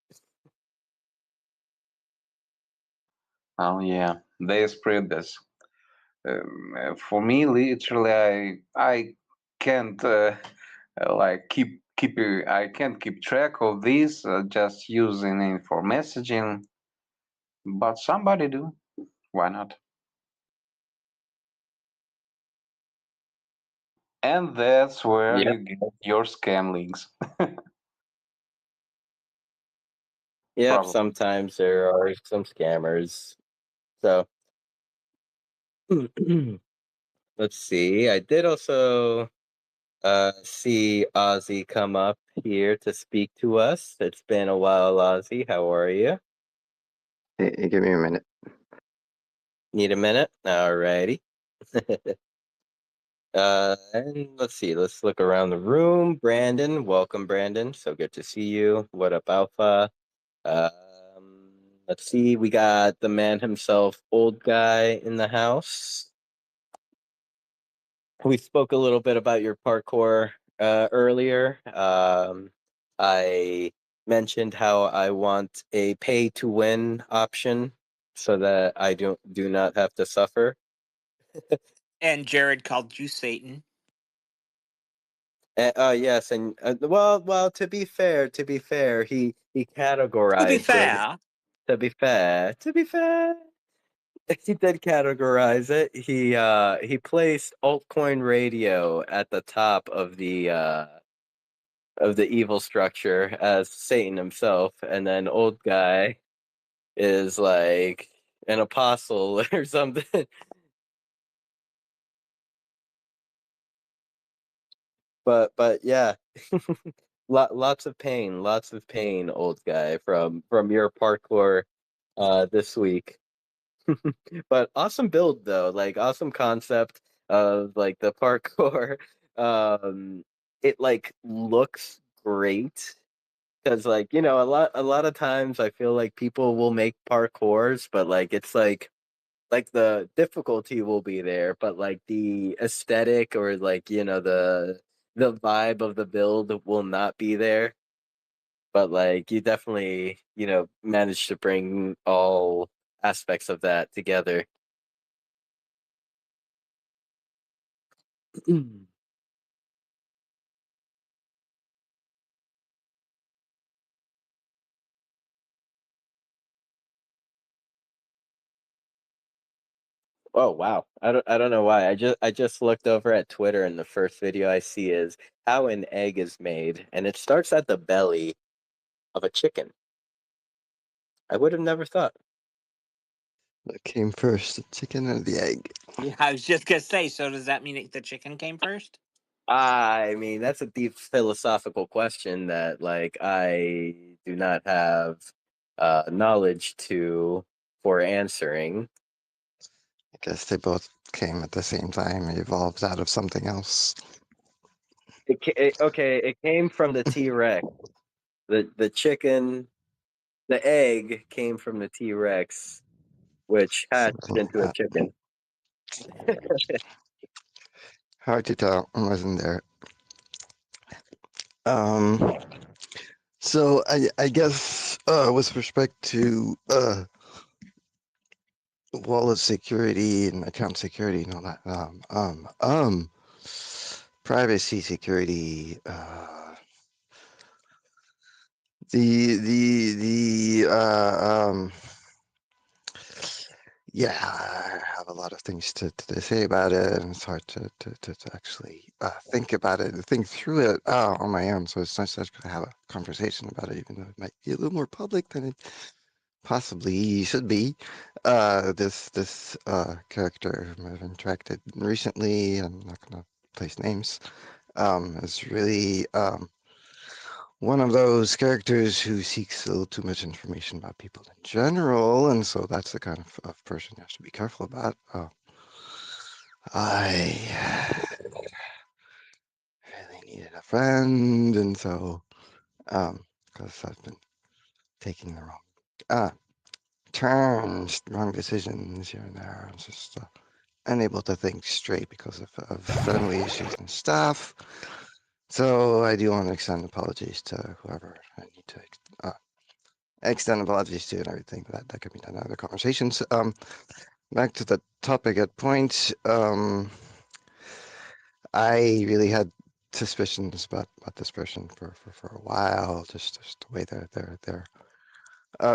Oh yeah, they spread this. For me, literally, I can't like I can't keep track of this. Just using it for messaging, but somebody do. Why not? And that's where Yep. you get your scam links. Yep. Probably. Sometimes there are some scammers. So let's see. I did also see Ozzy come up here to speak to us. It's been a while, Ozzy. How are you? Hey, give me a minute. Need a minute? Alrighty. And let's see. Let's look around the room. Brandon, welcome, Brandon. So good to see you. What up, Alpha? Let's see. We got the man himself, old guy in the house. We spoke a little bit about your parkour earlier. I mentioned how I want a pay to win option so that I do not have to suffer. And Jared called you Satan. Yes, and well. To be fair, he To be categorized it. fair, To be fair, he did categorize it. He placed altcoin radio at the top of the evil structure as Satan himself, and then old guy is like an apostle or something. But yeah, lots of pain, old guy from your parkour this week. But awesome build though, like awesome concept of like the parkour. It like looks great because like a lot of times I feel like people will make parkours, but like it's like the difficulty will be there, but like the aesthetic or like the vibe of the build will not be there. But like you definitely managed to bring all aspects of that together. Oh wow. I don't know why. I just looked over at Twitter and the first video I see is how an egg is made and it starts at the belly of a chicken. I would have never thought. What came first, the chicken or the egg? yeah, I was just gonna say. So does that mean the chicken came first? I mean, that's a deep philosophical question that like I do not have knowledge to for answering. I guess they both came at the same time, evolved out of something else. Okay, it came from the T-Rex. The chicken, the egg came from the T-Rex, which hatched Something like into a that. chicken. Hard to tell. I wasn't there. Um. So I guess with respect to wallet security and account security and all that. Privacy security. Yeah, I have a lot of things to say about it, and it's hard to actually think about it and think through it on my own. So it's nice to have a conversation about it, even though it might be a little more public than it possibly should be. This character whom I've interacted recently, I'm not going to place names, is really one of those characters who seeks a little too much information about people in general, and so that's the kind of person you have to be careful about. I really needed a friend, and so because I've been taking the wrong turns, wrong decisions here and there. I'm just unable to think straight because of family issues and stuff. So I do want to extend apologies to whoever I need to extend apologies to and everything. That could be done in other conversations. Back to the topic at point. I really had suspicions about this person for a while. Just the way they're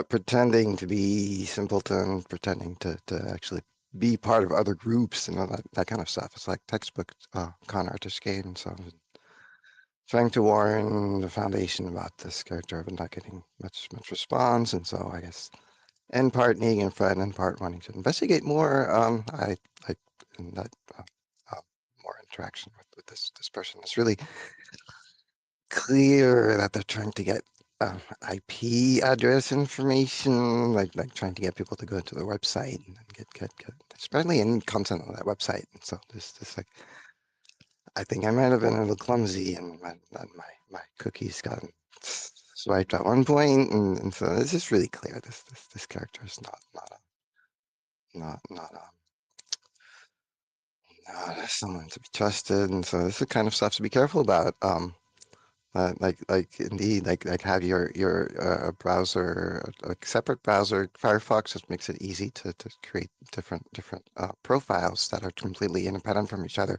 pretending to be simpleton, pretending to actually be part of other groups and all that kind of stuff. It's like textbook con artist game. So I was trying to warn the foundation about this character, but not getting much response. And so I guess in part needing a friend, in part wanting to investigate more. I like in that more interaction with this person. It's really clear that they're trying to get IP address information, like trying to get people to go to their website and get apparently any content on that website. And so this like, I think I might have been a little clumsy and my cookies got swiped at one point, and so this is really clear. This character is not someone to be trusted, and so this is the kind of stuff to be careful about. Like indeed, like have your browser, a separate browser. Firefox just makes it easy to create different profiles that are completely independent from each other.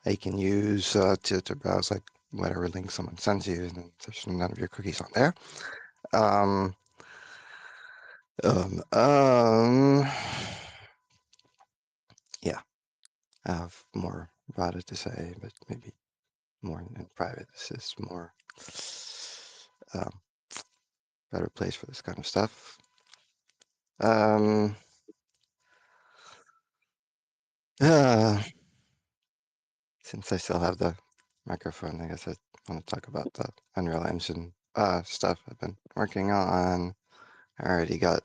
They can use to browse like whatever link someone sends you, and there's none of your cookies on there. Um, um, um, yeah, I have more about it to say, but maybe more in private. This is more um, better place for this kind of stuff. Since I still have the microphone, I guess I want to talk about the Unreal Engine stuff I've been working on. I already got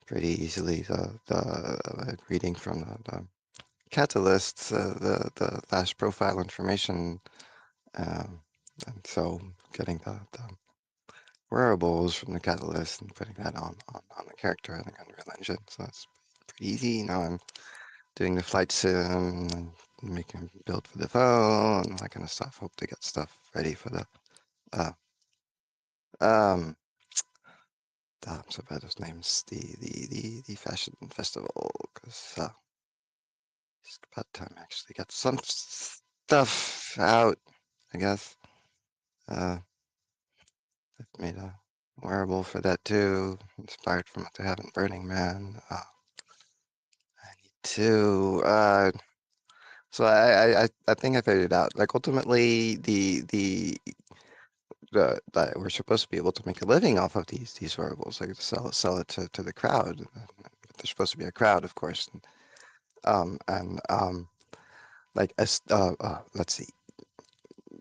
pretty easily the reading from the catalyst, the last profile information, um, and so getting the wearables from the catalyst and putting that on the character in the Unreal Engine. So it's pretty easy. Now I'm doing the flight sim and making a build for the phone and that kind of stuff. Hope to get stuff ready for the uh um so bad those names, the fashion festival, because it's about time I actually got some stuff out, I guess. I've made a wearable for that too, inspired from what they have in Burning Man. I need to so I think I figured it out. Like ultimately that we're supposed to be able to make a living off of these wearables, like sell it to the crowd. There's supposed to be a crowd, of course, and like let's see,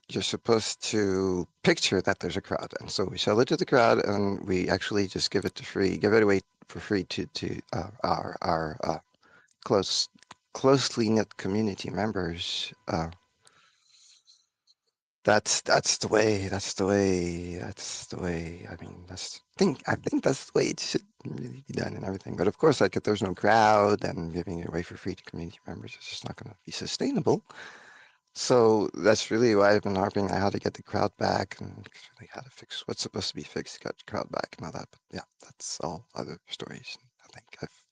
you're supposed to picture that there's a crowd, and so we sell it to the crowd, and we actually just give it away for free to our closely knit community members. That's the way. I think that's the way it should really be done and everything. But of course, like if there's no crowd, then giving it away for free to community members is just not going to be sustainable. So that's really why I've been harping on how to get the crowd back and really how to fix what's supposed to be fixed, get the crowd back and all that. But yeah, that's all other stories. I think I've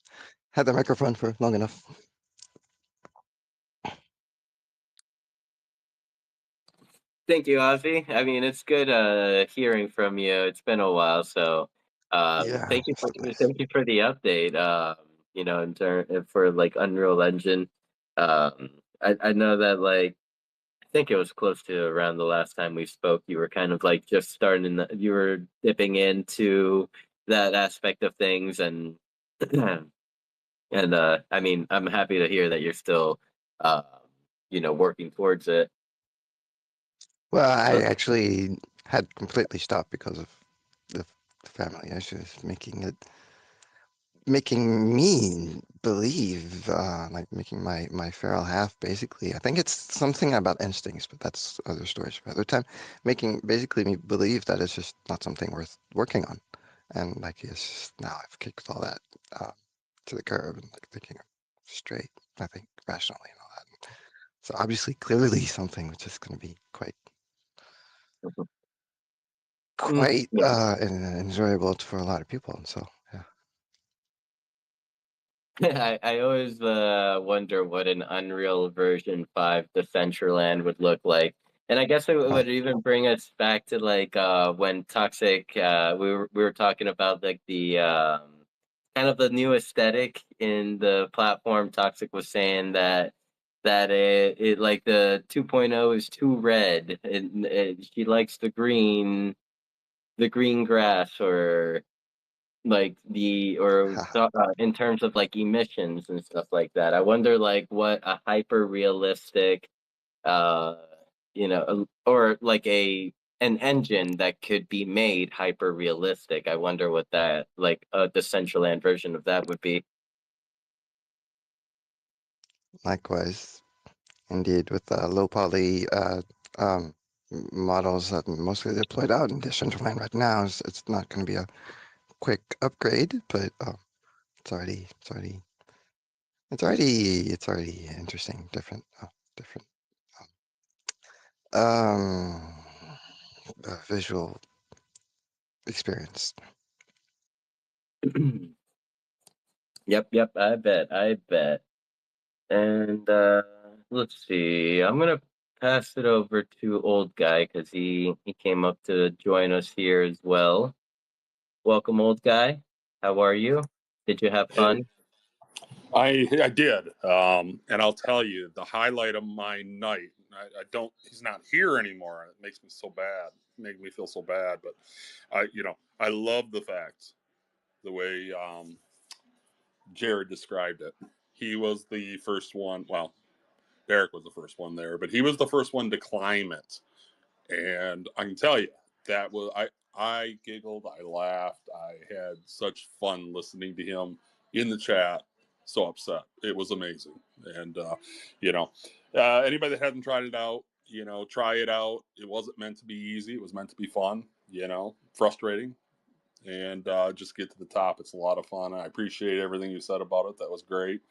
had the microphone for long enough. Thank you, Ozzy. I mean, it's good hearing from you. It's been a while, so Yeah, thank you for nice. thank you for the update. You know, in turn for like Unreal Engine. I know that like I think it was close to around the last time we spoke. You were kind of like just starting. You were dipping into that aspect of things, and and I mean, I'm happy to hear that you're still, uh, you know, working towards it. Well, I So, actually had completely stopped because of the family issues, making me believe, like making my feral half basically. I think it's something about instincts, but that's other stories for other time. Making basically me believe that it's just not something worth working on, and like it's now I've kicked all that to the curb and like thinking straight. I think rationally and all that. So obviously, clearly, something which is going to be quite yeah. enjoyable for a lot of people. And so yeah. I always wonder what an Unreal version 5 Decentraland would look like. And I guess it Oh, would even bring us back to like when Toxic we were talking about like the kind of the new aesthetic in the platform. Toxic was saying that it like the 2.0 is too red and she likes the green grass or like the or in terms of like emissions and stuff like that. I wonder like what a hyper realistic uh you know or like an engine that could be made hyper realistic. I wonder what that like the Decentraland version of that would be. likewise, indeed, with low poly um, models that mostly deployed out in Decentraland right now, it's not going to be a quick upgrade, but it's already interesting, different um, visual experience. Yep, I bet. And let's see. I'm gonna pass it over to old guy because he came up to join us here as well. Welcome, old guy. How are you? Did you have Hey, fun? I did, and I'll tell you the highlight of my night. I don't. He's not here anymore. It makes me so bad. Make me feel so bad. But I love the fact the way Jared described it. He was the first one. Well, Derek was the first one there, but he was the first one to climb it. And I can tell you that was I giggled, I laughed, I had such fun listening to him in the chat. So upset, it was amazing. And you know, anybody that hasn't tried it out, try it out. It wasn't meant to be easy. It was meant to be fun. Frustrating, and just get to the top. It's a lot of fun. I appreciate everything you said about it. That was great.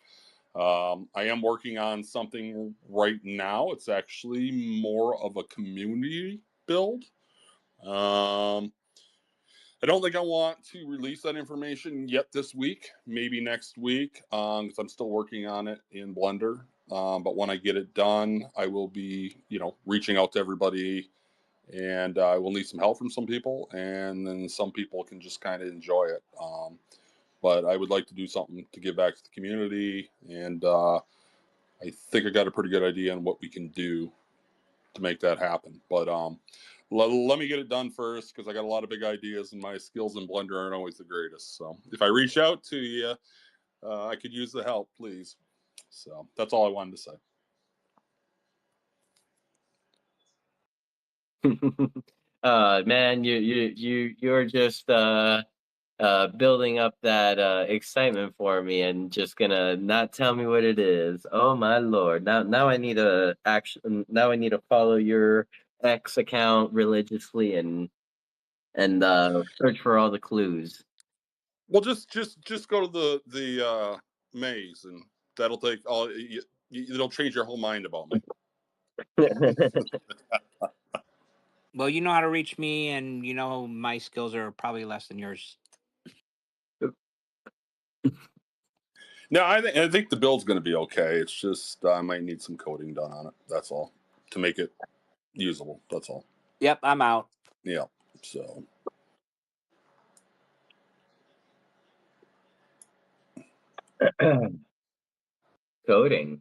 I am working on something right now. It's actually more of a community build. Um, I don't think I want to release that information yet this week. Maybe next week, because I'm still working on it in Blender. But when I get it done, I will be, reaching out to everybody, and I will need some help from some people, and then some people can just kind of enjoy it. But I would like to do something to give back to the community, and I think I got a pretty good idea on what we can do to make that happen. But let me get it done first because I got a lot of big ideas and my skills in Blender aren't always the greatest. So if I reach out to you, I could use the help, please. So that's all I wanted to say. Man, you're just building up that excitement for me and just gonna not tell me what it is. Oh my lord. Now I need to now I need to follow your X account religiously and search for all the clues. Well, just go to the maze, and that'll take all. It'll change your whole mind about me. Well, you know how to reach me, and my skills are probably less than yours. No, I think the build's going to be okay. It's just I might need some coding done on it. That's all, to make it usable. That's all. Yep, I'm out. Yeah. So. Coding.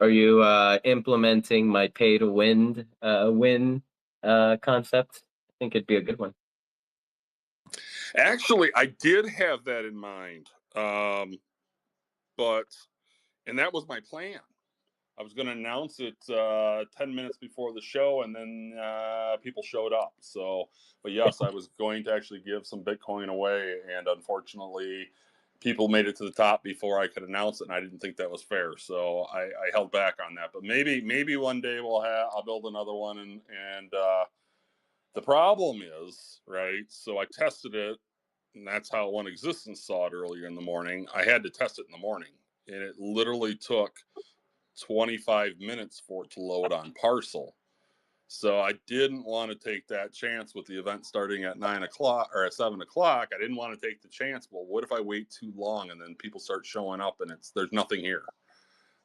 Are you implementing my pay to win concept? I think it'd be a good one. Actually, I did have that in mind, but that was my plan. I was going to announce it 10 minutes before the show, and then people showed up. So, but yes, I was going to actually give some Bitcoin away, and unfortunately, people made it to the top before I could announce it, and I didn't think that was fair. So I held back on that. But maybe one day I'll build another one, and the problem is, right? So I tested it, and that's how One Existence saw it earlier in the morning. I had to test it in the morning, and it literally took 25 minutes for it to load on Parcel. So I didn't want to take that chance with the event starting at 9 o'clock or at 7 o'clock. I didn't want to take the chance. Well, what if I wait too long and then people start showing up and there's nothing here?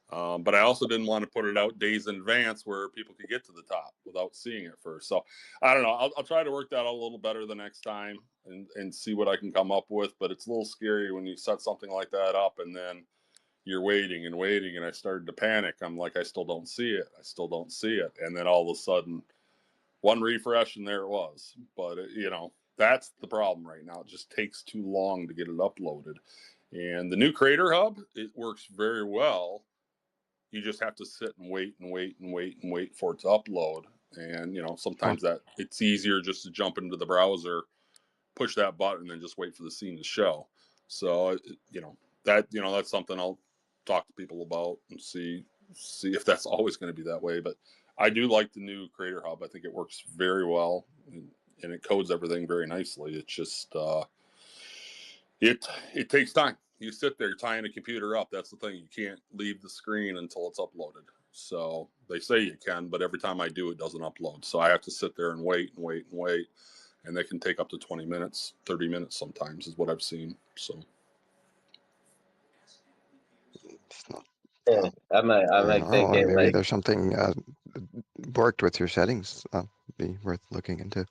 But I also didn't want to put it out days in advance where people could get to the top without seeing it first. So I don't know. I'll try to work that out a little better the next time and see what I can come up with. But it's a little scary when you set something like that up and then you're waiting and waiting, and I started to panic. I'm like, I still don't see it. I still don't see it. And then all of a sudden, one refresh, and there it was. But, that's the problem right now. It just takes too long to get it uploaded. And the new Creator Hub, it works very well. You just have to sit and wait and wait and wait and wait for it to upload. And, sometimes that it's easier just to jump into the browser, push that button, and then just wait for the scene to show. So, that's something I'll talk to people about and see if that's always going to be that way. But I do like the new Creator Hub. I think it works very well, and it codes everything very nicely. It's just it takes time. You sit there tying a computer up. That's the thing. You can't leave the screen until it's uploaded. So they say you can, but every time I do, it doesn't upload. So I have to sit there and wait and wait and wait. And they can take up to 20 minutes, 30 minutes sometimes is what I've seen. So It's not. Yeah, I'm I like don't know. thinking Maybe like, there's something worked with your settings. Be worth looking into.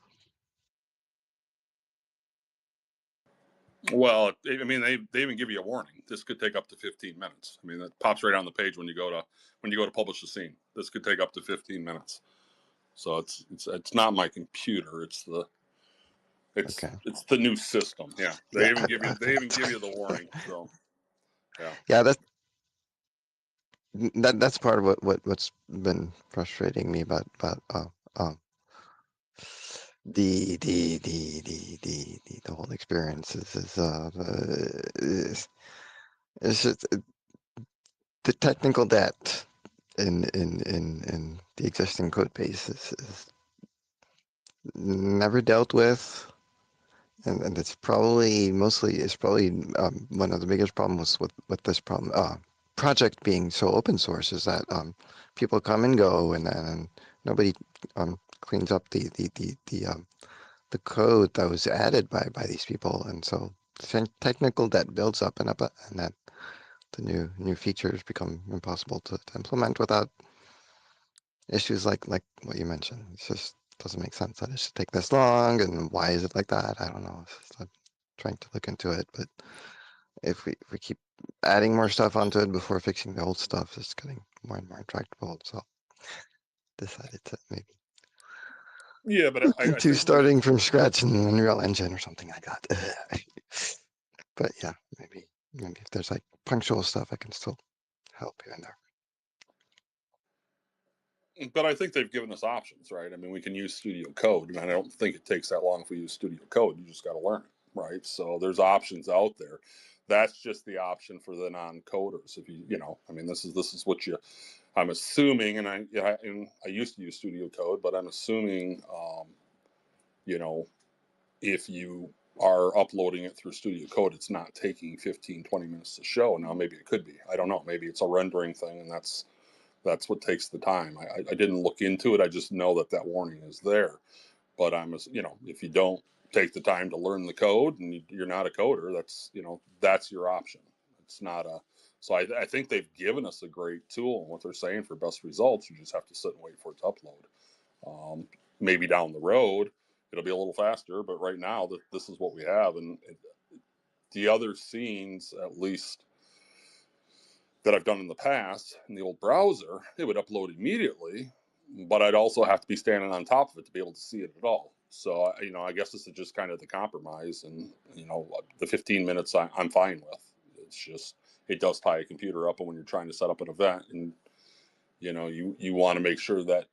well, I mean, they even give you a warning. This could take up to 15 minutes. I mean, that pops right on the page when you go to publish the scene. This could take up to 15 minutes. So it's not my computer. It's the new system. Yeah, they Yeah, even give you the warning. So yeah, that's part of what's been frustrating me about the whole experience is it's just the technical debt in the existing code base is never dealt with, and it's probably one of the biggest problems with this project being so open source is that people come and go, and nobody cleans up the code that was added by these people, and so technical debt builds up and up, and that the new features become impossible to implement without issues like what you mentioned. It just doesn't make sense that it should take this long, and why is it like that? I don't know. I'm trying to look into it, but if we keep adding more stuff onto it before fixing the old stuff, it's getting more and more intractable. So decided to maybe yeah, but look I into think when starting from scratch in an Unreal Engine or something like that. But yeah, maybe if there's like punctual stuff, I can still help here and there. But I think they've given us options, right? I mean, we can use Studio Code, and I don't think it takes that long if we use Studio Code. You just got to learn it, right? So there's options out there. That's just the option for the non-coders. If I mean, this is what I'm assuming, and I used to use Studio Code, but I'm assuming, if you are uploading it through Studio Code, it's not taking 15, 20 minutes to show. Now, maybe it could be. I don't know. Maybe it's a rendering thing, and that's what takes the time. I didn't look into it. I just know that warning is there. But if you don't take the time to learn the code and you're not a coder, that's your option. It's not a. So I think they've given us a great tool. And what they're saying for best results, you just have to sit and wait for it to upload. Maybe down the road it'll be a little faster, but right now this is what we have, and the other scenes, at least that I've done in the past in the old browser, it would upload immediately, but I'd also have to be standing on top of it to be able to see it at all. So, I guess this is just kind of the compromise, and the 15 minutes I'm fine with. It's just it does tie a computer up, and when you're trying to set up an event, and you want to make sure that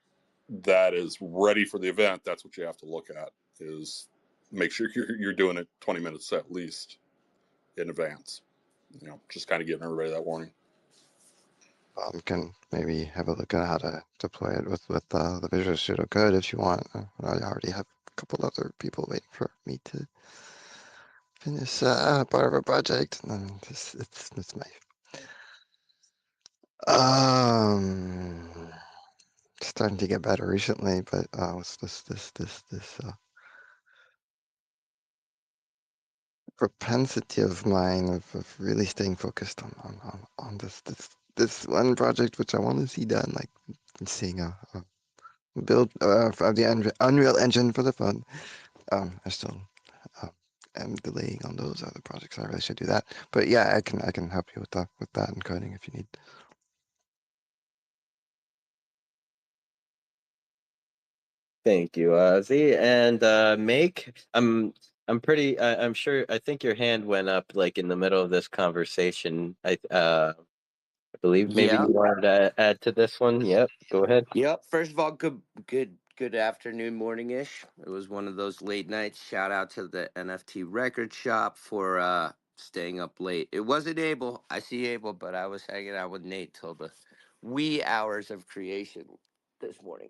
is ready for the event. That's what you have to look at, is make sure you're doing it 20 minutes at least in advance. Just kind of giving everybody that warning. Can maybe have a look at how to deploy it with the Visual Studio Code if you want. I already have a couple other people waiting for me to finish part of a project, and then it's my starting to get better recently, but what's this propensity of mine of really staying focused on this one project which I want to see done, like seeing a build of the Unreal Engine for the phone. I still am delaying on those other projects. I really should do that. But yeah, I can help you with that and coding if you need. Thank you, Ozzy. And Make, I'm sure, I think your hand went up like in the middle of this conversation. I believe maybe Yeah. you wanted to add to this one. Yep, go ahead. Yep. First of all, good afternoon, morning-ish. It was one of those late nights. Shout out to the NFT record shop for staying up late. It wasn't Abel. I see Abel, but I was hanging out with Nate till the wee hours of creation this morning.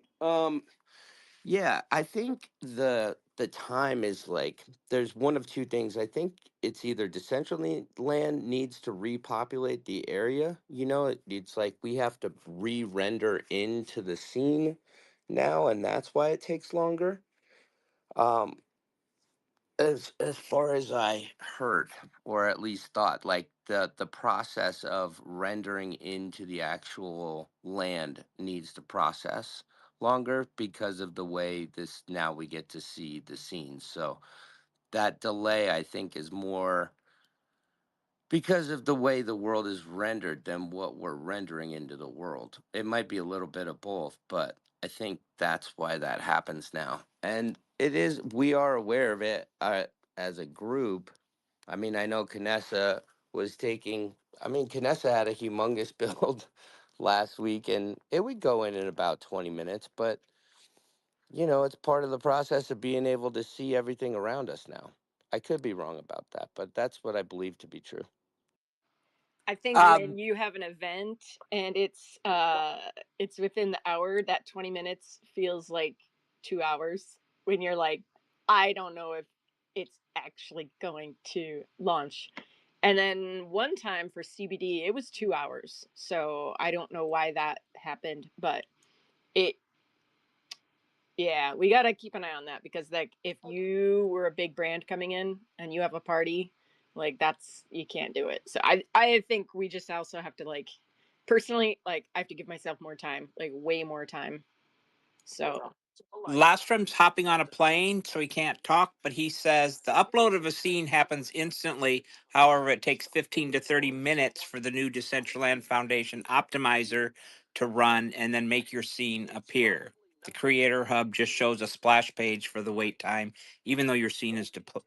Yeah, I think the time is like there's one of two things. I think it's either Decentraland needs to repopulate the area. It's like we have to re-render into the scene now, and that's why it takes longer. Um, as far as I heard, or at least thought, like the process of rendering into the actual land needs to process longer because of the way this now we get to see the scenes. So that delay, I think, is more because of the way the world is rendered than what we're rendering into the world. It might be a little bit of both, but I think that's why that happens now. And we are aware of it as a group. I mean, I know Canessa Canessa had a humongous build last week, and it would go in about 20 minutes, but it's part of the process of being able to see everything around us now. I could be wrong about that, but that's what I believe to be true. I think when you have an event and it's within the hour, that 20 minutes feels like 2 hours when you're like, I don't know if it's actually going to launch. And then one time for CBD, it was 2 hours. So I don't know why that happened, but it yeah, we got to keep an eye on that because like if you were a big brand coming in and you have a party, like that's you can't do it. So I think we just also have to like personally like I have to give myself more time, like way more time. So Lastram's hopping on a plane, so he can't talk, but he says the upload of a scene happens instantly. However, it takes 15 to 30 minutes for the new Decentraland Foundation optimizer to run and then make your scene appear. The Creator Hub just shows a splash page for the wait time, even though your scene is deployed.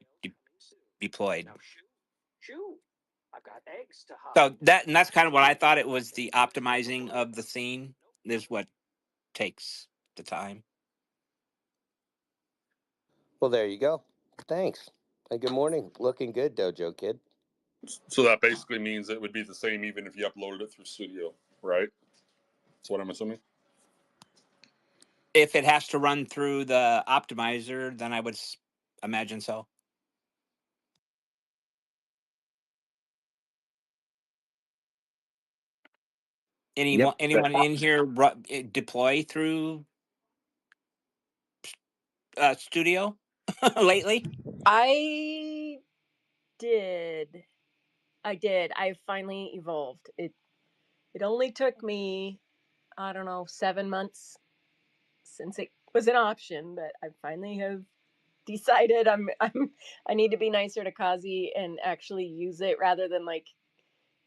So that's kind of what I thought. It was the optimizing of the scene is what takes the time. Well, there you go. Thanks. And good morning. Looking good, Dojo Kid. So that basically means it would be the same even if you uploaded it through Studio, right? That's what I'm assuming. If it has to run through the optimizer, then I would imagine so. Anyone in here deploy through Studio lately? I did. I did. I finally evolved. It only took me, I don't know, 7 months since it was an option, but I finally have decided I need to be nicer to Kazi and actually use it rather than like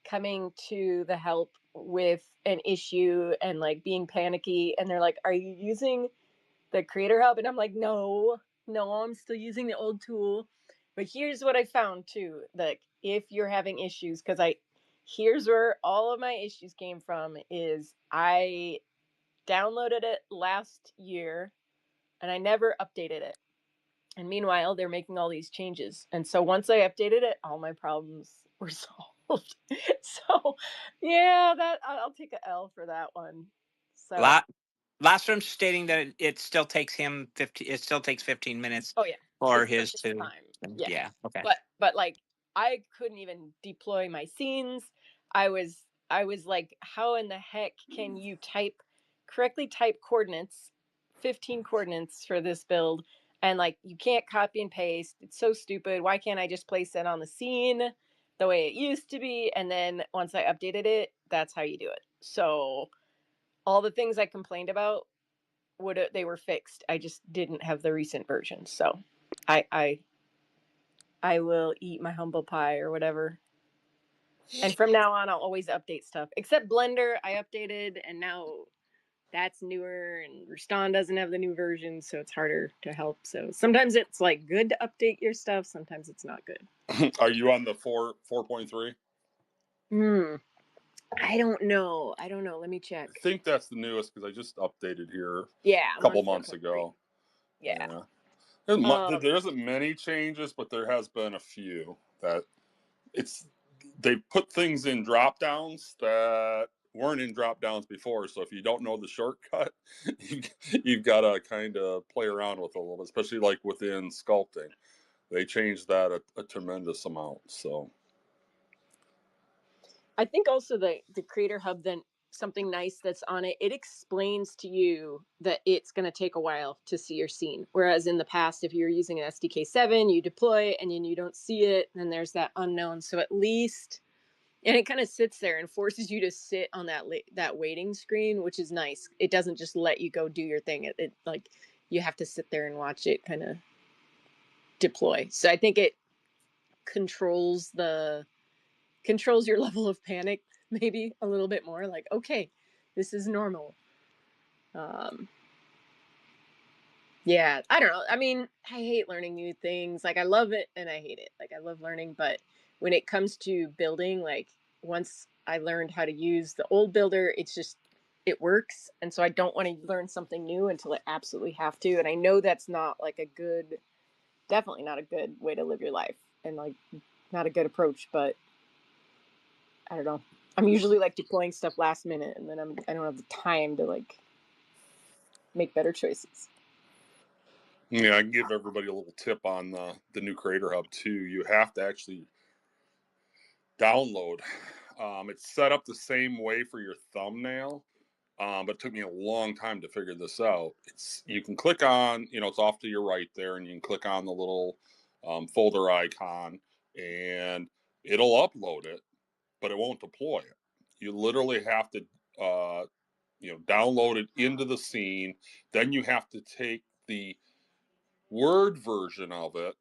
coming to the help with an issue and like being panicky, and they're like, "Are you using the Creator Hub?" And I'm like, "No, I'm still using the old tool." But here's what I found too: like if you're having issues, because here's where all of my issues came from: is I downloaded it last year and I never updated it. And meanwhile, they're making all these changes. And so once I updated it, all my problems were solved. So yeah, that I'll take a L for that one. So Last room stating that it still takes him 50. It still takes 15 minutes oh yeah, for it still his takes to. time. Yeah. Yeah. Okay. But like I couldn't even deploy my scenes. I was like, how in the heck can you correctly type coordinates, 15 coordinates for this build, and like you can't copy and paste? It's so stupid. Why can't I just place it on the scene the way it used to be? And then once I updated it, that's how you do it. So all the things I complained about they were fixed. I just didn't have the recent version. So I will eat my humble pie or whatever. And from now on, I'll always update stuff. Except Blender, I updated, and now that's newer, and Rustan doesn't have the new version, so it's harder to help. So sometimes it's like good to update your stuff. Sometimes it's not good. Are you on the 4.3? I don't know. Let me check. I think that's the newest because I just updated here Yeah, a couple months ago. Yeah. There isn't many changes, but there has been a few that they put things in drop downs that weren't in drop downs before. So if you don't know the shortcut, you've got to kind of play around with it a little bit, especially like within sculpting. They changed that a tremendous amount. So I think also the Creator Hub, then something nice that's on it, it explains to you that it's going to take a while to see your scene. Whereas in the past, if you're using an SDK 7, you deploy and then you don't see it, then there's that unknown. So at least, and it kind of sits there and forces you to sit on that waiting screen, which is nice. It doesn't just let you go do your thing. It like you have to sit there and watch it kind of deploy. So I think it controls your level of panic maybe a little bit more, like, okay, this is normal. Yeah, I don't know. I mean, I hate learning new things. Like I love it and I hate it. Like I love learning, but when it comes to building, like once I learned how to use the old builder, it works. And so I don't want to learn something new until I absolutely have to. And I know that's not like definitely not a good way to live your life, and like not a good approach, but I don't know. I'm usually like deploying stuff last minute, and then I don't have the time to like make better choices. yeah, I can give everybody a little tip on the new Creator Hub too. You have to actually download. It's set up the same way for your thumbnail, but it took me a long time to figure this out. You can click on, it's off to your right there, and you can click on the little folder icon, and it'll upload it, but it won't deploy it. You literally have to, download it into the scene. Then you have to take the Word version of it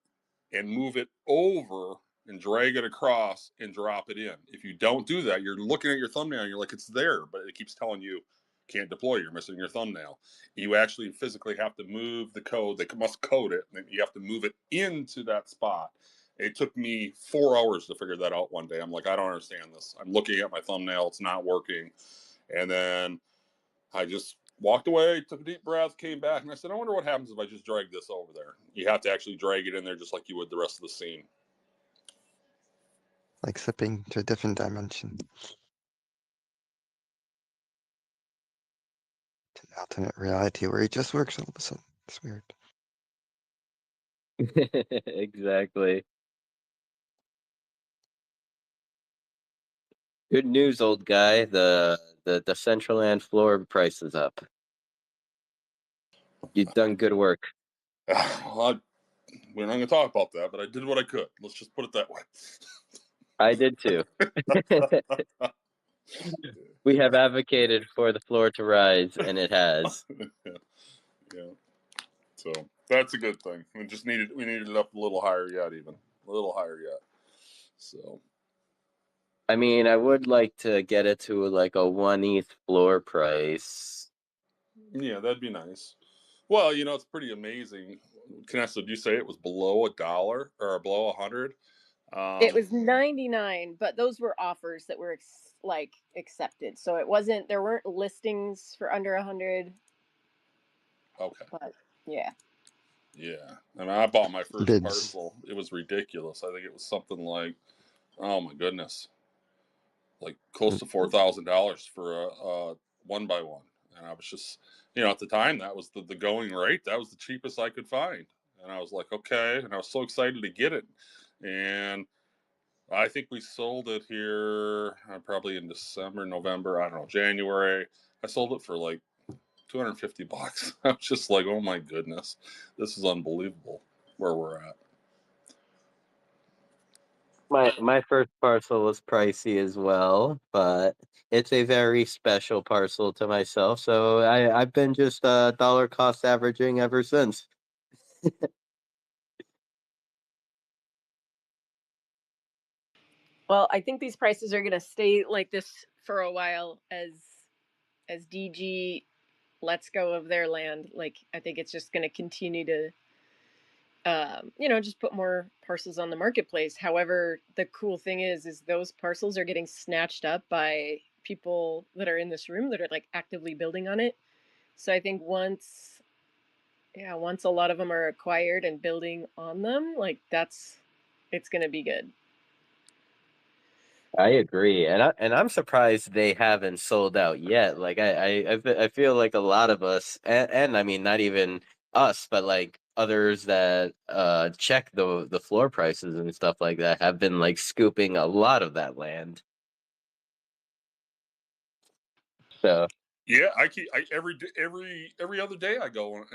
and move it over and drag it across and drop it in. If you don't do that, you're looking at your thumbnail and you're like, it's there, but it keeps telling you can't deploy, you're missing your thumbnail. You actually physically have to move the code. They must code it, and you have to move it into that spot. It took me 4 hours to figure that out one day. I'm like, I don't understand this. I'm looking at my thumbnail, it's not working. And then I just walked away, took a deep breath, came back, and I said, I wonder what happens if I just drag this over there. You have to actually drag it in there just like you would the rest of the scene. Like slipping to a different dimension. To an alternate reality where it just works all of a sudden. It's weird. Exactly. Good news, old guy. The Decentraland floor price is up. You've done good work. Well, we're not going to talk about that, but I did what I could. Let's just put it that way. I did too. We have advocated for the floor to rise, and it has. Yeah. So that's a good thing. We needed it up a little higher yet, even a little higher yet. So I mean, I would like to get it to like a 1 ETH floor price. yeah, that'd be nice. Well, it's pretty amazing. Canessa, did you say it was below $1 or below 100? It was 99, but those were offers that were accepted. So it wasn't. There weren't listings for under 100. Okay. But yeah. Yeah, and I bought my first Bids. parcel. It was ridiculous. I think it was something like, oh my goodness, like close to $4,000 for a 1x1. And I was just, at the time that was the going rate. That was the cheapest I could find, and I was like, okay, and I was so excited to get it, and I think we sold it here probably in December, November, I don't know, January. I sold it for like $250. I was just like, oh my goodness, this is unbelievable where we're at. My first parcel was pricey as well, but it's a very special parcel to myself. So I've been just dollar cost averaging ever since. Well, I think these prices are going to stay like this for a while as DG lets go of their land. Like I think it's just going to continue to just put more parcels on the marketplace. However, the cool thing is those parcels are getting snatched up by people that are in this room that are like actively building on it. So I think once a lot of them are acquired and building on them, like it's going to be good. I agree, and I'm surprised they haven't sold out yet. Like I feel like a lot of us, and I mean not even us, but like others that check the floor prices and stuff like that have been like scooping a lot of that land. So Yeah, every other day I go and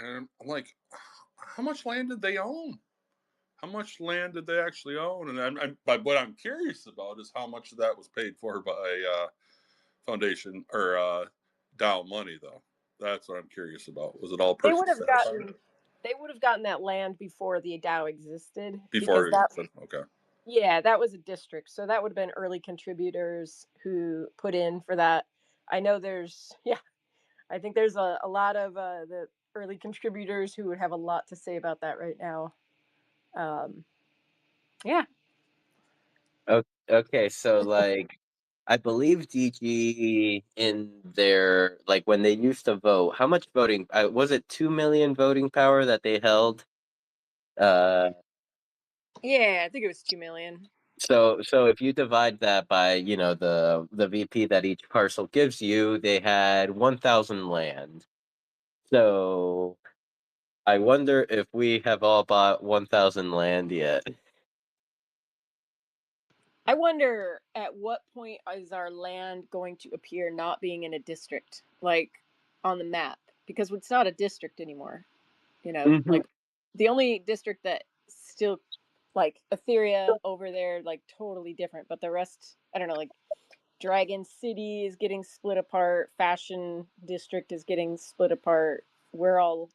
I'm like, how much land did they own? How much land did they actually own? And but what I'm curious about is how much of that was paid for by foundation or Dow money, though. That's what I'm curious about. Was it all They would purchased have satisfied gotten that land before the Dow existed before because it existed? Okay. yeah, that was a district. So that would have been early contributors who put in for that. I know I think there's a lot of the early contributors who would have a lot to say about that right now. Um, yeah. okay, so like I believe DG in their like when they used to vote, how much voting was it 2 million voting power that they held? Uh Yeah, I think it was 2 million. so if you divide that by, the VP that each parcel gives you, they had 1,000 land. So I wonder if we have all bought 1,000 land yet. I wonder at what point is our land going to appear not being in a district, like on the map, because it's not a district anymore. Mhm. Like the only district that still like Etheria over there, like totally different, but the rest, I don't know, like Dragon City is getting split apart, Fashion District is getting split apart. We're all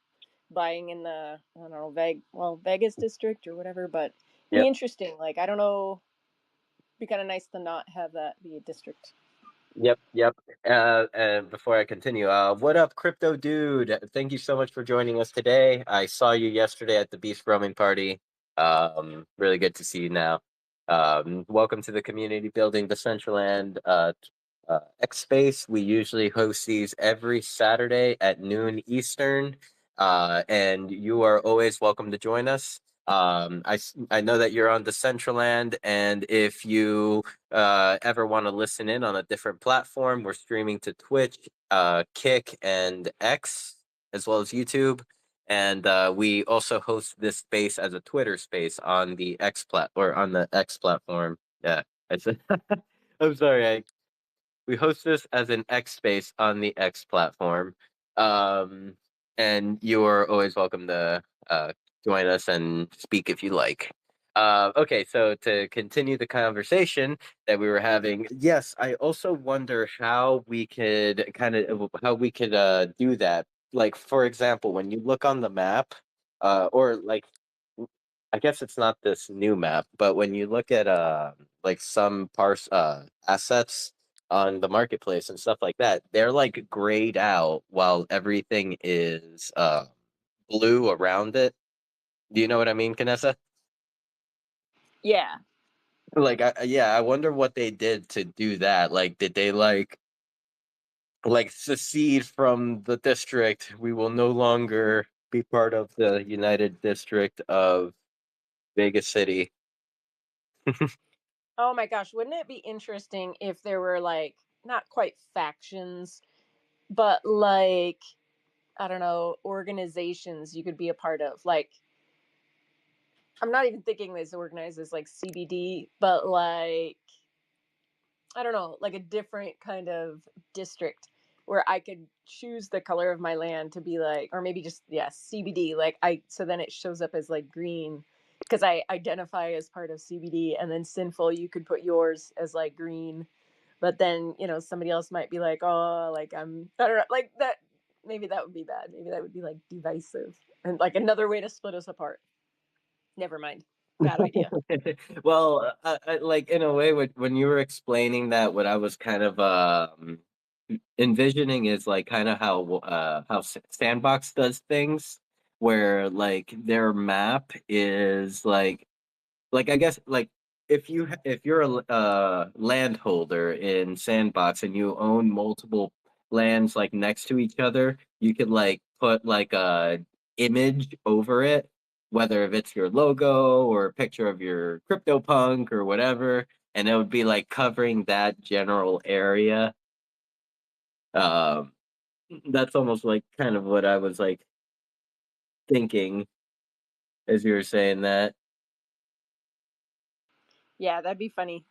buying in the I don't know Vegas district or whatever, but be Yep. interesting. Like I don't know, be kind of nice to not have that be a district. Yep. And before I continue, what up, crypto dude? Thank you so much for joining us today. I saw you yesterday at the Beast Roaming Party. Really good to see you now. Welcome to the community building, Decentraland X Space. We usually host these every Saturday at noon Eastern, and you are always welcome to join us. I know that you're on Decentraland, and if you ever want to listen in on a different platform, we're streaming to Twitch, Kick, and X, as well as YouTube. And we also host this space as a Twitter space on the X platform. Yeah, I said. I'm sorry. We host this as an X space on the X platform. Um, and you are always welcome to join us and speak if you like. Okay, so to continue the conversation that we were having, yes, I also wonder how we could do that. Like, for example, when you look on the map, or like, I guess it's not this new map, but when you look at like some assets on the marketplace and stuff like that, they're like grayed out while everything is blue around it. Do you know what I mean, Kanessa? Yeah. Like, yeah, I wonder what they did to do that. Like, did they like secede from the district? We will no longer be part of the United District of Vegas City. Oh my gosh, wouldn't it be interesting if there were like not quite factions, but like I don't know, organizations you could be a part of. Like I'm not even thinking this organized as like CBD, but like I don't know, like a different kind of district where I could choose the color of my land to be like, or maybe just yeah, CBD. Like so then it shows up as like green because I identify as part of CBD, and then sinful, you could put yours as like green, but then somebody else might be like, oh, like I don't know, like that. Maybe that would be bad. Maybe that would be like divisive and like another way to split us apart. Never mind. Bad idea. Well, like in a way, when you were explaining that, what I was kind of envisioning is like kind of how Sandbox does things, where like their map is like I guess like if you're a landholder in Sandbox and you own multiple lands like next to each other, you could like put like a image over it, whether if it's your logo or a picture of your CryptoPunk or whatever, and it would be like covering that general area. Um, that's almost like kind of what I was like thinking as you were saying that. Yeah, that'd be funny.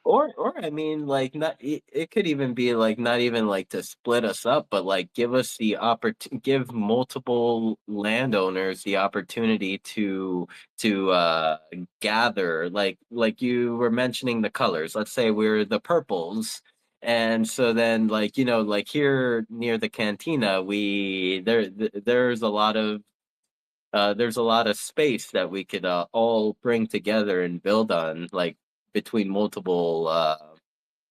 Or I mean, like not it could even be like not even like to split us up, but like give us the give multiple landowners the opportunity to gather, like you were mentioning the colors. Let's say we're the purples, and so then like like here near the cantina, there's a lot of space that we could all bring together and build on, like between multiple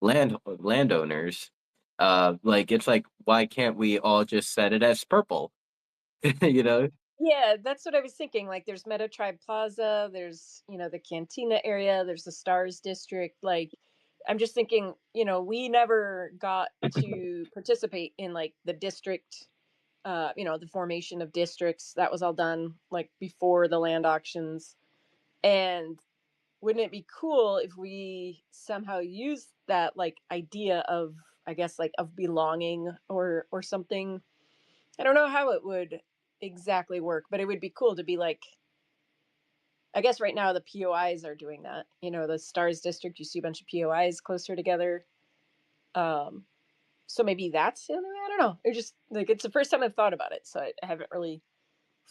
landowners. Like it's like, why can't we all just set it as purple? you know? Yeah, that's what I was thinking. Like, there's Meta Tribe Plaza, there's the Cantina area, there's the Stars District. Like, I'm just thinking, we never got to participate in like the district, the formation of districts. That was all done like before the land auctions. And wouldn't it be cool if we somehow used that like idea of, I guess, like of belonging or something. I don't know how it would exactly work, but it would be cool to be like, I guess right now the POIs are doing that. The Stars District, you see a bunch of POIs closer together. Um, so maybe that's the other way. I don't know. It just like it's the first time I've thought about it, so I haven't really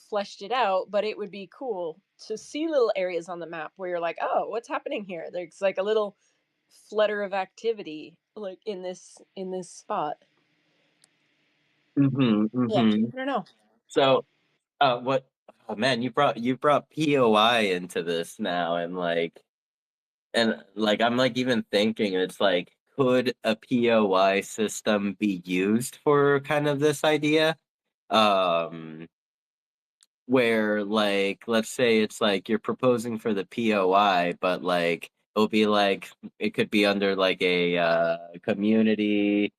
fleshed it out. But it would be cool to see little areas on the map where you're like, oh, what's happening here? There's like a little flutter of activity like in this spot. Mm-hmm. Yeah, Mm-hmm. I don't know. So, what? Oh man, you brought POI into this now, and I'm like even thinking it's like, could a POI system be used for kind of this idea? Um, where like let's say it's like you're proposing for the POI, but like it'll be like it could be under like a community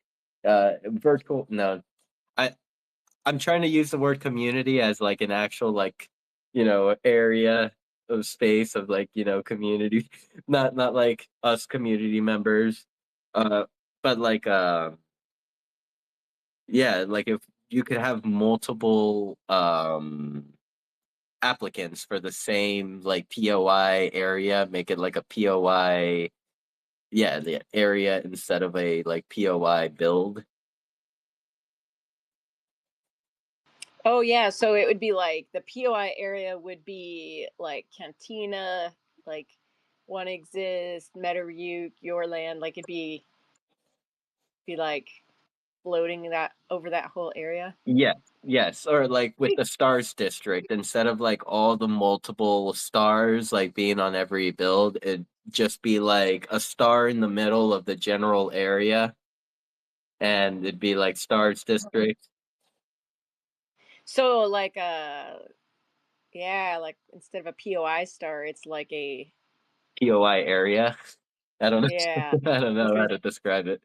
virtual no I I'm trying to use the word community as like an actual like area of space of like community, not like us community members, uh but like yeah, like if you could have multiple applicants for the same like POI area, make it like a POI, yeah, the area instead of a like POI build. Oh yeah, so it would be like the POI area would be like Cantina, like One Exist, Meadowview, Your Land, like it'd be like floating that over that whole area. Yes, yes, or like with the stars district, instead of like all the multiple stars like being on every build, it'd just be like a star in the middle of the general area, and it'd be like stars district. So like like instead of a POI star, it's like a POI area. I don't know. yeah. I don't know how There's to describe it.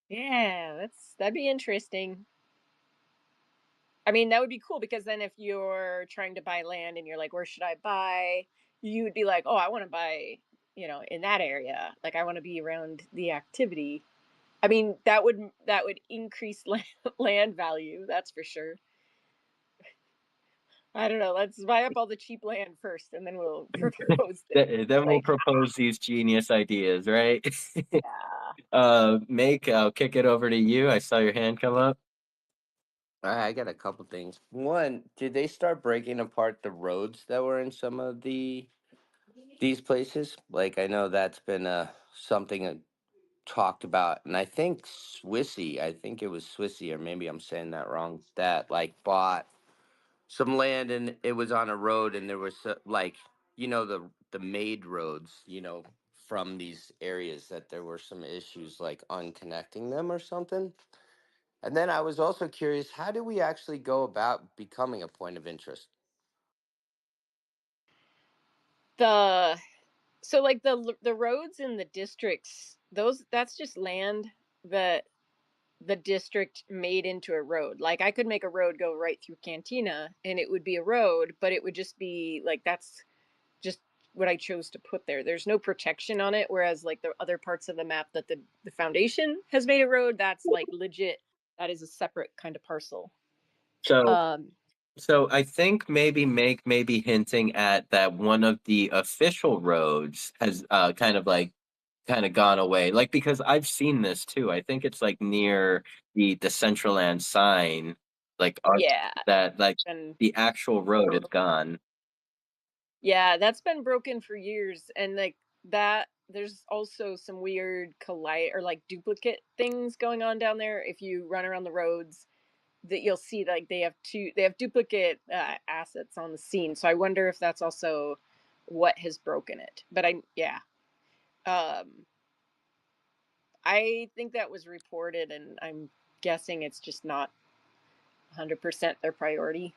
yeah, that'd be interesting. I mean, that would be cool because then if you're trying to buy land and you're like, where should I buy? You would be like, oh, I want to buy, in that area. Like I want to be around the activity. I mean, that would increase land value, that's for sure. I don't know. Let's buy up all the cheap land first, and then we'll propose things. Then we'll Like, propose these genius ideas, right? yeah. Make, I'll kick it over to you. I saw your hand come up. I got a couple things. One, did they start breaking apart the roads that were in some of these places? Like I know that's been something talked about, and I think I think it was Swissy, or maybe I'm saying that wrong. That like bought some land and it was on a road, and there was like the made roads, from these areas, that there were some issues like unconnecting them or something. And then I was also curious, how do we actually go about becoming a point of interest? The so like the roads in the districts, that's just land that the district made into a road. Like I could make a road go right through Cantina, and it would be a road, but it would just be like that's just what I chose to put there. There's no protection on it. Whereas like the other parts of the map that the foundation has made a road, that's like legit. That is a separate kind of parcel. So, Um, so I think maybe hinting at that one of the official roads has kind of gone away. Like because I've seen this too. I think it's like near the Decentraland sign, like yeah, that like and the actual road is gone. yeah, that's been broken for years, and like that. There's also some weird collide or like duplicate things going on down there. If you run around the roads, that you'll see like they have duplicate assets on the scene. So I wonder if that's also what has broken it. But um, I think that was reported, and I'm guessing it's just not 100% their priority.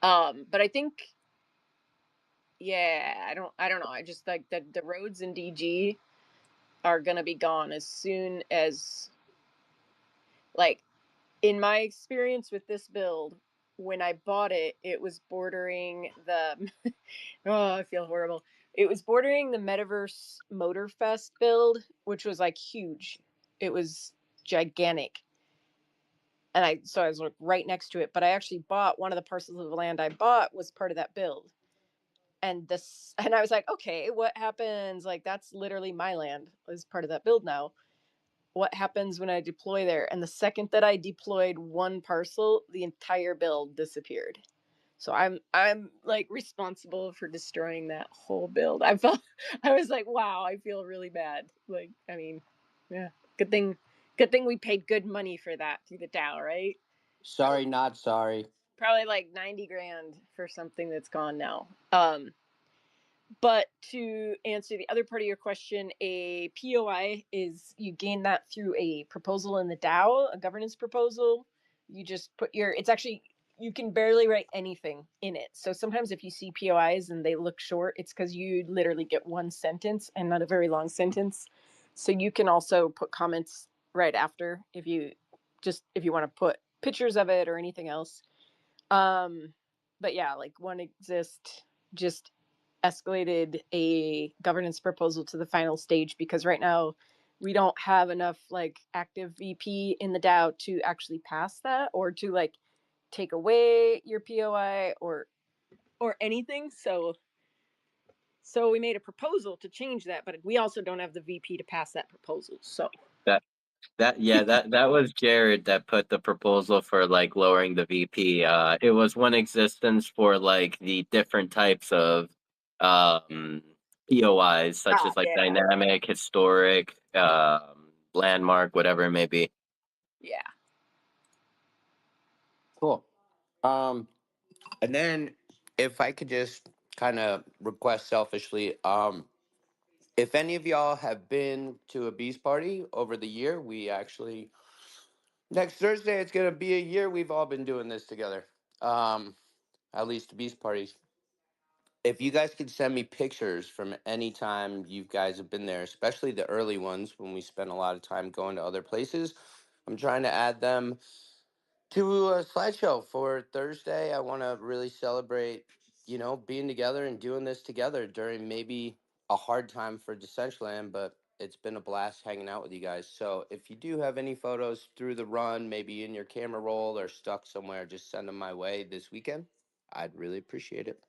But I think I don't know. I just like the roads in DG are gonna be gone as soon as like in my experience with this build, when I bought it, it was bordering the oh, I feel horrible. It was bordering the Metaverse Motorfest build, which was like huge. It was gigantic. And I was like right next to it, but I actually bought one of the parcels of land I bought was part of that build. And I was like, okay, what happens? Like that's literally my land as part of that build now. What happens when I deploy there? And the second that I deployed one parcel, the entire build disappeared. So I'm like responsible for destroying that whole build. I was like, wow, I feel really bad. Like, I mean, yeah, good thing we paid good money for that through the DAO, right? Sorry, not sorry. Probably like 90 grand for something that's gone now. But to answer the other part of your question, a POI is you gain that through a proposal in the DAO, a governance proposal. You just put it's actually, you can barely write anything in it. So sometimes if you see POIs and they look short, it's because you literally get one sentence and not a very long sentence. So you can also put comments right after if you want to put pictures of it or anything else. But yeah, like One Exist just escalated a governance proposal to the final stage because right now we don't have enough like active VP in the DAO to actually pass that or to like take away your POI or anything. So we made a proposal to change that, but we also don't have the VP to pass that proposal. So That that was Jared that put the proposal for like lowering the VP. It was one existence for like the different types of POIs, such as like Yeah. dynamic, historic, landmark, whatever it may be. Yeah. Cool. And then if I could just kind of request selfishly, if any of y'all have been to a beast party over the year, we actually next Thursday it's gonna be a year we've all been doing this together. At least the beast parties. If you guys could send me pictures from any time you guys have been there, especially the early ones when we spent a lot of time going to other places, I'm trying to add them to a slideshow for Thursday. I want to really celebrate, being together and doing this together during maybe a hard time for Decentraland, but it's been a blast hanging out with you guys. So if you do have any photos through the run, maybe in your camera roll or stuck somewhere, just send them my way this weekend. I'd really appreciate it.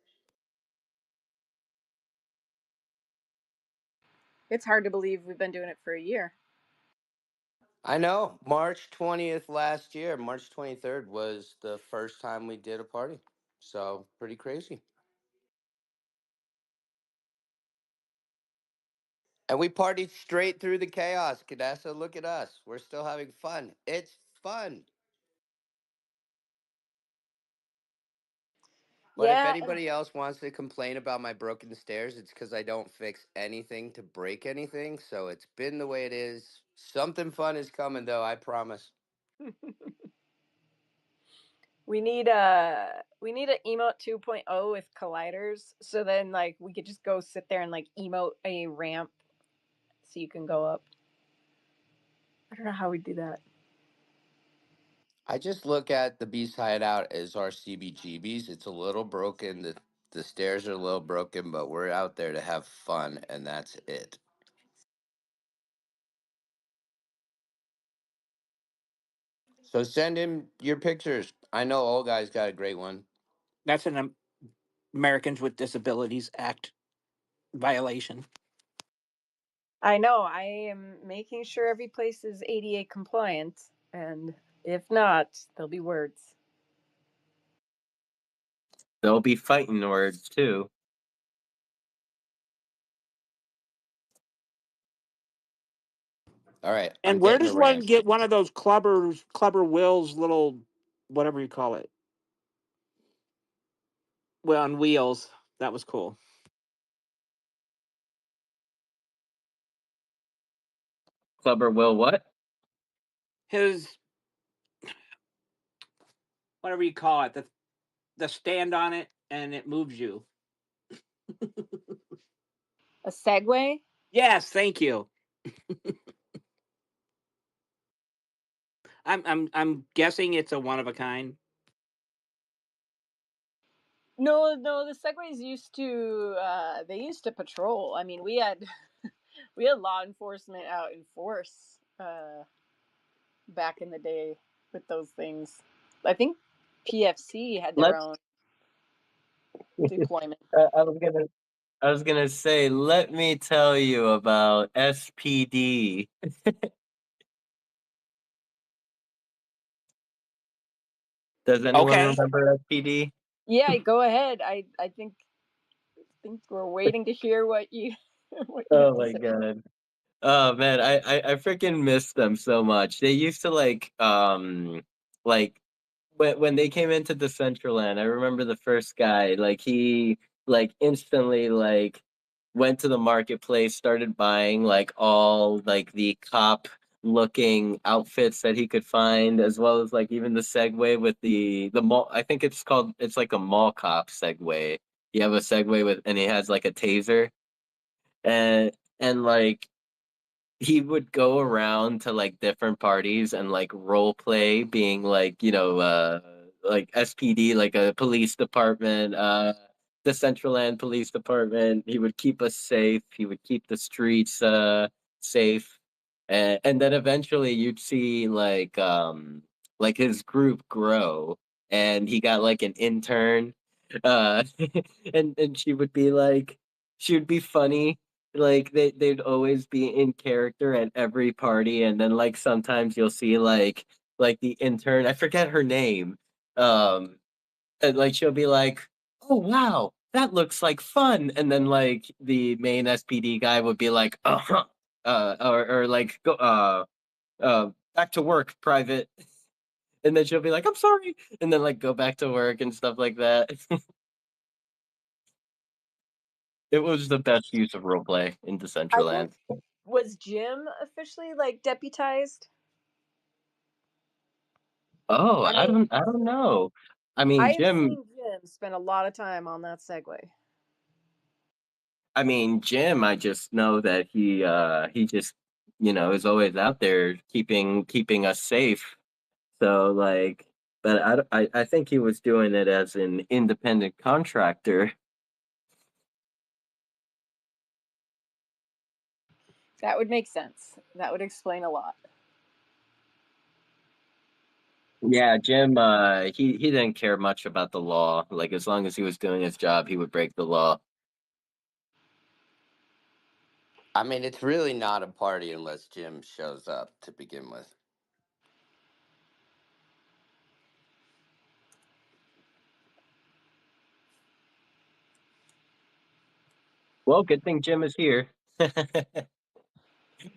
It's hard to believe we've been doing it for a year. I know. March 20th last year, March 23rd was the first time we did a party. So pretty crazy. And we partied straight through the chaos. Cadessa, look at us. We're still having fun. It's fun. But if Yeah, anybody else wants to complain about my broken stairs, it's because I don't fix anything to break anything. So it's been the way it is. Something fun is coming, though, I promise. we need a emote 2.0 with colliders, so then like we could just go sit there and like emote a ramp so you can go up. I don't know how we do that. I just look at the Beast Hideout as our CBGBs. It's a little broken. The stairs are a little broken, but we're out there to have fun, and that's it. So send him your pictures. I know old guy's got a great one. That's an Americans with Disabilities Act violation. I know. I am making sure every place is ADA compliant, and if not, there'll be words. There'll be fighting words too. All right, I'm And where getting does the one rants. get one of those Clubber Will's little whatever you call it? Well, on wheels. That was cool. Clubber will what? His whatever you call it, the stand on it and it moves you. A Segway? Yes, thank you. I'm guessing it's a one of a kind. No, no. The Segways used to they used to patrol. I mean, we had we had law enforcement out in force back in the day with those things. I think PFC had their Let's. own deployment. I was gonna say, let me tell you about SPD. Does anyone Okay. remember SPD? Yeah, go ahead. I think we're waiting to hear what you what you have Oh to my say. god. Oh man, I freaking miss them so much. They used to like when they came into Decentraland, I remember the first guy, like he like instantly like went to the marketplace, started buying like all like the cop looking outfits that he could find, as well as like even the Segway with the mall. I think it's like a mall cop Segway. You have a Segway with and he has like a taser and like he would go around to like different parties and like role play being like like SPD, like a police department, the Centraland Police Department. He would keep us safe, he would keep the streets safe, and then eventually you'd see like his group grow, and he got like an intern, uh and she would be funny, like they'd always be in character at every party, and then like sometimes you'll see like the intern, I forget her name, um, and like she'll be like, "Oh wow, that looks like fun," and then like the main SPD guy would be like, or like go back to work, private, and then she'll be like, "I'm sorry," and then like go back to work and stuff like that. It was the best use of roleplay in I think, Decentraland. was Jim officially like deputized? Oh, I mean, I don't know. I I mean, have Jim. seen Jim spend a lot of time on that Segway. I mean, Jim. I just know that he just is always out there keeping us safe. So like, but I think he was doing it as an independent contractor. That would make sense. That would explain a lot. Yeah, Jim. He didn't care much about the law. Like as long as he was doing his job, he would break the law. I mean, it's really not a party unless Jim shows up to begin with. Well, good thing Jim is here.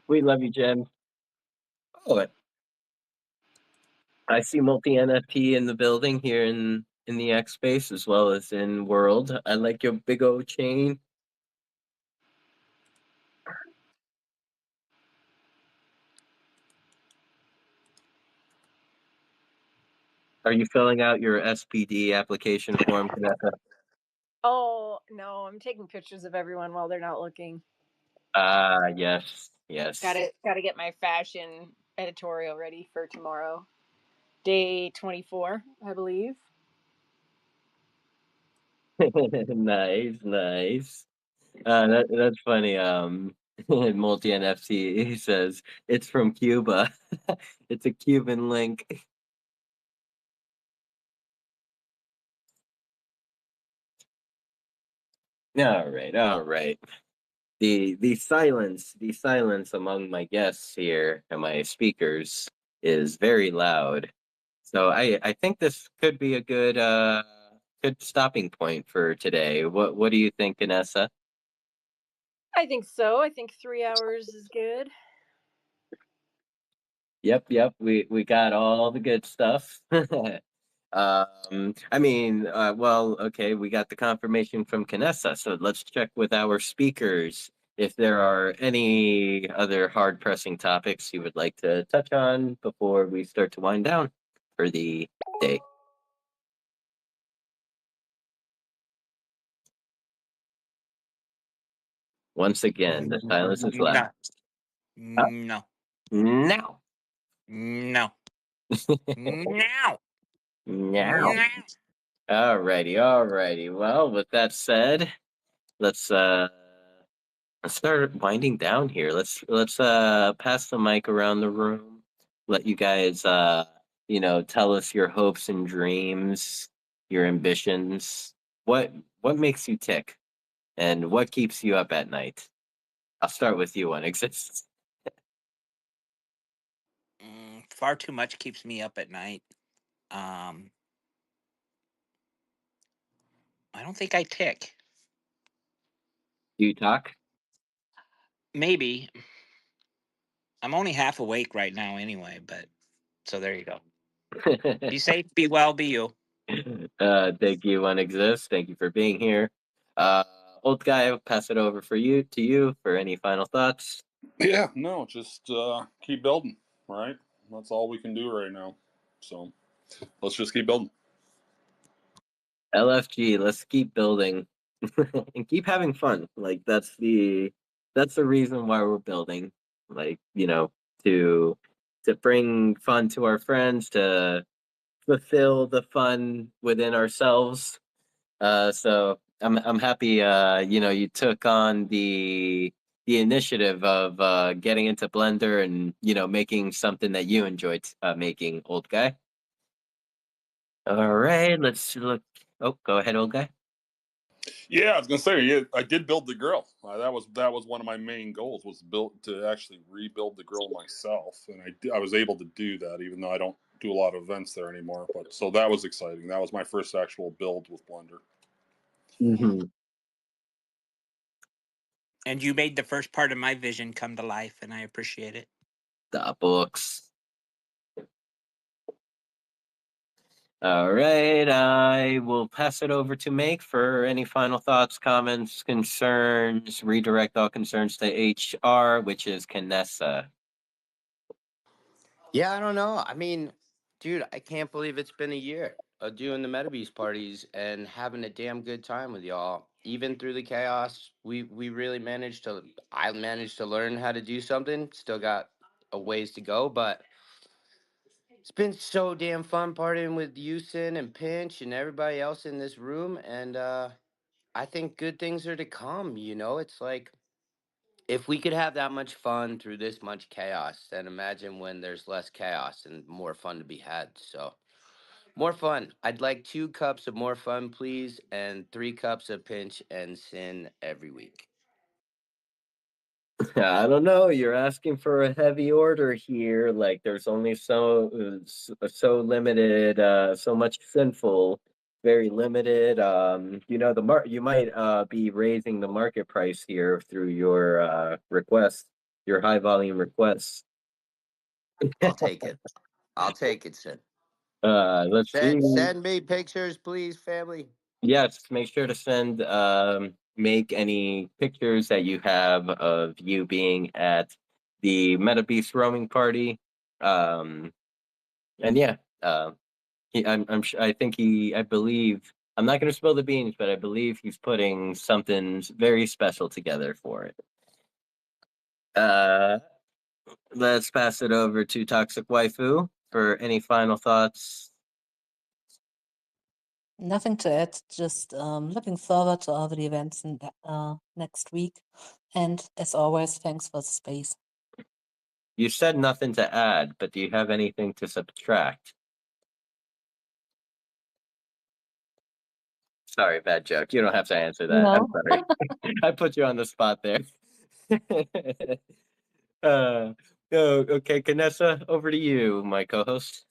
We love you, Jim. Oh, I see multi NFT in the building here in the X space as well as in World. I like your big old chain. Are you filling out your SPD application form, Vanessa? Oh no, I'm taking pictures of everyone while they're not looking. Ah, yes, yes. Gotta get my fashion editorial ready for tomorrow. Day 24, I believe. Nice, nice. That's funny. Multi NFT. He says it's from Cuba. It's a Cuban link. All right, all right. The silence among my guests here and my speakers is very loud. So I think this could be a good stopping point for today. What do you think, Vanessa? I think so. I think 3 hours is good. Yep, yep. We got all the good stuff. I mean, well, okay, we got the confirmation from Canessa, so let's check with our speakers if there are any other hard pressing topics you would like to touch on before we start to wind down for the day. Once again, the silence is loud. No, Huh? no, Now. no, no, Now. no. Alrighty, alrighty. Well, with that said, let's let's start winding down here. Let's pass the mic around the room. Let you guys tell us your hopes and dreams, your ambitions. What makes you tick and what keeps you up at night? I'll start with you on exists. Far too much keeps me up at night. Um, I don't think I tick. Do you talk? Maybe I'm only half awake right now anyway, but so there you go. Be safe, be well, be you. Thank you on exist. Thank you for being here. Uh Old guy, I'll pass it over for you to you for any final thoughts. Yeah, no, just keep building, right? That's all we can do right now. So let's just keep building. LFG, let's keep building and keep having fun. Like that's the reason why we're building. Like, to bring fun to our friends, to fulfill the fun within ourselves. So I'm happy you took on the initiative of getting into Blender and making something that you enjoyed making, old guy. All right, let's look. Oh, go ahead, old guy. Yeah, I was gonna say, yeah, I did build the grill. That was one of my main goals, was to actually rebuild the grill myself, and I was able to do that, even though I don't do a lot of events there anymore. But so that was exciting. That was my first actual build with Blender. Mm-hmm. And you made the first part of my vision come to life, and I appreciate it. The books. All right, I will pass it over to Make for any final thoughts, comments, concerns. Redirect all concerns to HR, which is Canessa. Yeah, I don't know. I mean, dude, I can't believe it's been a year of doing the MetaBeast parties and having a damn good time with y'all. Even through the chaos, we really managed to. I managed to learn how to do something. Still got a ways to go, but it's been so damn fun partying with Houston and Pinch and everybody else in this room. And I think good things are to come. You know, it's like, if we could have that much fun through this much chaos, then imagine when there's less chaos and more fun to be had. So, more fun. I'd like 2 cups of more fun, please, and 3 cups of Pinch and Sin every week. I don't know. You're asking for a heavy order here. Like there's only so limited, so much sinful, very limited. You might be raising the market price here through your request, your high volume requests. I'll take it. I'll take it, Sin. Let's see. Send me pictures, please, family. Yes, make sure to send make any pictures that you have of you being at the Meta Beast roaming party. And yeah, I think I believe I'm not going to spill the beans, but I believe he's putting something very special together for it. Let's pass it over to Toxic Waifu for any final thoughts. Nothing to add, just looking forward to all the events next week. And as always, thanks for the space. You said nothing to add, but do you have anything to subtract? Sorry, bad joke. You don't have to answer that. No. I'm sorry. I put you on the spot there. Oh, okay, Canessa, over to you, my co-host.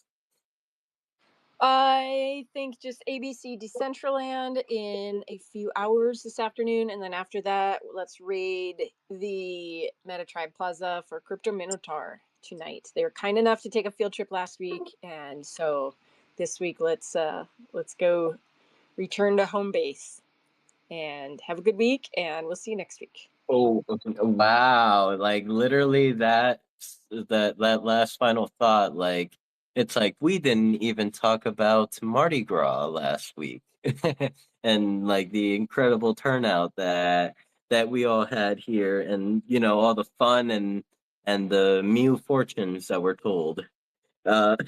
I think just ABC Decentraland in a few hours this afternoon, and then after that, let's raid the MetaTribe Plaza for Crypto Minotaur tonight. They were kind enough to take a field trip last week, and so this week let's go return to home base and have a good week, and we'll see you next week. Oh, wow! Like literally that last final thought. Like it's like we didn't even talk about Mardi Gras last week, and like the incredible turnout that we all had here, and all the fun and the Mew fortunes that were told. And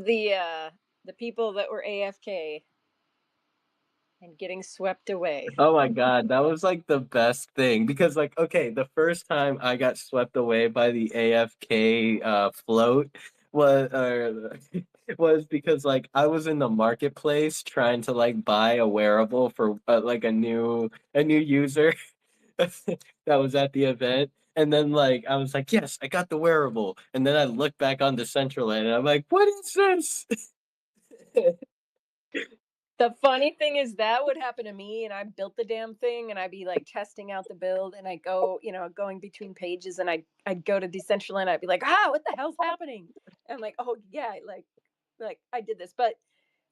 the people that were AFK and getting swept away. Oh my God, that was like the best thing because like okay, the first time I got swept away by the AFK float was was because like I was in the marketplace trying to like buy a wearable for like a new user that was at the event. And then like I was like, yes, I got the wearable. And then I looked back on Decentraland and I'm like, what is this? The funny thing is that would happen to me, and I built the damn thing, and I'd be like testing out the build, and I go, going between pages, and I'd go to Decentraland, I'd be like, what the hell's happening? And I'm like, oh yeah, like I did this, but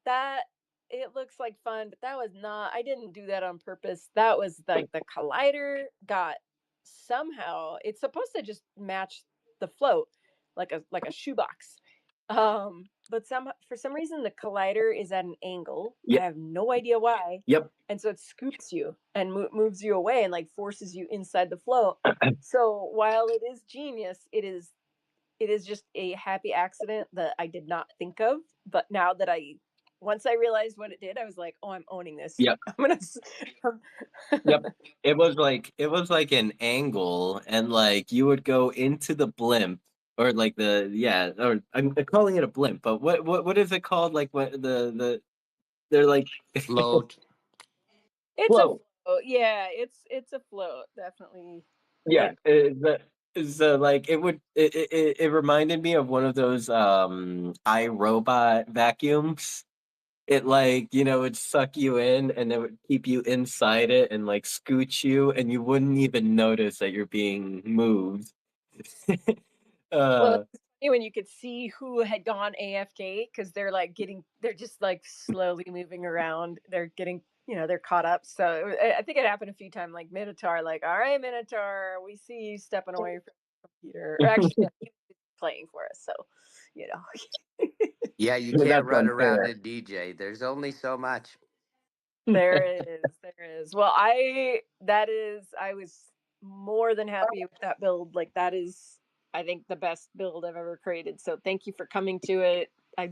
that it looks like fun, but that was not. I didn't do that on purpose. That was like the collider got somehow. It's supposed to just match the float, like a shoebox. But for some reason the collider is at an angle. I Yep. have no idea why. Yep. And so it scoops you and moves you away and like forces you inside the flow. So while it is genius, it is just a happy accident that I did not think of. But now that once I realized what it did, I was like, oh, I'm owning this. Yep. I'm gonna. Yep. It was like an angle, and like you would go into the blimp, or like or I'm calling it a blimp, but what is it called? Like what They're like Float. It's a float. float. Yeah, it's a float, definitely. Yeah, Like, like it reminded me of one of those iRobot vacuums. It like, it'd suck you in and it would keep you inside it and like scoot you and you wouldn't even notice that you're being moved. well, uh it's funny when you could see who had gone AFK because they're just like slowly moving around. They're getting, they're caught up. So I think it happened a few times. Like Minotaur, like, all right, Minotaur, we see you stepping away from the computer. Or actually, no, he was playing for us. So, you know. Yeah, you can't that's run around unfair. a DJ. There's only so much. There is. Well, I was more than happy with that build. Like that is, I think, the best build I've ever created. So thank you for coming to it. I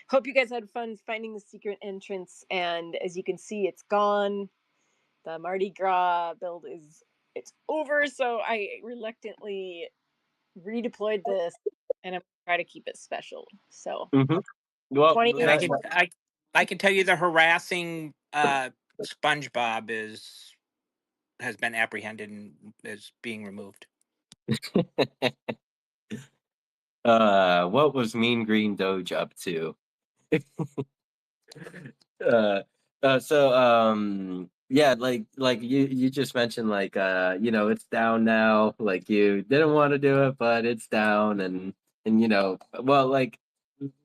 hope you guys had fun finding the secret entrance. And as you can see, it's gone. The Mardi Gras build it's over. So I reluctantly redeployed this, and I'm gonna try to keep it special. So Hmm. Well, 20 And I minutes. can I can tell you the harassing SpongeBob has been apprehended and is being removed. what was Mean Green Doge up to? uh, yeah, like you just mentioned, like it's down now. Like you didn't want to do it, but it's down, and well, like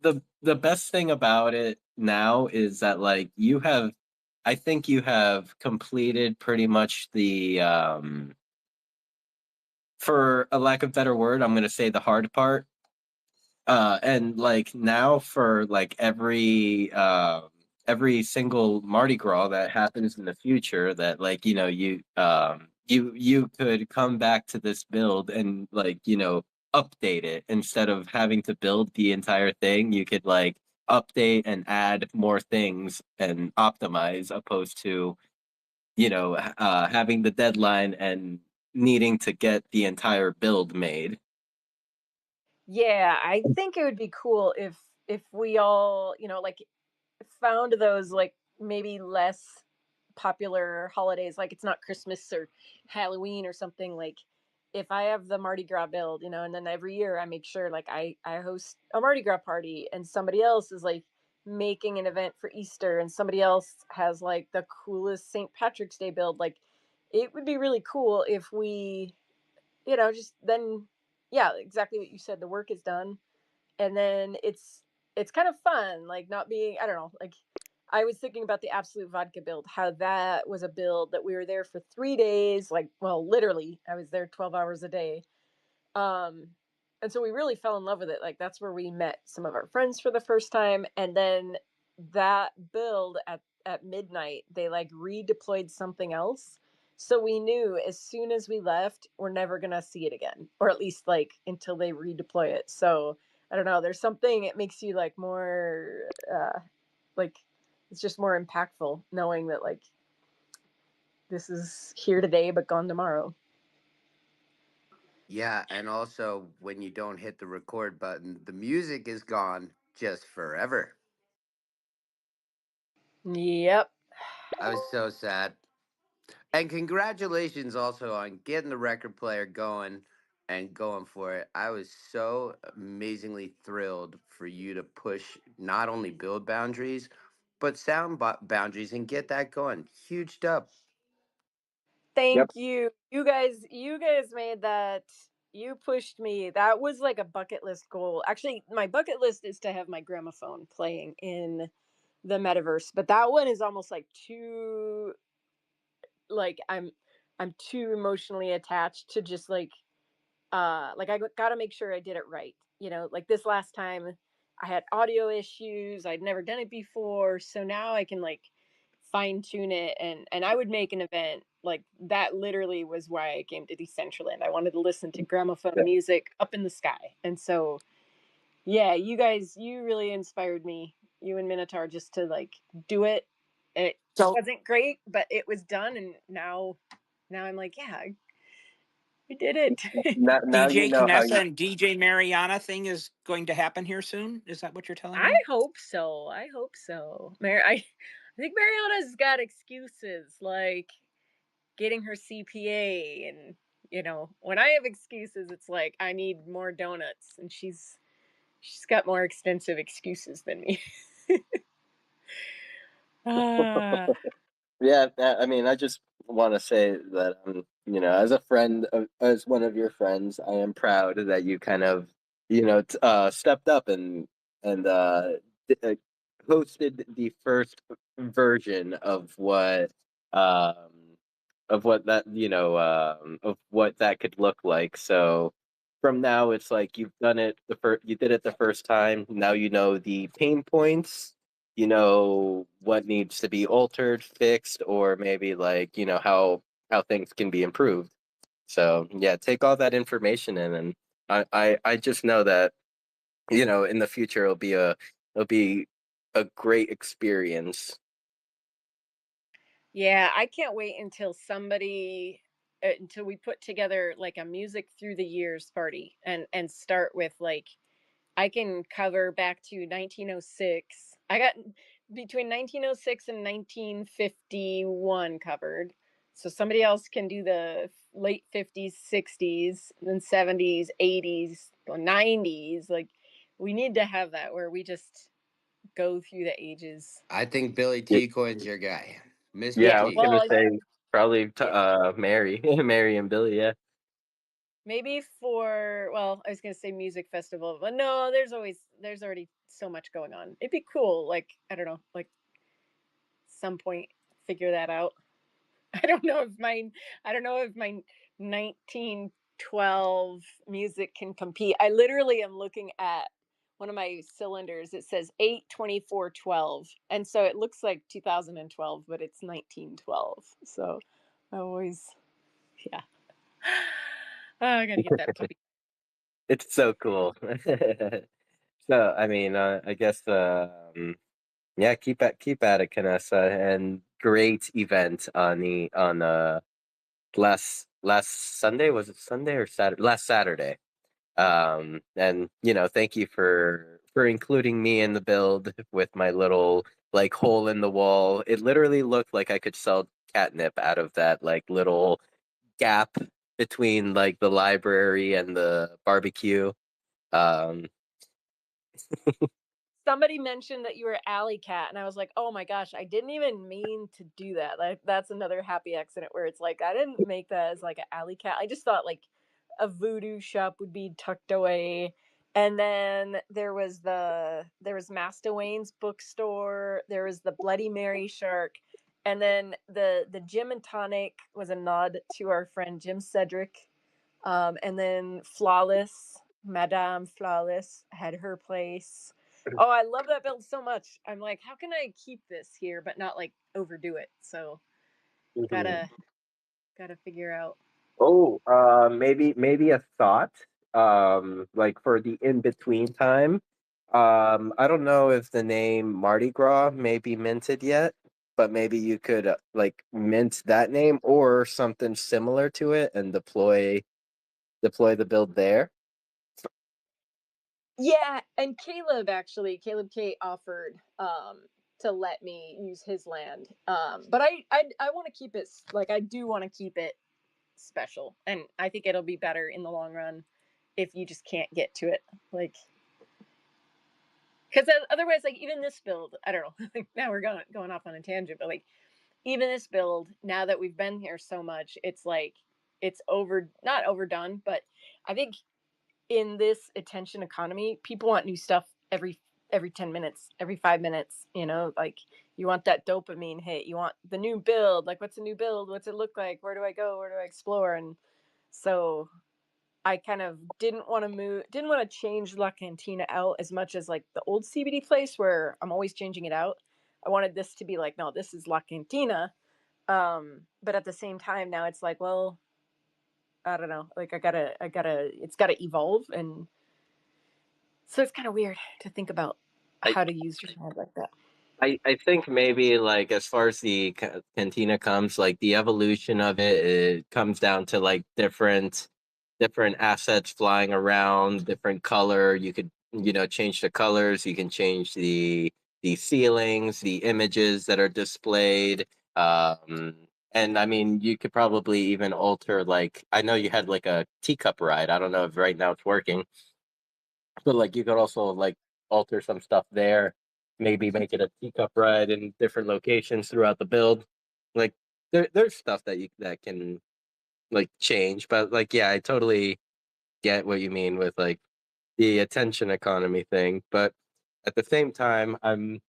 the best thing about it now is that like I think you have completed pretty much the for a lack of better word, I'm gonna say the hard part. And like now for like every single Mardi Gras that happens in the future, that like you could come back to this build and like update it instead of having to build the entire thing. You could like update and add more things and optimize, opposed to having the deadline and needing to get the entire build made. Yeah, I think it would be cool if we all, like found those like maybe less popular holidays, like it's not Christmas or Halloween or something. Like if I have the Mardi Gras build, and then every year I make sure like I host a Mardi Gras party and somebody else is like making an event for Easter and somebody else has like the coolest St. Patrick's Day build. Like it would be really cool if we, just then, yeah, exactly what you said. The work is done, and then it's kind of fun, like not being, I don't know, like I was thinking about the Absolute Vodka build, how that was a build that we were there for 3 days, like, well, literally I was there 12 hours a day. um and so we really fell in love with it. Like that's where we met some of our friends for the first time. And then that build at midnight, they like redeployed something else, so we knew as soon as we left we're never gonna see it again, or at least like until they redeploy it. So I don't know, there's something, it makes you like more like it's just more impactful knowing that like this is here today but gone tomorrow. Yeah, and also when you don't hit the record button, the music is gone just forever. Yep. I was so sad. And congratulations also on getting the record player going and going for it. I was so amazingly thrilled for you to push not only build boundaries, but sound boundaries and get that going. Huge dub. Yep. Thank you. You guys made that. You pushed me. That was like a bucket list goal. Actually, my bucket list is to have my gramophone playing in the metaverse, but that one is almost like too, like I'm too emotionally attached to just like I got to make sure I did it right. Like this last time I had audio issues. I'd never done it before, so now I can like fine tune it. And I would make an event like that. Literally was why I came to Decentraland. I wanted to listen to gramophone music up in the sky. And so yeah, you really inspired me, you and Minotaur, just to like do it. It So wasn't great, but it was done. And now I'm like, yeah, I did it. Now you DJ know how Canessa you. and DJ Mariana thing is going to happen here soon. Is that what you're telling I me? hope so. I hope so. Mary, I think Mariota's got excuses like getting her CPA, and when I have excuses, it's like I need more donuts, and she's got more extensive excuses than me. Ah. Yeah, I mean, I just want to say that, as a friend, as one of your friends, I am proud that you kind of, stepped up and hosted the first version of what that, of what that could look like. So from now, it's like you did it the first time. Now you know the pain points, what needs to be altered, fixed, or maybe like how things can be improved. So yeah, take all that information in, and I just know that in the future it'll be a great experience. Yeah, I can't wait until we put together like a music through the years party, and start with like I can cover back to 1906. I got between 1906 and 1951 covered. So somebody else can do the late 50s, 60s, then 70s, 80s, 90s. Like we need to have that where we just go through the ages. I think Billy Yeah, T Coin's your guy. Mr. yeah, I Yeah. was T. gonna Well, say probably yeah. Mary, Mary and Billy. Yeah. Maybe for, well, I was gonna say music festival, but no, there's already so much going on. It'd be cool, like I don't know, like some point figure that out. I don't know if my 1912 music can compete. I literally am looking at one of my cylinders. It says 8/24/12, and so it looks like 2012, but it's 1912. So I always, yeah. Oh, I gotta get that puppy. It's so cool. So I mean, I guess yeah, keep at it, Canessa, and great event on last Sunday. Was it Sunday or Saturday? Last Saturday. And thank you for including me in the build with my little like hole in the wall. It literally looked like I could sell catnip out of that like little gap between like the library and the barbecue. Um, Somebody mentioned that you were alley cat, and I was like, oh my gosh, I didn't even mean to do that. Like that's another happy accident where it's like I didn't make that as like an alley cat. I just thought like a voodoo shop would be tucked away. And then there was Master Wayne's bookstore, there was the Bloody Mary Shark, and then the gym and tonic was a nod to our friend Jim Cedric. And then Flawless, Madame Flawless had her place. Oh, I love that build so much. I'm like, how can I keep this here but not like overdo it? So mhm. gotta figure out. Oh, maybe a thought. Like for the in between time. I don't know if the name Mardi Gras may be minted yet, but maybe you could like mint that name or something similar to it and deploy the build there. Yeah, and Caleb K offered to let me use his land. But I want to keep it, like I do want to keep it special, and I think it'll be better in the long run if you just can't get to it. Like because otherwise, like even this build, I don't know. Like now we're going off on a tangent, but like even this build, now that we've been here so much, it's like it's not overdone, but I think in this attention economy, people want new stuff every 10 minutes, every 5 minutes, like you want that dopamine hit. You want the new build, like what's a new build? What's it look like? Where do I go? Where do I explore? And so I kind of didn't want to change La Cantina out as much as like the old CBD place where I'm always changing it out. I wanted this to be like, no, this is La Cantina. But at the same time, now it's like, well, I don't know. Like it's gotta evolve, and so it's kind of weird to think about I, how to use your hand like that. I think maybe like as far as the cantina comes, like the evolution of it comes down to like different assets flying around, different color. You could change the colors. You can change the ceilings, the images that are displayed. And I mean, you could probably even alter, like, I know you had like a teacup ride. I don't know if right now it's working, but like you could also like alter some stuff there, maybe make it a teacup ride in different locations throughout the build. Like there's stuff that can like change, but like yeah, I totally get what you mean with like the attention economy thing, but at the same time, I'm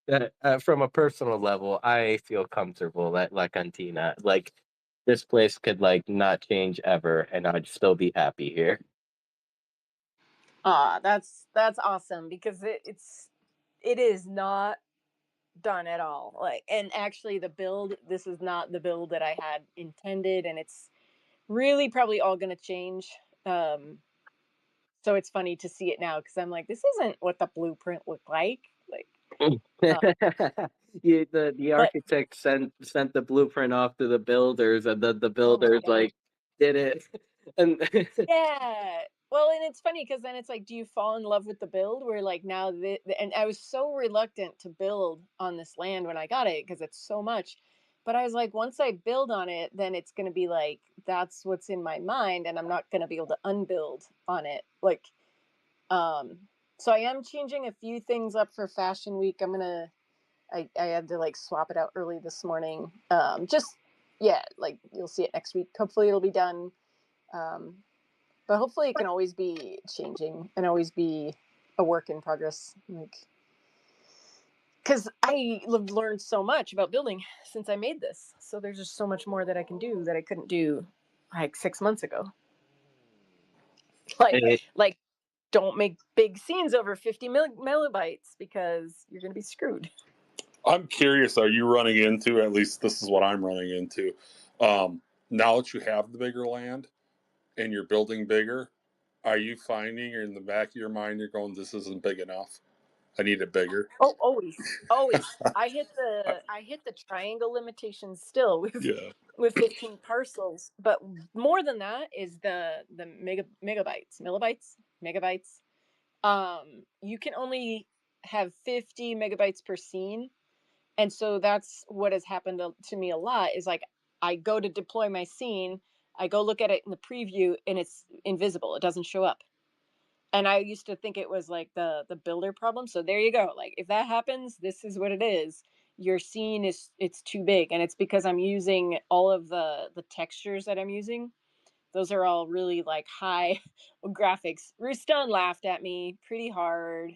from a personal level, I feel comfortable at La Cantina. Like this place could like not change ever, and I'd still be happy here. That's awesome because it is not done at all. Like, and actually, the build, this is not the build that I had intended, and it's really probably all going to change. So it's funny to see it now because I'm like, this isn't what the blueprint looked like. Like, uh, The but architect sent the blueprint off to the builders, and then the oh my builders god, like did it, and yeah. Well, and it's funny because then it's like, do you fall in love with the build? Where like now, and I was so reluctant to build on this land when I got it because it's so much. But I was like, once I build on it, then it's going to be like that's what's in my mind, and I'm not going to be able to unbuild on it. Like, um, so I am changing a few things up for Fashion Week. I had to like swap it out early this morning. Just yeah, like you'll see it next week. Hopefully it'll be done. Um, but hopefully it can always be changing and always be a work in progress. Like, because I learned so much about building since I made this. So there's just so much more that I can do that I couldn't do like 6 months ago. Like, it, like don't make big scenes over 50 millibytes because you're going to be screwed. I'm curious, are you running into, at least this is what I'm running into, now that you have the bigger land and you're building bigger, are you finding in the back of your mind you're going, this isn't big enough? I need it bigger. Oh, always. I hit the triangle limitation still Yeah. with 15 parcels, but more than that is the megabytes. You can only have 50 megabytes per scene, and so that's what has happened to me a lot. Is like I go to deploy my scene, I go look at it in the preview, and it's invisible. It doesn't show up, and I used to think it was like the builder problem. So there you go. Like if that happens, this is what it is. Your scene is it's too big, and it's because I'm using all of the textures that I'm using. Those are all really like high graphics. Rustan laughed at me pretty hard.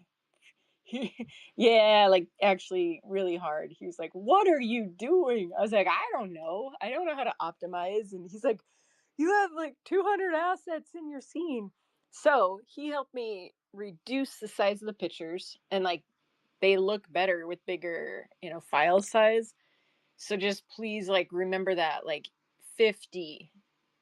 Yeah, like actually really hard. He was like, "What are you doing?" I was like, "I don't know. I don't know how to optimize." And he's like, "You have like 200 assets in your scene." So he helped me reduce the size of the pictures and like they look better with bigger, file size. So just please like remember that like 50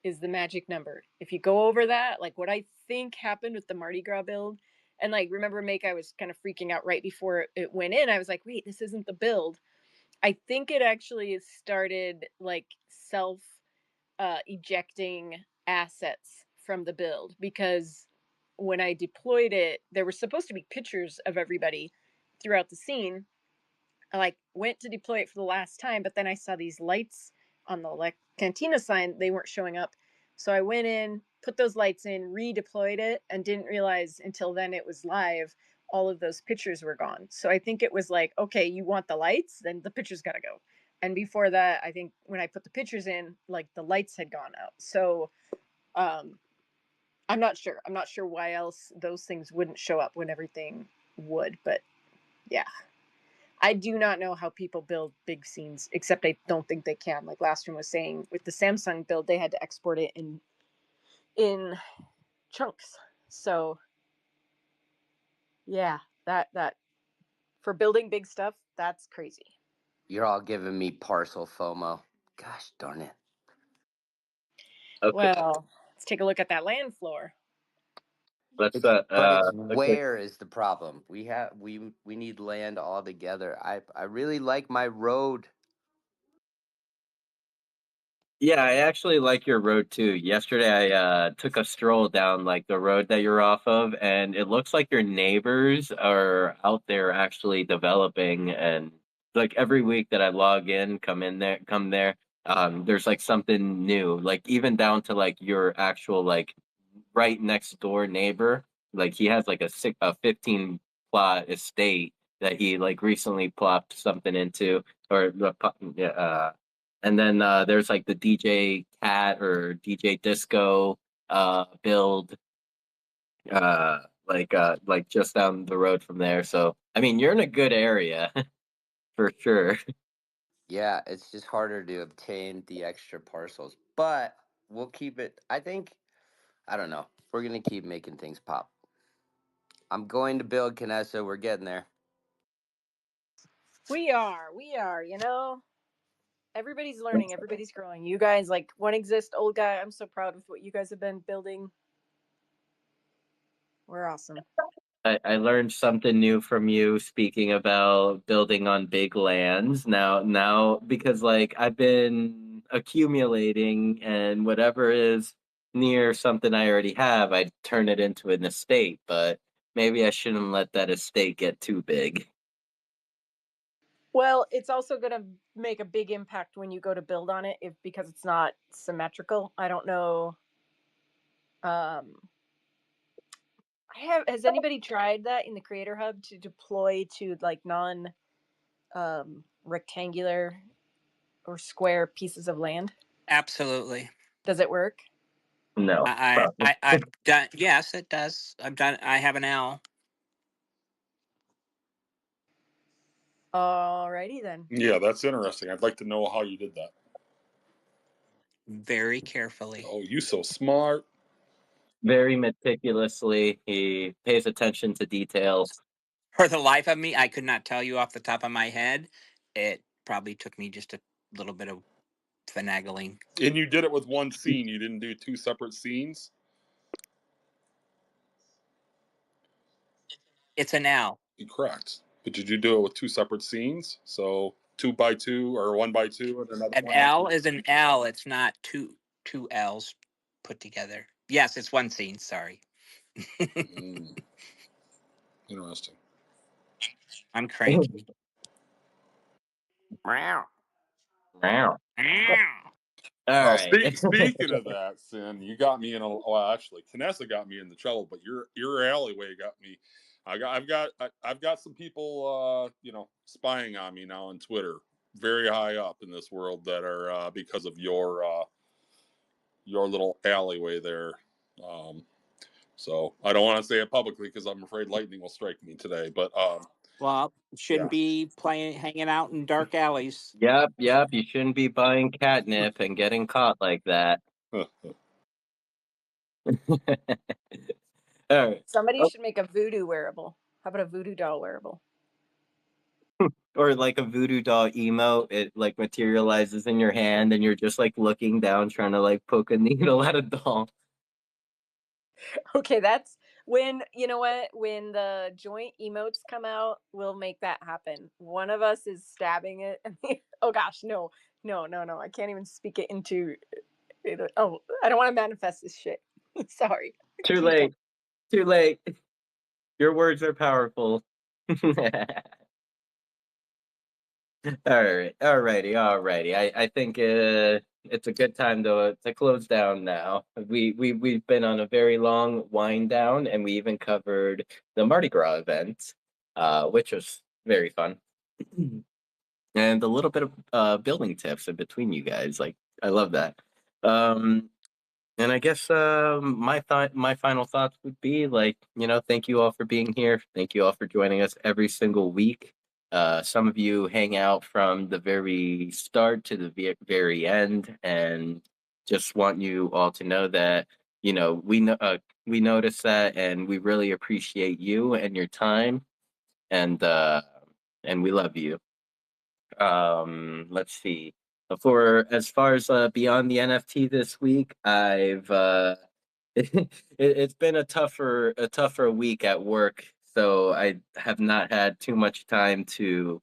is the magic number. If you go over that, like what I think happened with the Mardi Gras build, and like remember Make, I was kind of freaking out right before it went in. I was like, wait, this isn't the build. I think it actually started like self ejecting assets from the build because when I deployed it, there were supposed to be pictures of everybody throughout the scene. I like went to deploy it for the last time, but then I saw these lights on the like cantina sign. They weren't showing up. So I went in, put those lights in, redeployed it, and didn't realize until then it was live. All of those pictures were gone. So I think it was like, okay, you want the lights, then the pictures got to go. And before that, I think when I put the pictures in, like the lights had gone out. So um, I'm not sure. I'm not sure why else those things wouldn't show up when everything would. But yeah, I do not know how people build big scenes, except I don't think they can. Like Lastron was saying, with the Samsung build, they had to export it in chunks. So yeah, that for building big stuff, that's crazy. You're all giving me parcel FOMO. Gosh darn it. okay, Well, let's take a look at that land floor. let's But it's okay. where is the problem? We need land all together. I really like my road. Yeah, I actually like your road too. Yesterday, I took a stroll down like the road that you're off of, and it looks like your neighbors are out there actually developing. And like every week that I log in, come there, there's like something new. Like even down to like your actual like right next door neighbor. Like he has like a 15 plot estate that he like recently plopped something into, or yeah, and then there's like the DJ Cat or DJ Disco build like just down the road from there. So I mean, you're in a good area for sure. Yeah, it's just harder to obtain the extra parcels, but we'll keep it. I think, I don't know. We're going to keep making things pop. I'm going to build Canessa. We're getting there. We are, everybody's learning, everybody's growing. You guys, like One Exist, Old Guy, I'm so proud of what you guys have been building. We're awesome. I learned something new from you speaking about building on big lands. Now, because like I've been accumulating and whatever is near something I already have, I turn it into an estate, but maybe I shouldn't let that estate get too big. Well, it's also going to make a big impact when you go to build on it because it's not symmetrical. I don't know. Um, has anybody tried that in the Creator Hub to deploy to like non rectangular or square pieces of land? Absolutely. Does it work? No. I've done. Yes, it does. I've done. I have an L. Alrighty then. Yeah, that's interesting. I'd like to know how you did that. Very carefully. Oh, you so smart. Very meticulously. He pays attention to details. For the life of me, I could not tell you off the top of my head. It probably took me just a little bit of finagling. And you did it with one scene. You didn't do two separate scenes? It's an L. Correct. But did you do it with two separate scenes? So 2x2 or 1x2 and another An one? L is an L. It's not two L's put together. Yes, it's one scene. Sorry. Interesting. I'm cranky. Wow. All Well, right. speaking of that, Sin, you got me in a. Well, actually, Canessa got me in the trouble, but your alleyway got me. I've got some people, spying on me now on Twitter, very high up in this world that are because of your little alleyway there. So I don't want to say it publicly because I'm afraid lightning will strike me today. But Well, shouldn't be hanging out in dark alleys. Yep. You shouldn't be buying catnip and getting caught like that. All right. Somebody should make a voodoo wearable. How about a voodoo doll wearable? Or like a voodoo doll emote, it like materializes in your hand and you're just like looking down trying to like poke a needle at a doll. Okay, that's when, you know what, when the joint emotes come out, we'll make that happen. One of us is stabbing it and oh gosh, no. I can't even speak it into it. Oh, I don't want to manifest this shit. Sorry. Too Please don't. late. Too late. Your words are powerful. Alrighty. I think it's a good time to close down now. We've been on a very long wind down, and we even covered the Mardi Gras event, which was very fun, and a little bit of building tips in between you guys. Like I love that. Um, and I guess my final thoughts would be like, thank you all for being here. Thank you all for joining us every single week. Some of you hang out from the very start to the very end, and just want you all to know that we notice that, and we really appreciate you and your time, and we love you. Let's see. For as far as beyond the NFT this week, I've it's been a tougher week at work, so I have not had too much time to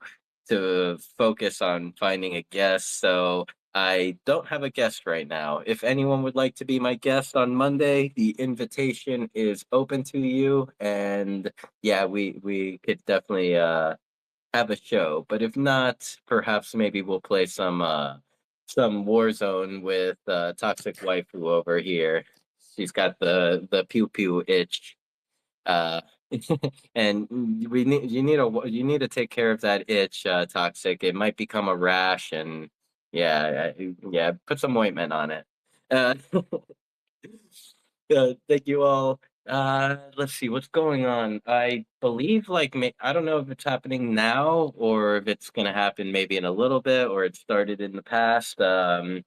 focus on finding a guest. So I don't have a guest right now. If anyone would like to be my guest on Monday, the invitation is open to you. And yeah, we could definitely have a show. But if not, perhaps maybe we'll play some Warzone with Toxic Waifu over here. She's got the pew pew itch. Uh, and you need to take care of that itch, Toxic. It might become a rash, and yeah, put some ointment on it. Uh, thank you all. Let's see what's going on. I believe I don't know if it's happening now or if it's gonna happen maybe in a little bit or it started in the past. The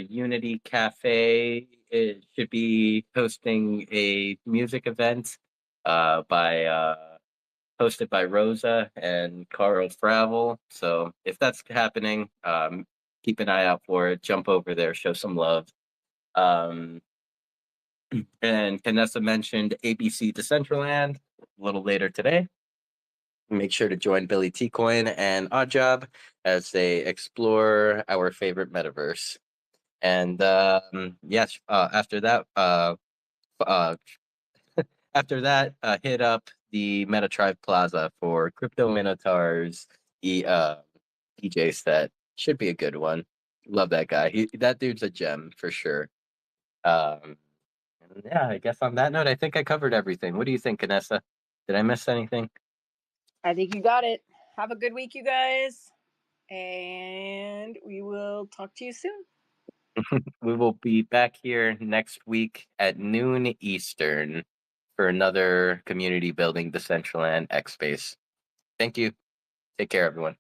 Unity Cafe it should be hosting a music event by hosted by Rosa and Carl Fravel. So if that's happening, keep an eye out for it. Jump over there, show some love. Um, and Canessa mentioned ABC Decentraland a little later today. Make sure to join Billy T Coin and Oddjob as they explore our favorite metaverse. And yes, uh, after that, hit up the Metatribe Plaza for Crypto Minotaur's DJ set. Should be a good one. Love that guy. That dude's a gem for sure. Um, and yeah, I guess on that note, I think I covered everything. What do you think, Vanessa? Did I miss anything? I think you got it. Have a good week, you guys. And we will talk to you soon. We will be back here next week at noon Eastern for another community building Decentraland X Space. Thank you. Take care, everyone.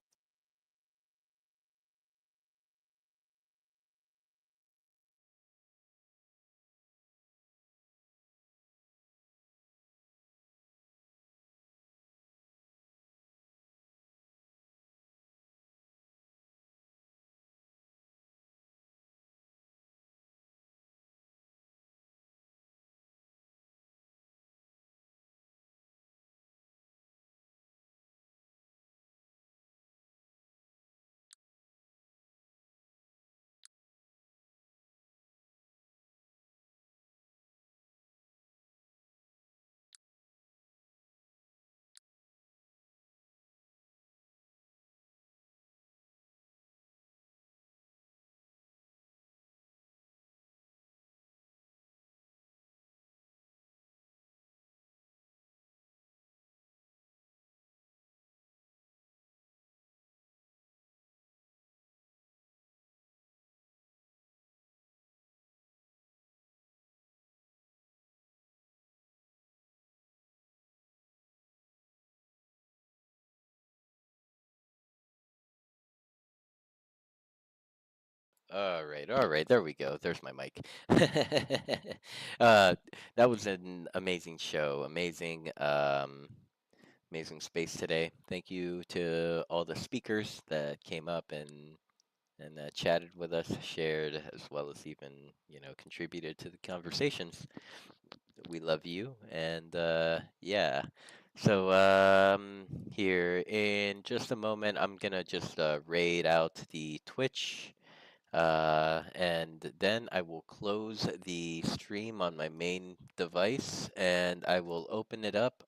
All right, there we go. There's my mic. uh, that was an amazing show, amazing space today. Thank you to all the speakers that came up and chatted with us, shared, as well as even contributed to the conversations. We love you, and yeah. So here in just a moment, I'm gonna just raid out the Twitch. And then I will close the stream on my main device and I will open up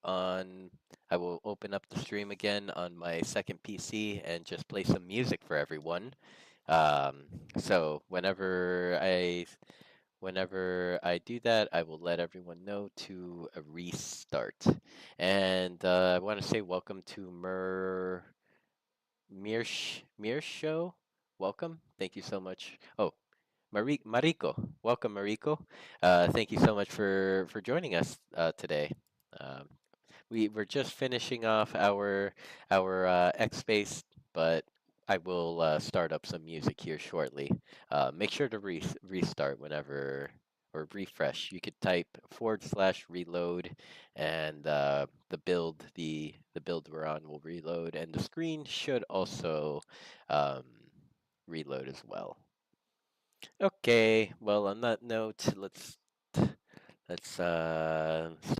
the stream again on my second PC and just play some music for everyone. Um, so whenever I do that, I will let everyone know to restart. And I want to say welcome to Mir Show. Welcome. Thank you so much. Oh, Mariko. Welcome, Mariko. Thank you so much for joining us today. Um, we were just finishing off our X Space, but I will start up some music here shortly. Make sure to restart whenever or refresh. You could type /reload, and the build we're on will reload, and the screen should also um, reload as well. Okay, well on that note, let's